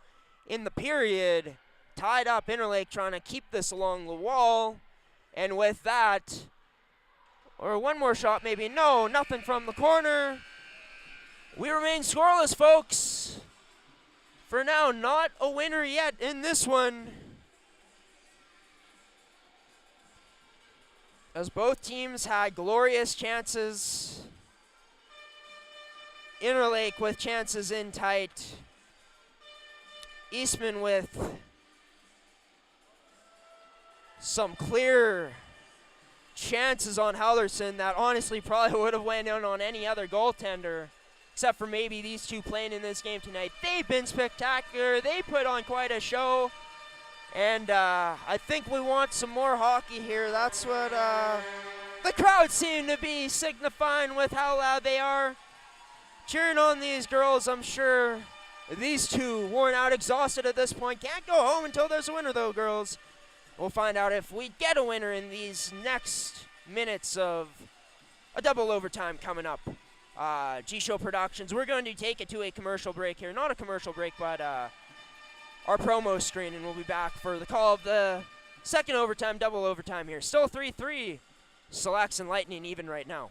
in the period. Tied up, Interlake trying to keep this along the wall. And with that, or one more shot maybe, no, nothing from the corner. We remain scoreless, folks. For now, not a winner yet in this one, as both teams had glorious chances. Interlake with chances in tight. Eastman with some clear chances on Halverson that honestly probably would have went in on any other goaltender, except for maybe these two playing in this game tonight. They've been spectacular. They put on quite a show. And I think we want some more hockey here. That's what the crowd seem to be signifying with how loud they are. Cheering on these girls, I'm sure. These two, worn out, exhausted at this point. Can't go home until there's a winner, though, girls. We'll find out if we get a winner in these next minutes of a double overtime coming up. G-Show Productions, we're going to take it to a commercial break here. Not a commercial break, but our promo screen, and we'll be back for the call of the second overtime, double overtime here. Still 3-3, Selects and Lightning even right now.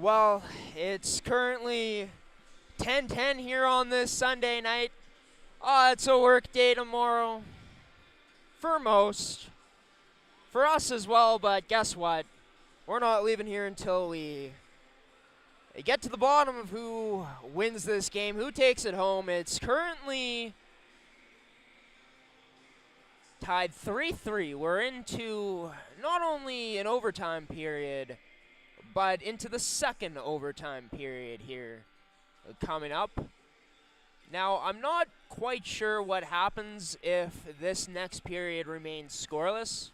Well, it's currently 10:10 here on this Sunday night. It's a work day tomorrow for most. For us as well, but guess what? We're not leaving here until we get to the bottom of who wins this game, who takes it home. It's currently tied 3-3. We're into not only an overtime period, but into the second overtime period here coming up. Now, I'm not quite sure what happens if this next period remains scoreless.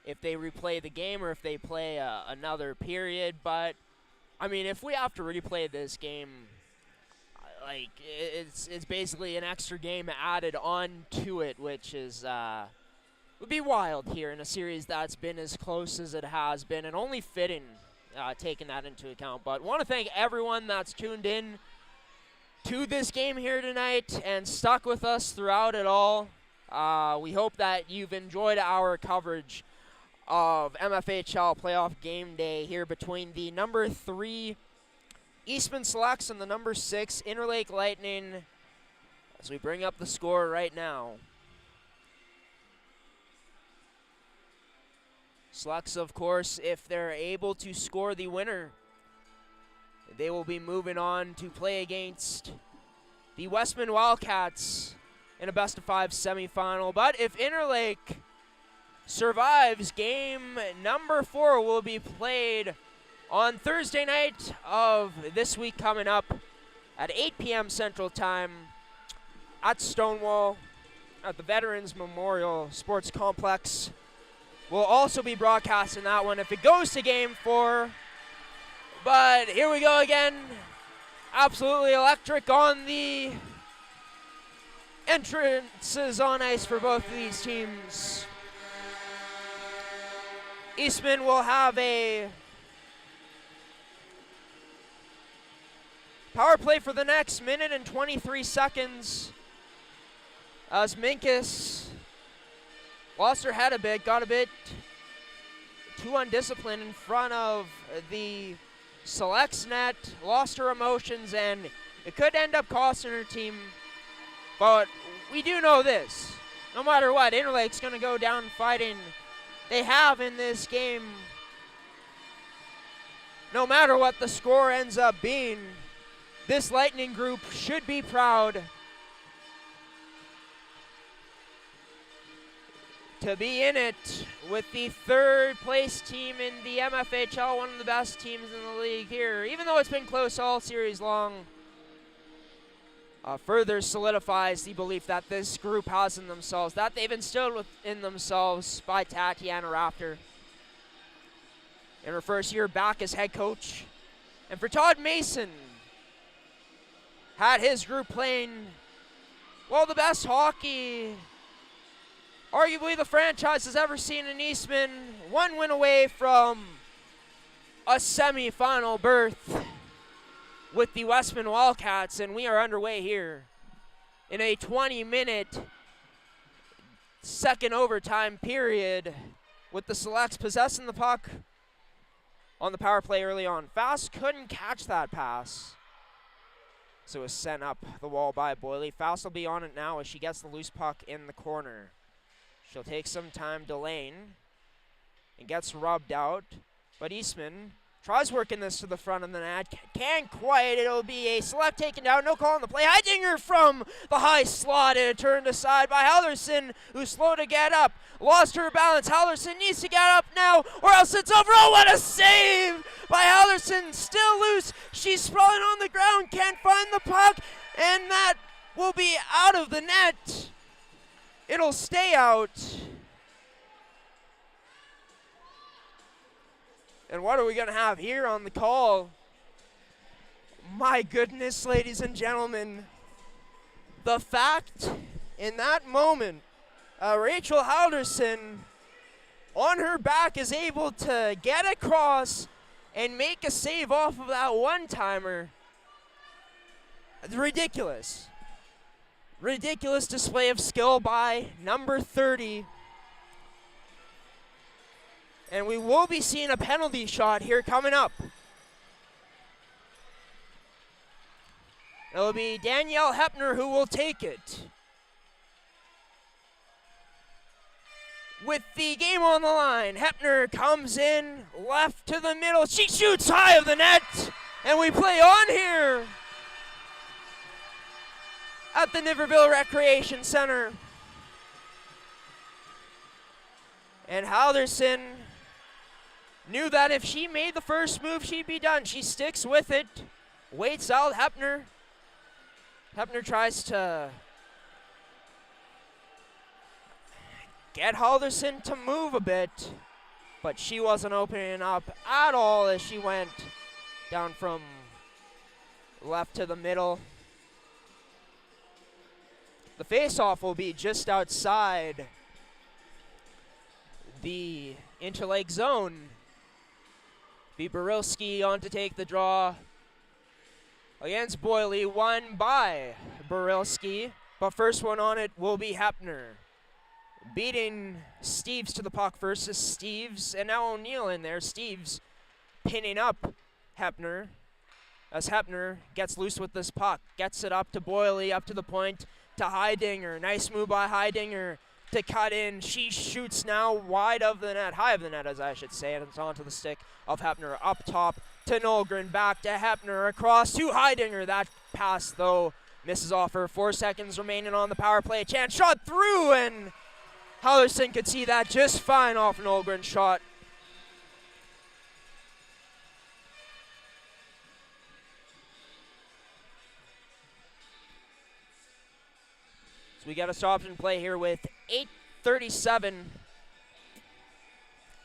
If they replay the game or if they play another period. But, I mean, if we have to replay this game, like, it's basically an extra game added on to it, which is would be wild here in a series that's been as close as it has been, and only fitting taking that into account. But want to thank everyone that's tuned in to this game here tonight and stuck with us throughout it all. We hope that you've enjoyed our coverage of MFHL Playoff Game Day here between the number 3 Eastman Selects and the number 6 Interlake Lightning as we bring up the score right now. Selects, of course, if they're able to score the winner, they will be moving on to play against the Westman Wildcats in a best-of-5 semifinal. But if Interlake survives, game number 4 will be played on Thursday night of this week coming up at 8 p.m. Central Time at Stonewall at the Veterans Memorial Sports Complex. We'll also be broadcasting that one if it goes to game 4. But here we go again. Absolutely electric on the entrances on ice for both of these teams. Eastman will have a power play for the next minute and 23 seconds as Minkus lost her head a bit, got a bit too undisciplined in front of the Selects net, lost her emotions, and it could end up costing her team. But we do know this. No matter what, Interlake's going to go down fighting. They have in this game. No matter what the score ends up being, this Lightning group should be proud to be in it with the third place team in the MFHL, one of the best teams in the league here. Even though it's been close all series long, further solidifies the belief that this group has in themselves, that they've instilled within themselves by Tatiana Rafter in her first year back as head coach. And for Todd Mason, had his group playing, well, the best hockey arguably the franchise has ever seen in Eastman. One win away from a semifinal berth with the Westman Wildcats, and we are underway here in a 20-minute second overtime period with the Selects possessing the puck on the power play early on. Fast couldn't catch that pass, so it was sent up the wall by Boyley. Fast will be on it now as she gets the loose puck in the corner. She'll take some time delaying and gets rubbed out, but Eastman tries working this to the front of the net. Can't quite. It'll be a Select taken down. No call on the play. Heidinger from the high slot, and it turned aside by Hallerson, who's slow to get up. Lost her balance. Hallerson needs to get up now, or else it's over. Oh, what a save by Hallerson. Still loose. She's sprawling on the ground. Can't find the puck, and that will be out of the net. It'll stay out. And what are we going to have here on the call? My goodness, ladies and gentlemen. The fact in that moment, Rachel Halderson on her back is able to get across and make a save off of that one-timer. Ridiculous. Ridiculous display of skill by number 30. And we will be seeing a penalty shot here coming up. It'll be Danielle Hepner who will take it. With the game on the line, Hepner comes in, left to the middle. She shoots high of the net, and we play on here at the Niverville Recreation Center. And Halderson knew that if she made the first move, she'd be done. She sticks with it, waits out Hepner. Hepner tries to get Halderson to move a bit, but she wasn't opening up at all as she went down from left to the middle. The face-off will be just outside the Interlake zone. Be Borilski on to take the draw against Boyle, won by Borilski, but first one on it will be Hepner. Beating Steves to the puck versus Steves, and now O'Neill in there. Steves pinning up Hepner as Hepner gets loose with this puck. Gets it up to Boyle, up to the point to Heidinger. Nice move by Heidinger to cut in. She shoots now wide of the net, high of the net as I should say, and it's onto the stick of Hepner. Up top to Nolgren, back to Hepner, across to Heidinger. That pass though misses off her. 4 seconds remaining on the power play. Chance shot through, and Hallerson could see that just fine off an Nolgren shot. So we got a stop and play here with 8:37.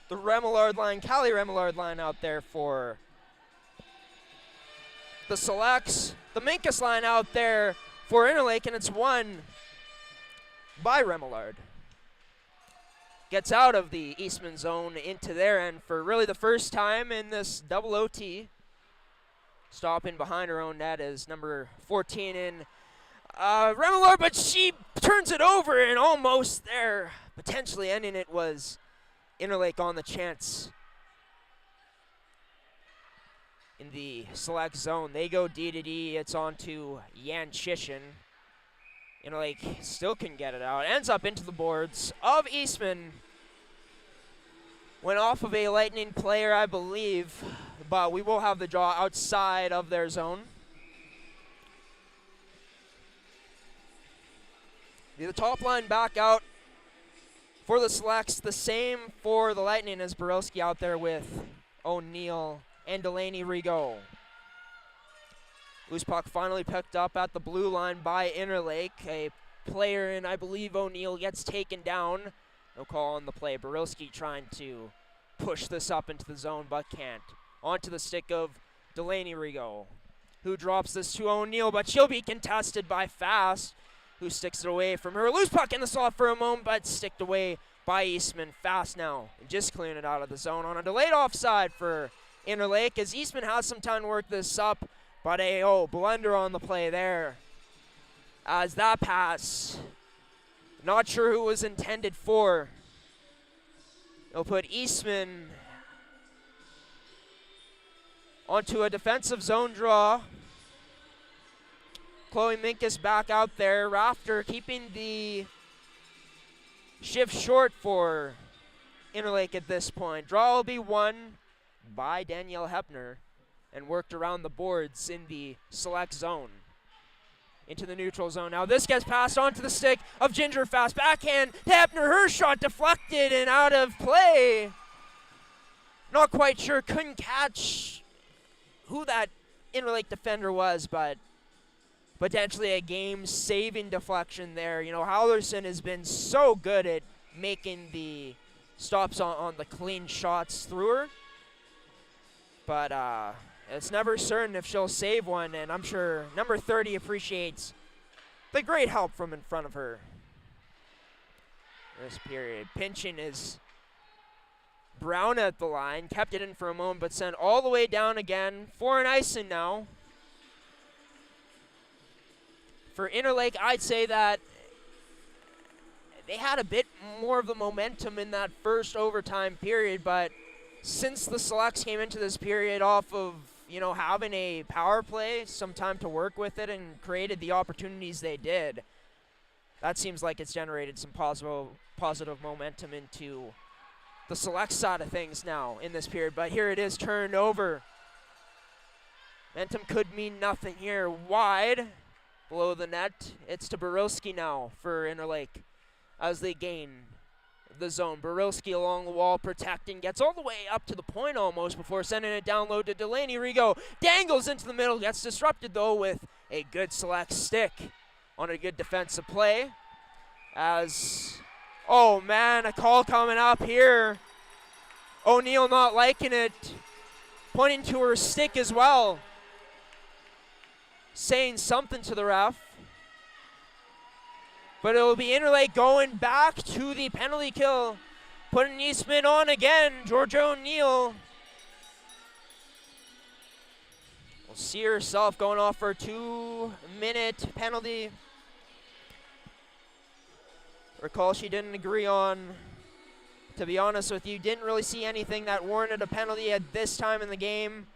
The Remillard line, Callie Remillard line out there for the Selects. The Minkus line out there for Interlake, and it's won by Remillard. Gets out of the Eastman zone into their end for really the first time in this double OT. Stopping behind her own net is number 14 in Remillard, but she turns it over and almost there. Potentially ending it was Interlake on the chance. In the select zone, they go D to D. It's on to Yan Chishin. Interlake still can get it out. Ends up into the boards of Eastman. Went off of a Lightning player, I believe, but we will have the draw outside of their zone. The top line back out for the Selects. The same for the Lightning as Borowski out there with O'Neill and Delaney Rigaud. Loose puck finally picked up at the blue line by Interlake. A player in, I believe, O'Neill gets taken down. No call on the play. Borilski trying to push this up into the zone, but can't. Onto the stick of Delaney Rigaud, who drops this to O'Neill, but she'll be contested by Fast, who sticks it away from her. Loose puck in the slot for a moment, but sticked away by Eastman. Fast now, just clearing it out of the zone on a delayed offside for Interlake, as Eastman has some time to work this up, but a blunder on the play there. As that pass, not sure who it was intended for. It'll put Eastman onto a defensive zone draw. Chloe Minkus back out there. Rafter keeping the shift short for Interlake at this point. Draw will be won by Danielle Hepner and worked around the boards in the select zone. Into the neutral zone. Now this gets passed onto the stick of Ginger. Fast backhand to Hepner. Her shot deflected and out of play. Not quite sure. Couldn't catch who that Interlake defender was, but potentially a game-saving deflection there. You know, Hallerson has been so good at making the stops on the clean shots through her. But it's never certain if she'll save one, and I'm sure number 30 appreciates the great help from in front of her this period. Pinching is Brown at the line. Kept it in for a moment, but sent all the way down again for an icing now. For Interlake, I'd say that they had a bit more of the momentum in that first overtime period, but since the Selects came into this period off of, having a power play, some time to work with it, and created the opportunities they did, that seems like it's generated some positive momentum into the Select side of things now in this period. But here it is, turned over. Momentum could mean nothing here. Wide, below the net. It's to Borilski now for Interlake as they gain the zone. Borilski along the wall, protecting, gets all the way up to the point almost before sending it down low to Delaney. Rigo dangles into the middle, gets disrupted though with a good Select stick on a good defensive play. Oh man, a call coming up here. O'Neill not liking it, pointing to her stick as well, saying something to the ref. But it will be Interlake going back to the penalty kill, putting Eastman on again. Georgia O'Neill will see herself going off for a 2-minute penalty. Recall she didn't agree on. To be honest with you, didn't really see anything that warranted a penalty at this time in the game.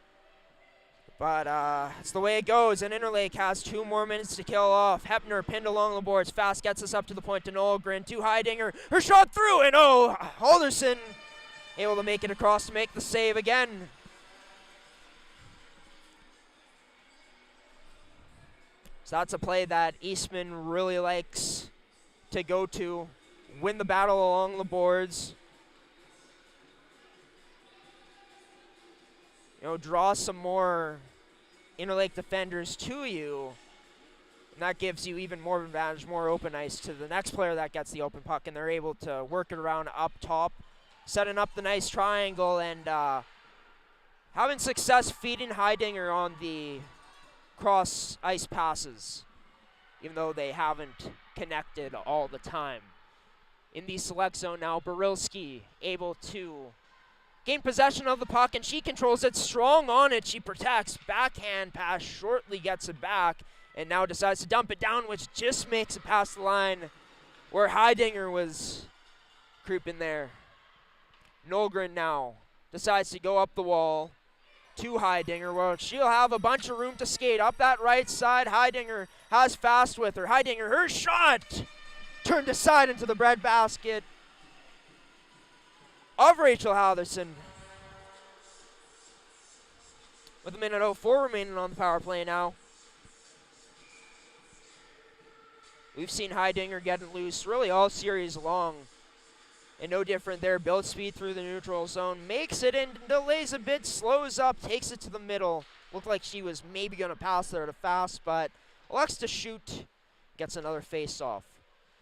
But it's the way it goes, and Interlake has 2 more minutes to kill off. Hepner pinned along the boards. Fast gets us up to the point to Nolgren. To Heidinger. Her shot through, and Halderson able to make it across to make the save again. So that's a play that Eastman really likes to go to. Win the battle along the boards. Draw some more Interlake defenders to you, and that gives you even more advantage, more open ice to the next player that gets the open puck, and they're able to work it around up top, setting up the nice triangle, and having success feeding Heidinger on the cross ice passes, even though they haven't connected all the time. In the Select zone now, Borilski able to gain possession of the puck, and she controls it, strong on it. She protects, backhand pass, shortly gets it back, and now decides to dump it down, which just makes it past the line where Heidinger was creeping there. Nolgren now decides to go up the wall to Heidinger. Well, she'll have a bunch of room to skate up that right side. Heidinger has fast with her. Heidinger, her shot turned aside into the breadbasket of Rachel Halderson. With 1:04 remaining on the power play now. We've seen Heidinger getting loose really all series long. And no different there. Build speed through the neutral zone. Makes it in, delays a bit, slows up, takes it to the middle. Looked like she was maybe going to pass there to Fast, but elects to shoot. Gets another face-off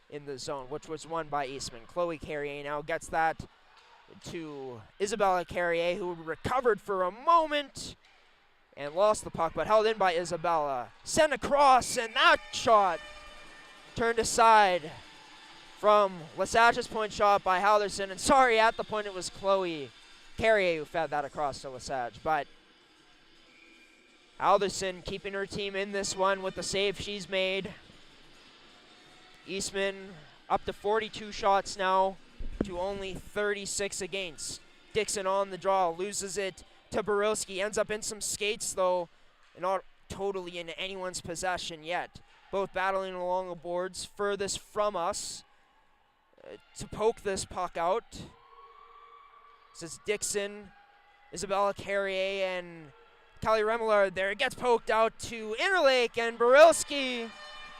in the zone, which was won by Eastman. Chloe Carrier now gets that to Isabella Carrier, who recovered for a moment and lost the puck, but held in by Isabella. Sent across, and that shot turned aside from Lesage's point shot by Halderson. And sorry, at the point it was Chloe Carrier who fed that across to Lesage. But Halderson keeping her team in this one with the save she's made. Eastman up to 42 shots now to only 36 against. Dixon on the draw, loses it to Borilski. Ends up in some skates though, and not totally in anyone's possession yet. Both battling along the boards, furthest from us to poke this puck out. This is Dixon, Isabella Carrier, and Kelly Remillard there. It gets poked out to Interlake, and Borilski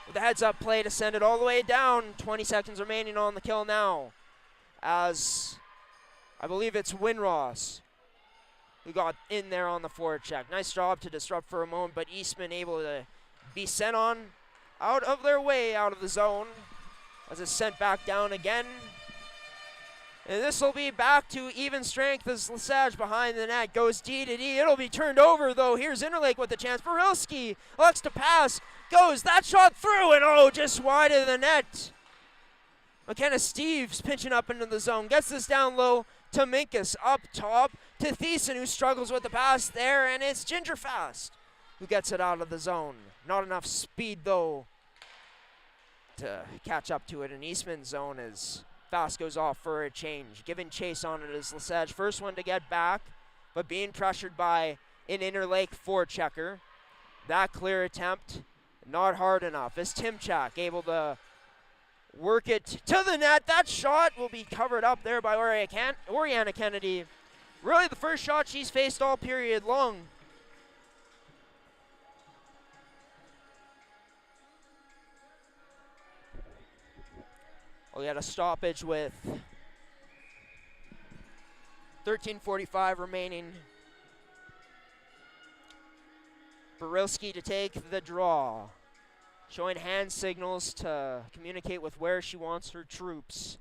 with a heads-up play to send it all the way down. 20 seconds remaining on the kill now, as I believe it's Winross who got in there on the forward check. Nice job to disrupt for a moment, but Eastman able to be sent on out of their way, out of the zone, as it's sent back down again. And this will be back to even strength as Lesage behind the net goes D to D. It'll be turned over though. Here's Interlake with the chance. Borilski elects to pass, goes that shot through, and just wide of the net. McKenna Steves pinching up into the zone, gets this down low to Minkus, up top to Thiessen, who struggles with the pass there, and it's Ginger Fast who gets it out of the zone. Not enough speed though to catch up to it. And Eastman's zone as fast goes off for a change. Giving chase on it is Lesage. First one to get back, but being pressured by an Interlake forechecker. That clear attempt, not hard enough. As Timchak able to work it to the net. That shot will be covered up there by Oriana Kennedy. Really the first shot she's faced all period long. We had a stoppage with 13:45 remaining. Barilski to take the draw. Showing hand signals to communicate with where she wants her troops.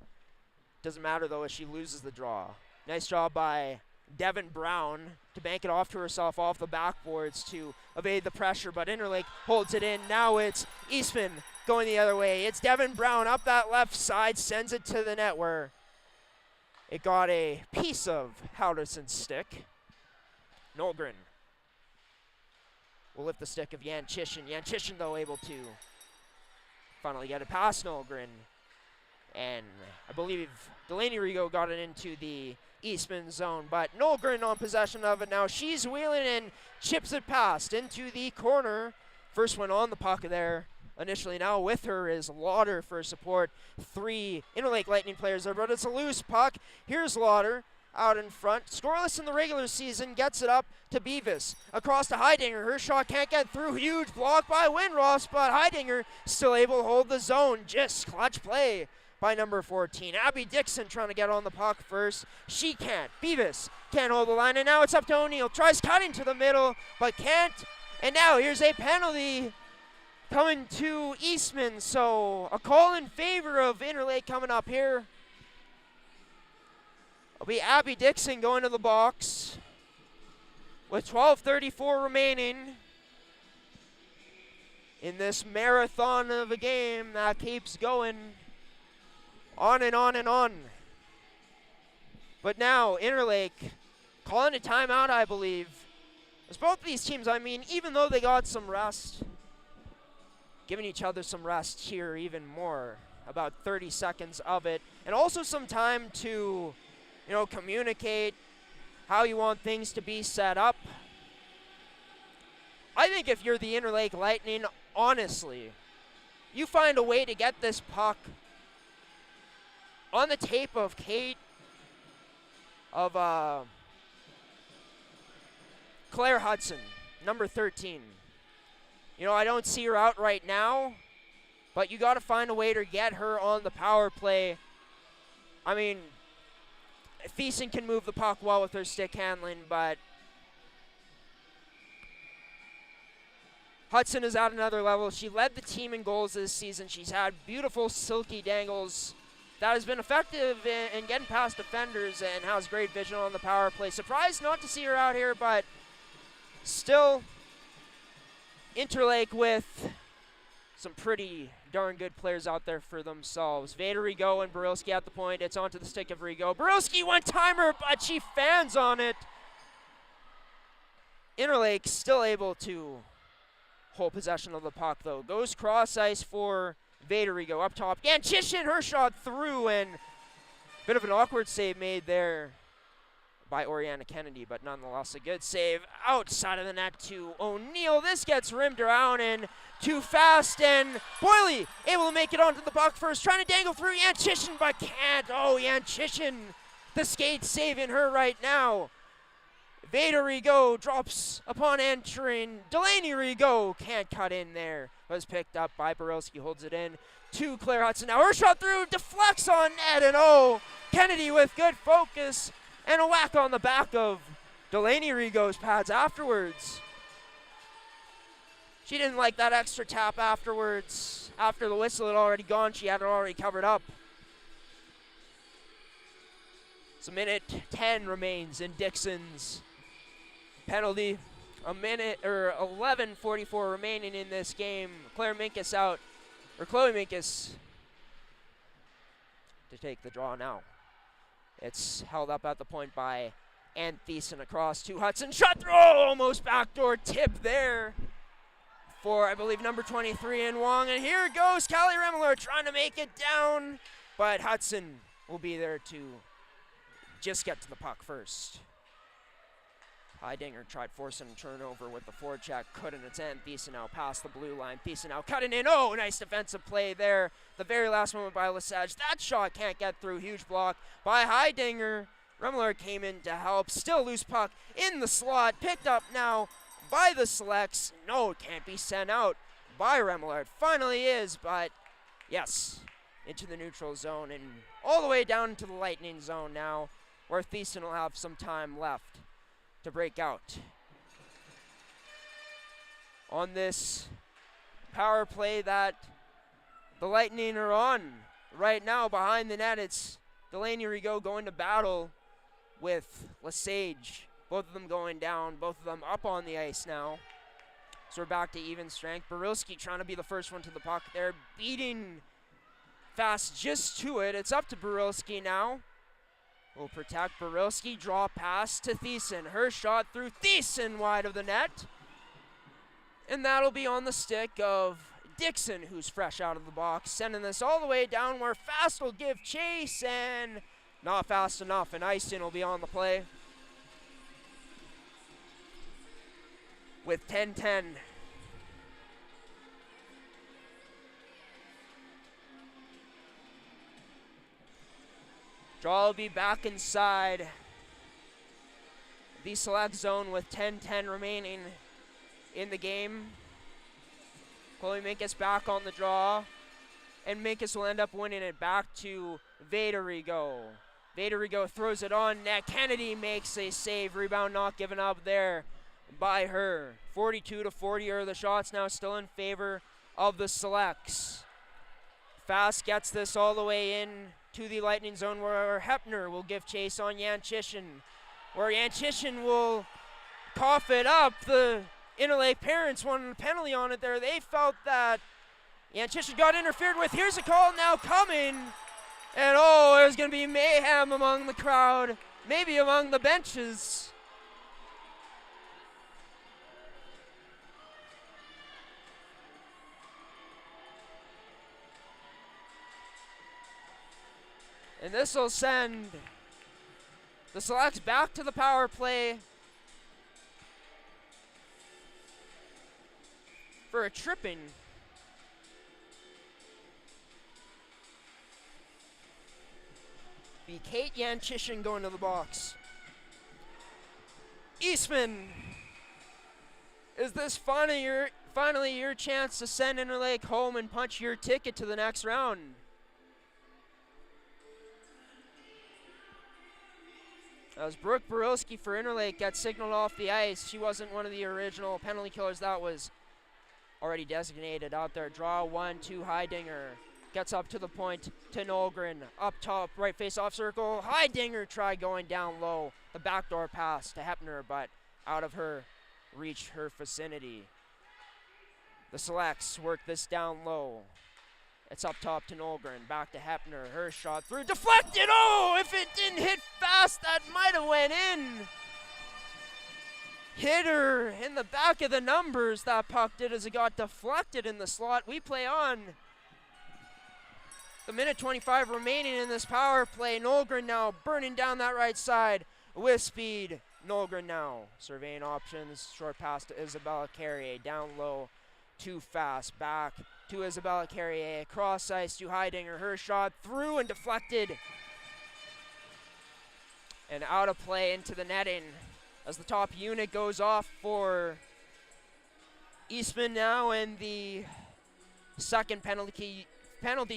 Doesn't matter though if she loses the draw. Nice job by Devin Brown to bank it off to herself off the backboards to evade the pressure, but Interlake holds it in. Now it's Eastman going the other way. It's Devin Brown up that left side, sends it to the net where it got a piece of Halderson's stick. Nolgren will lift the stick of Jan Chishin. Jan Chishin, though, able to finally get it past Nolgren. And I believe Delaney Rigo got it into the Eastman zone, but Nolgren on possession of it now. She's wheeling and chips it past into the corner. First one on the puck there. Initially now with her is Lauder for support. 3 Interlake Lightning players there, but it's a loose puck. Here's Lauder out in front. Scoreless in the regular season, gets it up to Beavis. Across to Heidinger. Her shot can't get through. Huge block by Windross, but Heidinger still able to hold the zone. Just clutch play by number 14. Abby Dixon trying to get on the puck first. She can't. Beavis can't hold the line, and now it's up to O'Neill. Tries cutting to the middle, but can't. And now here's a penalty coming to Eastman, so a call in favor of Interlake coming up here. It'll be Abby Dixon going to the box with 12:34 remaining in this marathon of a game that keeps going on and on and on. But now Interlake calling a timeout, I believe. As both these teams, I mean, even though they got some rest, giving each other some rest here even more, about 30 seconds of it, and also some time to, communicate how you want things to be set up. I think if you're the Interlake Lightning, honestly, you find a way to get this puck on the tape of Kate, of Claire Hudson, number 13. I don't see her out right now, but you got to find a way to get her on the power play. I mean, Thiessen can move the puck well with her stick handling, but Hudson is at another level. She led the team in goals this season. She's had beautiful silky dangles that has been effective in getting past defenders and has great vision on the power play. Surprised not to see her out here, but still Interlake with some pretty darn good players out there for themselves. Vader Rigo and Barilski at the point. It's onto the stick of Rigo. Barilski one-timer, but she fans on it. Interlake still able to hold possession of the puck, though. Goes cross ice for Vader Rigo up top. And Chishin, her shot through, and bit of an awkward save made there by Oriana Kennedy, but nonetheless a good save outside of the net to O'Neill. This gets rimmed around and too fast, and Boyley able to make it onto the puck first, trying to dangle through Jan Chishin, but can't. Oh, Jan Chishin, the skate saving her right now. Vader Rigo drops upon entering. Delaney Rigo can't cut in there. Was picked up by Barilski, holds it in to Claire Hudson. Now her shot through, deflects on net, and Kennedy with good focus and a whack on the back of Delaney Rigo's pads afterwards. She didn't like that extra tap afterwards. After the whistle had already gone, she had it already covered up. So minute 10 remains in Dixon's penalty. A minute or 11:44 remaining in this game. Chloe Minkus to take the draw now. It's held up at the point by Ann Thiessen across to Hudson. Shot through, almost backdoor tip there. for, I believe, number 23 in Wong. And here goes Callie Remillard trying to make it down, but Hudson will be there to just get to the puck first. Heidinger tried forcing a turnover with the forecheck, couldn't attend. Thiessen now past the blue line. Thiessen now cutting in. Oh, nice defensive play there. The very last moment by Lesage. That shot can't get through. Huge block by Heidinger. Remillard came in to help. Still loose puck in the slot. Picked up now by the Selects. No, it can't be sent out by Remillard. Finally is, but yes, into the neutral zone and all the way down to the Lightning zone now, where Thiessen will have some time left to break out. On this power play that the Lightning are on right now behind the net, it's Delaney Rigaud going to battle with Lesage. Both of them going down, both of them up on the ice now. So we're back to even strength. Barilski trying to be the first one to the puck there, beating fast just to it. It's up to Barilski now. Will protect Barilski, draw pass to Thiessen. Her shot through Thiessen wide of the net. And that'll be on the stick of Dixon, who's fresh out of the box, sending this all the way down where Fast will give chase, and not fast enough, and Easton will be on the play with 10-10. Draw will be back inside the select zone with 10-10 remaining in the game. Chloe Minkus back on the draw, and Minkus will end up winning it back to Veda Rigaud. Veda Rigaud throws it on net. Kennedy makes a save. Rebound not given up there by her. 42-40 are the shots now still in favor of the Selects. Fast gets this all the way in to the Lightning zone where Hepner will give chase on Yanchishin, where Yanchishin will cough it up. The Interlake parents wanted a penalty on it there. They felt that Yanchishin got interfered with. Here's a call now coming, and oh, there's going to be mayhem among the crowd, maybe among the benches. And this will send the Selects back to the power play for a tripping. Be Kate Yanchishin going to the box. Eastman, is this finally your chance to send Interlake home and punch your ticket to the next round? As Brooke Borowski for Interlake gets signaled off the ice. She wasn't one of the original penalty killers that was already designated out there. Draw 1-2 Heidinger. Gets up to the point to Nolgren. Up top, right face-off circle. Heidinger tried going down low. The backdoor pass to Hepner, but out of her reach, her vicinity. The Selects work this down low. It's up top to Nolgren, back to Hepner. Her shot through, deflected. Oh, if it didn't hit fast, that might have went in. Hit her in the back of the numbers, that puck did, as it got deflected in the slot. We play on. The minute 25 remaining in this power play. Nolgren now burning down that right side with speed. Nolgren now surveying options. Short pass to Isabella Carrier, down low, too fast, back to Isabella Carrier, cross ice to Heidinger. Her shot through and deflected. And out of play into the netting as the top unit goes off for Eastman now, and the second penalty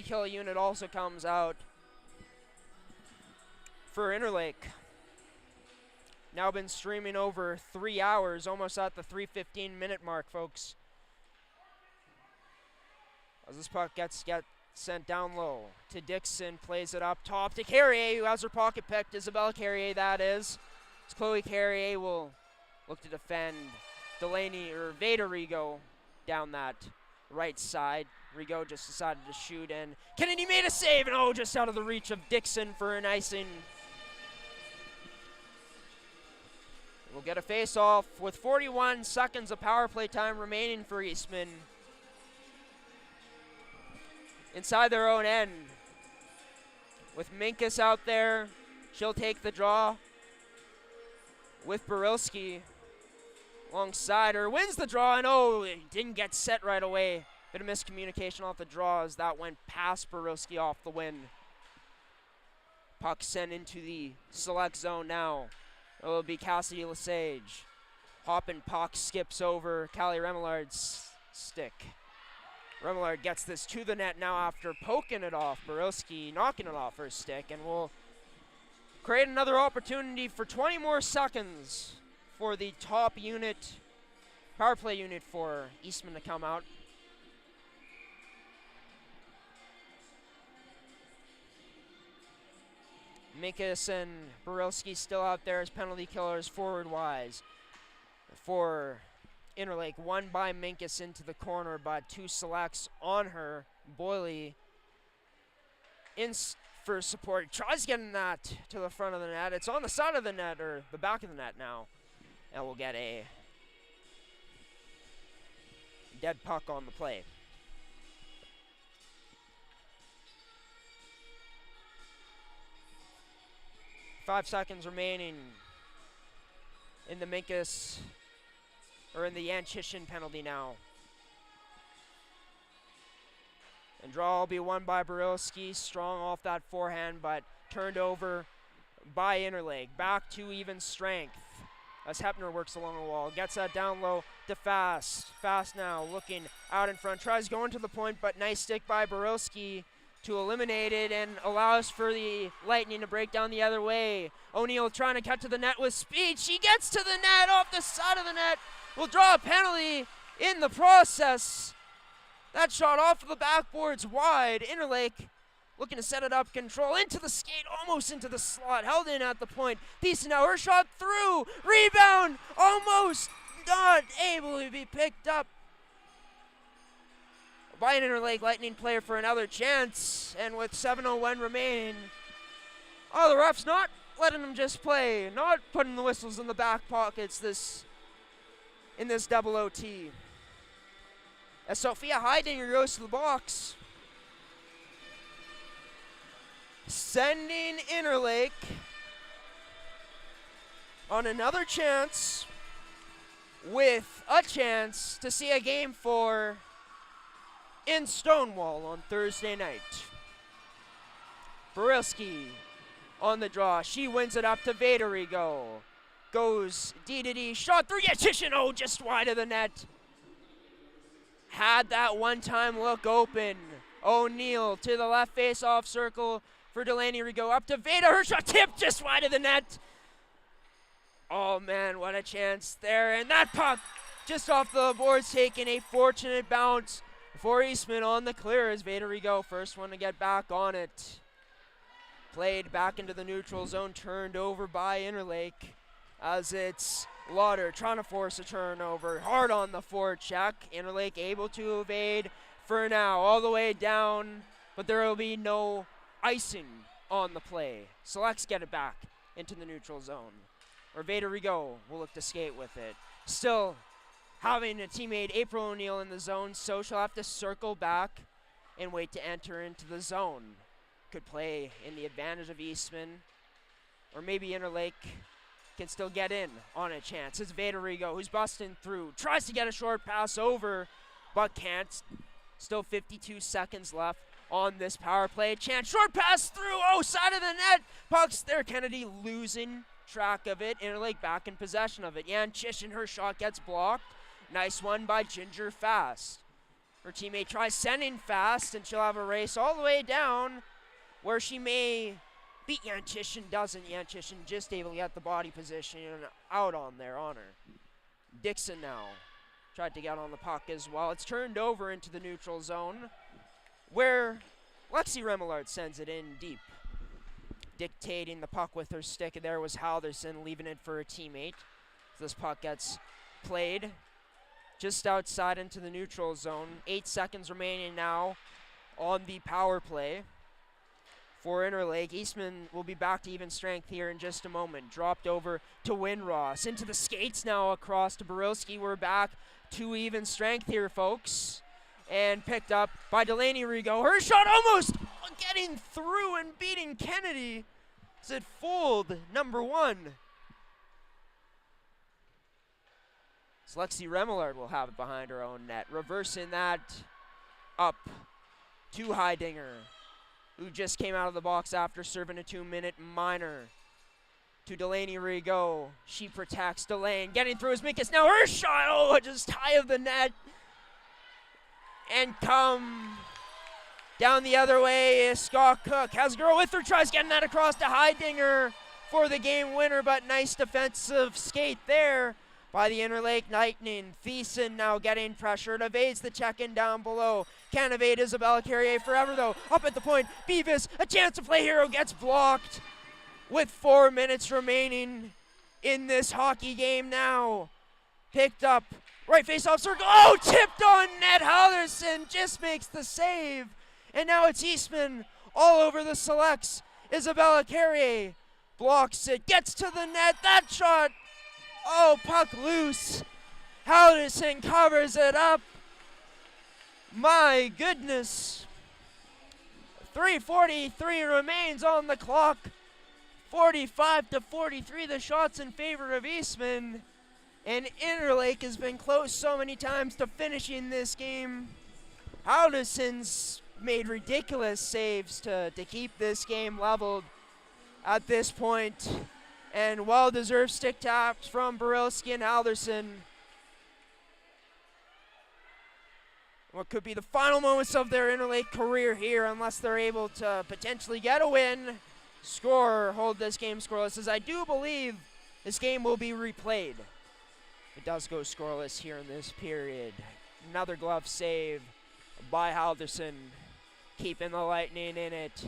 kill unit also comes out for Interlake. Now been streaming over 3 hours, almost at the 3:15 minute mark, folks. As this puck gets sent down low to Dixon, plays it up top to Carrier, who has her pocket picked. Isabella Carrier, that is. As Chloe Carrier will look to defend Delaney or Veda Rigaud down that right side. Rigaud just decided to shoot in. Kennedy made a save, and oh, just out of the reach of Dixon for an icing. It will get a face-off with 41 seconds of power play time remaining for Eastman. Inside their own end. With Minkus out there, she'll take the draw. With Barilski alongside her, wins the draw, and it didn't get set right away. Bit of miscommunication off the draw as that went past Barilski off the win. Puck sent into the select zone now. It will be Cassidy Lesage. Hoppin' puck skips over Callie Remelard's stick. Remillard gets this to the net now after poking it off. Barilski knocking it off her stick, and will create another opportunity for 20 more seconds for the top unit, power play unit for Eastman to come out. Minkus and Barilski still out there as penalty killers forward-wise. For Interlake, one by Minkus into the corner, but two selects on her. Boyley in for support. Tries getting that to the front of the net. It's on the side of the net, or the back of the net now. And we'll get a dead puck on the play. Five seconds remaining in the Minkus, or in the Yanchishin penalty now. And draw will be won by Barilski. Strong off that forehand, but turned over by Interlake. Back to even strength as Hepner works along the wall. Gets that down low to Fast. Fast now looking out in front. Tries going to the point, but nice stick by Barilski to eliminate it and allows for the Lightning to break down the other way. O'Neill trying to cut to the net with speed. She gets to the net off the side of the net. Will draw a penalty in the process. That shot off of the backboards wide. Interlake looking to set it up, control into the skate, almost into the slot, held in at the point. Decent now, her shot through, rebound, almost not able to be picked up by an Interlake Lightning player for another chance. And with 7:01 remaining, the ref's not letting them just play, not putting the whistles in the back pockets in this double OT. As Sophia Heidinger goes to the box, sending Interlake on another chance with a chance to see a game 4 in Stonewall on Thursday night. Barilski on the draw. She wins it up to Vaderigo. Goes D-to-D, shot through Yatishin, just wide of the net. Had that one-time look open. O'Neill to the left face-off circle for Delaney Rigaud. Up to Veda, her shot tipped just wide of the net. Oh man, what a chance there. And that puck just off the boards, taking a fortunate bounce for Eastman on the clear as Veda Rigaud, first one to get back on it. Played back into the neutral zone, turned over by Interlake as it's Lauder trying to force a turnover. Hard on the forecheck. Interlake able to evade for now, all the way down, but there will be no icing on the play. Selects get it back into the neutral zone, or Veda Rigaud will look to skate with it. Still having a teammate, April O'Neill, in the zone, so she'll have to circle back and wait to enter into the zone. Could play in the advantage of Eastman, or maybe Interlake can still get in on a chance. It's Veda Rigaud who's busting through, tries to get a short pass over, but can't. Still 52 seconds left on this power play. Chance, short pass through, side of the net. Puck's there, Kennedy losing track of it. Interlake back in possession of it. Yanchishin, her shot gets blocked. Nice one by Ginger Fast. Her teammate tries sending Fast, and she'll have a race all the way down where she may beat Yanchishin. Doesn't. Yanchishin just able to get the body position out on there on her. Dixon now tried to get on the puck as well. It's turned over into the neutral zone where Lexi Remillard sends it in deep. Dictating the puck with her stick there was Halderson, leaving it for a teammate. This puck gets played just outside into the neutral zone. 8 seconds remaining now on the power play for Interlake. Eastman will be back to even strength here in just a moment. Dropped over to Winross. Into the skates now across to Barilski. We're back to even strength here, folks. And picked up by Delaney Rigo. Her shot almost getting through and beating Kennedy. Is it fooled? Number 1. Lexi Remillard will have it behind her own net. Reversing that up to Heidinger, who just came out of the box after serving a 2-minute minor. To Delaney Rigo. She protects Delane. Getting through is Minkus. Now her shot, oh, just high of the net. And come down the other way is Scott Cook. Has a girl with her, tries getting that across to Heidinger for the game winner, but nice defensive skate there by the Interlake Lightning. Thiessen now getting pressured, evades the check-in down below. Can't evade Isabella Carrier forever though. Up at the point, Beavis, a chance to play hero, gets blocked with 4 minutes remaining in this hockey game now. Picked up, right face-off circle, oh, tipped on net. Halverson just makes the save. And now it's Eastman all over the Selects. Isabella Carrier blocks it, gets to the net, that shot, oh, puck loose. Halverson covers it up. My goodness. 3:43 remains on the clock. 45-43, the shots in favor of Eastman. And Interlake has been close so many times to finishing this game. Halverson's made ridiculous saves to keep this game leveled at this point. And well-deserved stick taps from Barilski and Halverson. What could be the final moments of their Interlake career here, unless they're able to potentially get a win, score, hold this game scoreless, as I do believe this game will be replayed. It does go scoreless here in this period. Another glove save by Halverson, keeping the Lightning in it.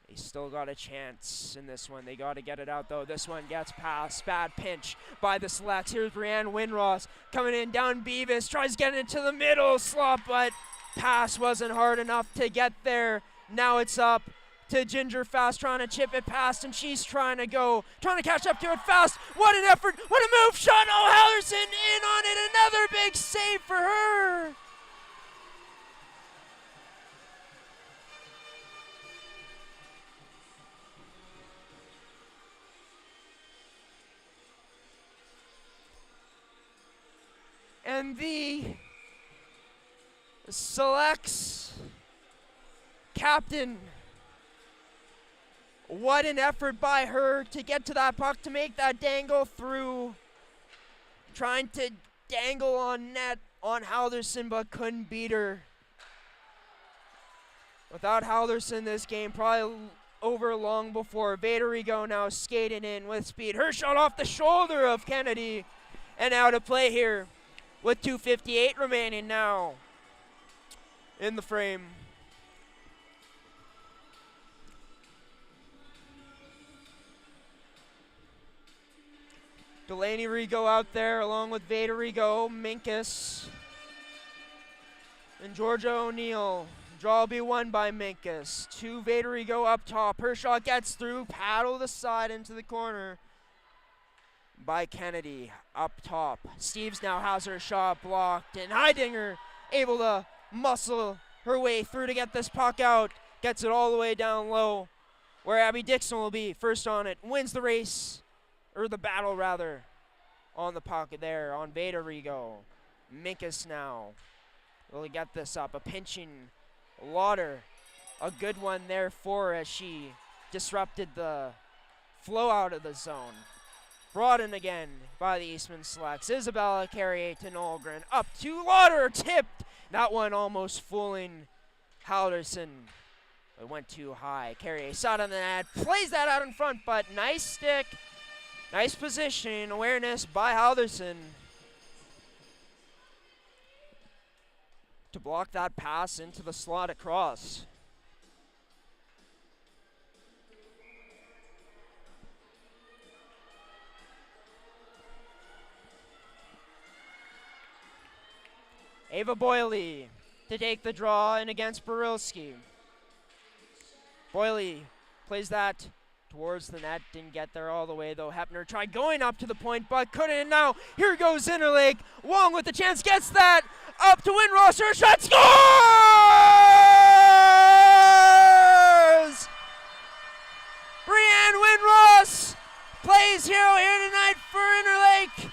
They still got a chance in this one. They got to get it out, though. This one gets past. Bad pinch by the Selects. Here's Brianne Winross coming in down Beavis. Tries getting into the middle slot, but pass wasn't hard enough to get there. Now it's up to Ginger Fast, trying to chip it past, and she's trying to catch up to it fast. What an effort. What a move. Shot. Oh, Halverson in on it. Another big save for her. And the Selects captain, what an effort by her to get to that puck, to make that dangle through. Trying to dangle on net on Halverson, but couldn't beat her. Without Halverson, this game probably over long before. Vaderigo now skating in with speed. Her shot off the shoulder of Kennedy, and out of play here with 2:58 remaining now in the frame. Delaney Rigo out there along with Vaderigo, Minkus, and Georgia O'Neill. Draw will be won by Minkus. To Vaderigo up top. Her shot gets through, paddle the side into the corner by Kennedy up top. Steves now has her shot blocked, and Heidinger able to muscle her way through to get this puck out. Gets it all the way down low, where Abby Dixon will be first on it. Wins the race, or the battle rather, on the puck there on Vaderigo. Minkus now will get this up. A pinching Lauder. A good one there for her as she disrupted the flow out of the zone. Brought in again by the Eastman Selects. Isabella Carrier to Nolgren. Up to Lauder. Tipped. That one almost fooling Halverson. It went too high. Carrier shot on the net. Plays that out in front, but nice stick. Nice positioning. Awareness by Halverson to block that pass into the slot across. Ava Boyley to take the draw in against Barilski. Boyle plays that towards the net. Didn't get there all the way, though. Hepner tried going up to the point, but couldn't. Now, here goes Interlake. Wong with the chance, gets that up to Windross. Her shot scores! Brianne Windross plays hero here tonight for Interlake.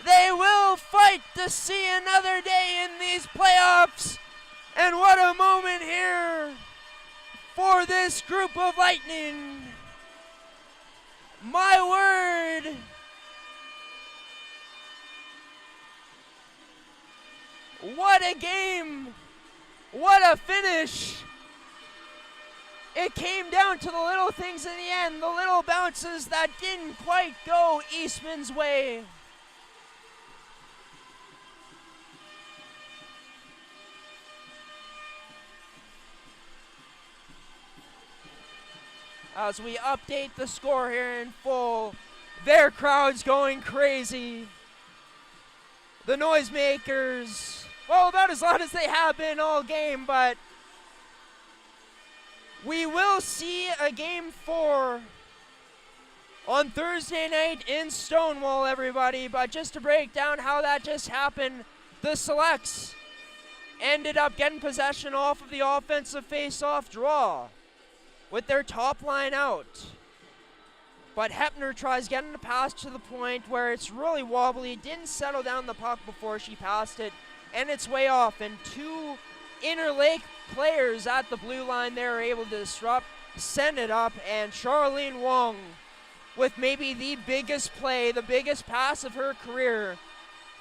They will fight to see another day in these playoffs. And what a moment here for this group of Lightning. My word. What a game. What a finish. It came down to the little things in the end, the little bounces that didn't quite go Eastman's way. As we update the score here in full, their crowd's going crazy. The noisemakers, well, about as loud as they have been all game, but we will see a Game 4 on Thursday night in Stonewall, everybody. But just to break down how that just happened, the Selects ended up getting possession off of the offensive face-off draw with their top line out. But Hepner tries getting the pass to the point where it's really wobbly, didn't settle down the puck before she passed it, and it's way off. And two Interlake players at the blue line there are able to disrupt, send it up, and Charlene Wong with maybe the biggest play, the biggest pass of her career,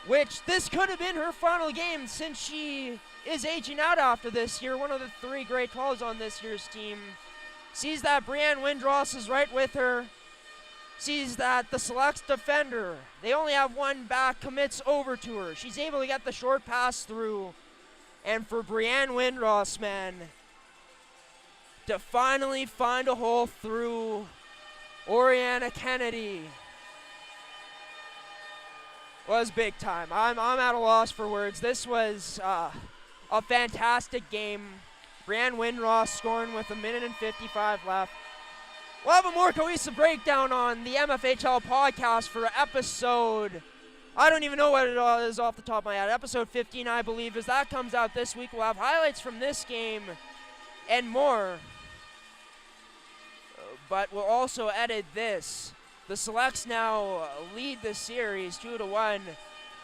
which this could have been her final game since she is aging out after this year, one of the 3 grade 12s on this year's team. Sees that Brianne Windross is right with her. Sees that the Selects defender, they only have one back, commits over to her. She's able to get the short pass through. And for Brianne Windross, man, to finally find a hole through Oriana Kennedy was big time. I'm at a loss for words. This was a fantastic game. Brianne Windross scoring with 1:55 left. We'll have a more cohesive breakdown on the MFHL podcast for episode, I don't even know what it is off the top of my head, episode 15, I believe. As that comes out this week, we'll have highlights from this game and more. But we'll also edit this. The Selects now lead the series 2-1.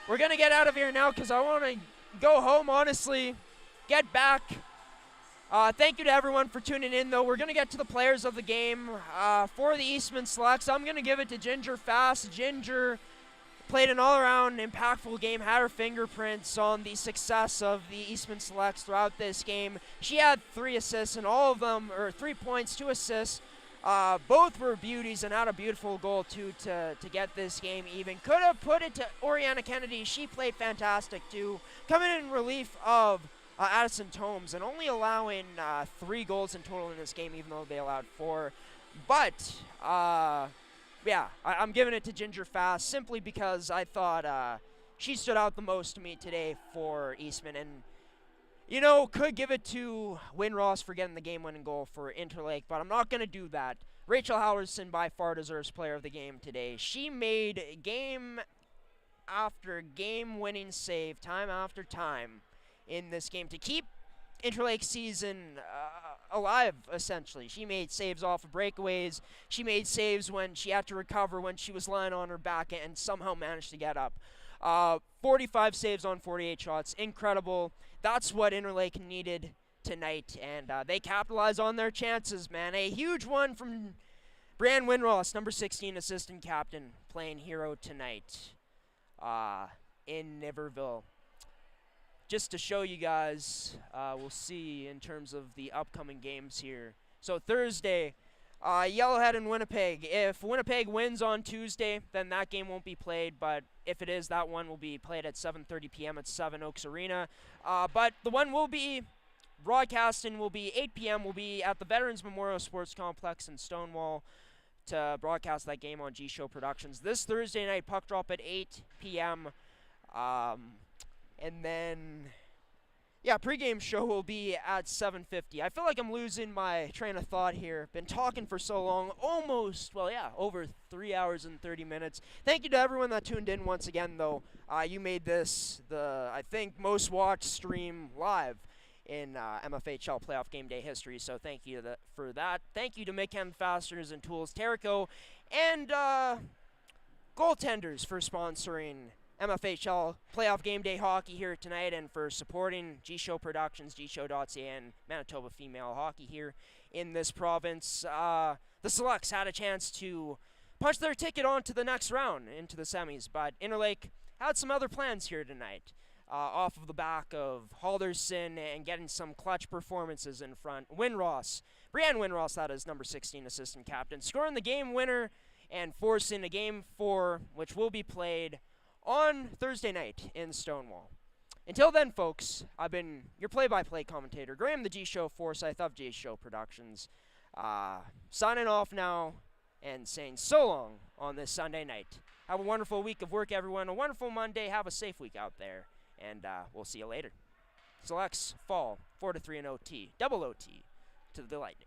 We're going to get out of here now because I want to go home, honestly, get back. Thank you to everyone for tuning in, though. We're going to get to the players of the game. For the Eastman Selects, I'm going to give it to Ginger Fast. Ginger played an all-around impactful game, had her fingerprints on the success of the Eastman Selects throughout this game. She had 3 assists, and all of them, or 3 points, 2 assists. Both were beauties and had a beautiful goal, too, to get this game even. Could have put it to Oriana Kennedy. She played fantastic, too. Coming in relief of Addison Tomes, and only allowing 3 goals in total in this game, even though they allowed 4. But, yeah, I'm giving it to Ginger Fast simply because I thought she stood out the most to me today for Eastman. And, you know, could give it to Windross for getting the game-winning goal for Interlake, but I'm not going to do that. Rachel Howerson by far deserves player of the game today. She made game after game-winning save, time after time, in this game to keep Interlake's season alive, essentially. She made saves off of breakaways. She made saves when she had to recover, when she was lying on her back, and somehow managed to get up. 45 saves on 48 shots. Incredible. That's what Interlake needed tonight, and they capitalized on their chances, man. A huge one from Brianne Windross, number 16 assistant captain, playing hero tonight in Niverville. Just to show you guys, we'll see in terms of the upcoming games here. So Thursday, Yellowhead and Winnipeg. If Winnipeg wins on Tuesday, then that game won't be played. But if it is, that one will be played at 7:30 p.m. at Seven Oaks Arena. But the one will be broadcasting will be 8 p.m. will be at the Veterans Memorial Sports Complex in Stonewall to broadcast that game on G Show Productions. This Thursday night, puck drop at 8 p.m. And then Yeah, pregame show will be at 7:50. I feel like I'm losing my train of thought here. Been talking for so long, almost, well, yeah, over 3 hours and 30 minutes. Thank you to everyone that tuned in once again, though. You made this the, I think, most watched stream live in MFHL Playoff Game Day history, so thank you for that. Thank you to Midcam Fasteners and Tools, Terrico, and Goaltenders for sponsoring MFHL Playoff Game Day Hockey here tonight and for supporting gshow Productions, gshow.ca, and Manitoba Female Hockey here in this province. The Selects had a chance to punch their ticket on to the next round into the semis, but Interlake had some other plans here tonight. Off of the back of Halderson and getting some clutch performances in front. Brianne Winross, that is number 16 assistant captain, scoring the game winner and forcing a Game 4, which will be played on Thursday night in Stonewall. Until then, folks, I've been your play-by-play commentator, Graham the G-Show Forsyth of G-Show Productions, signing off now and saying so long on this Sunday night. Have a wonderful week of work, everyone. A wonderful Monday. Have a safe week out there, and we'll see you later. Selects fall 4-3 in OT, double OT to the Lightning.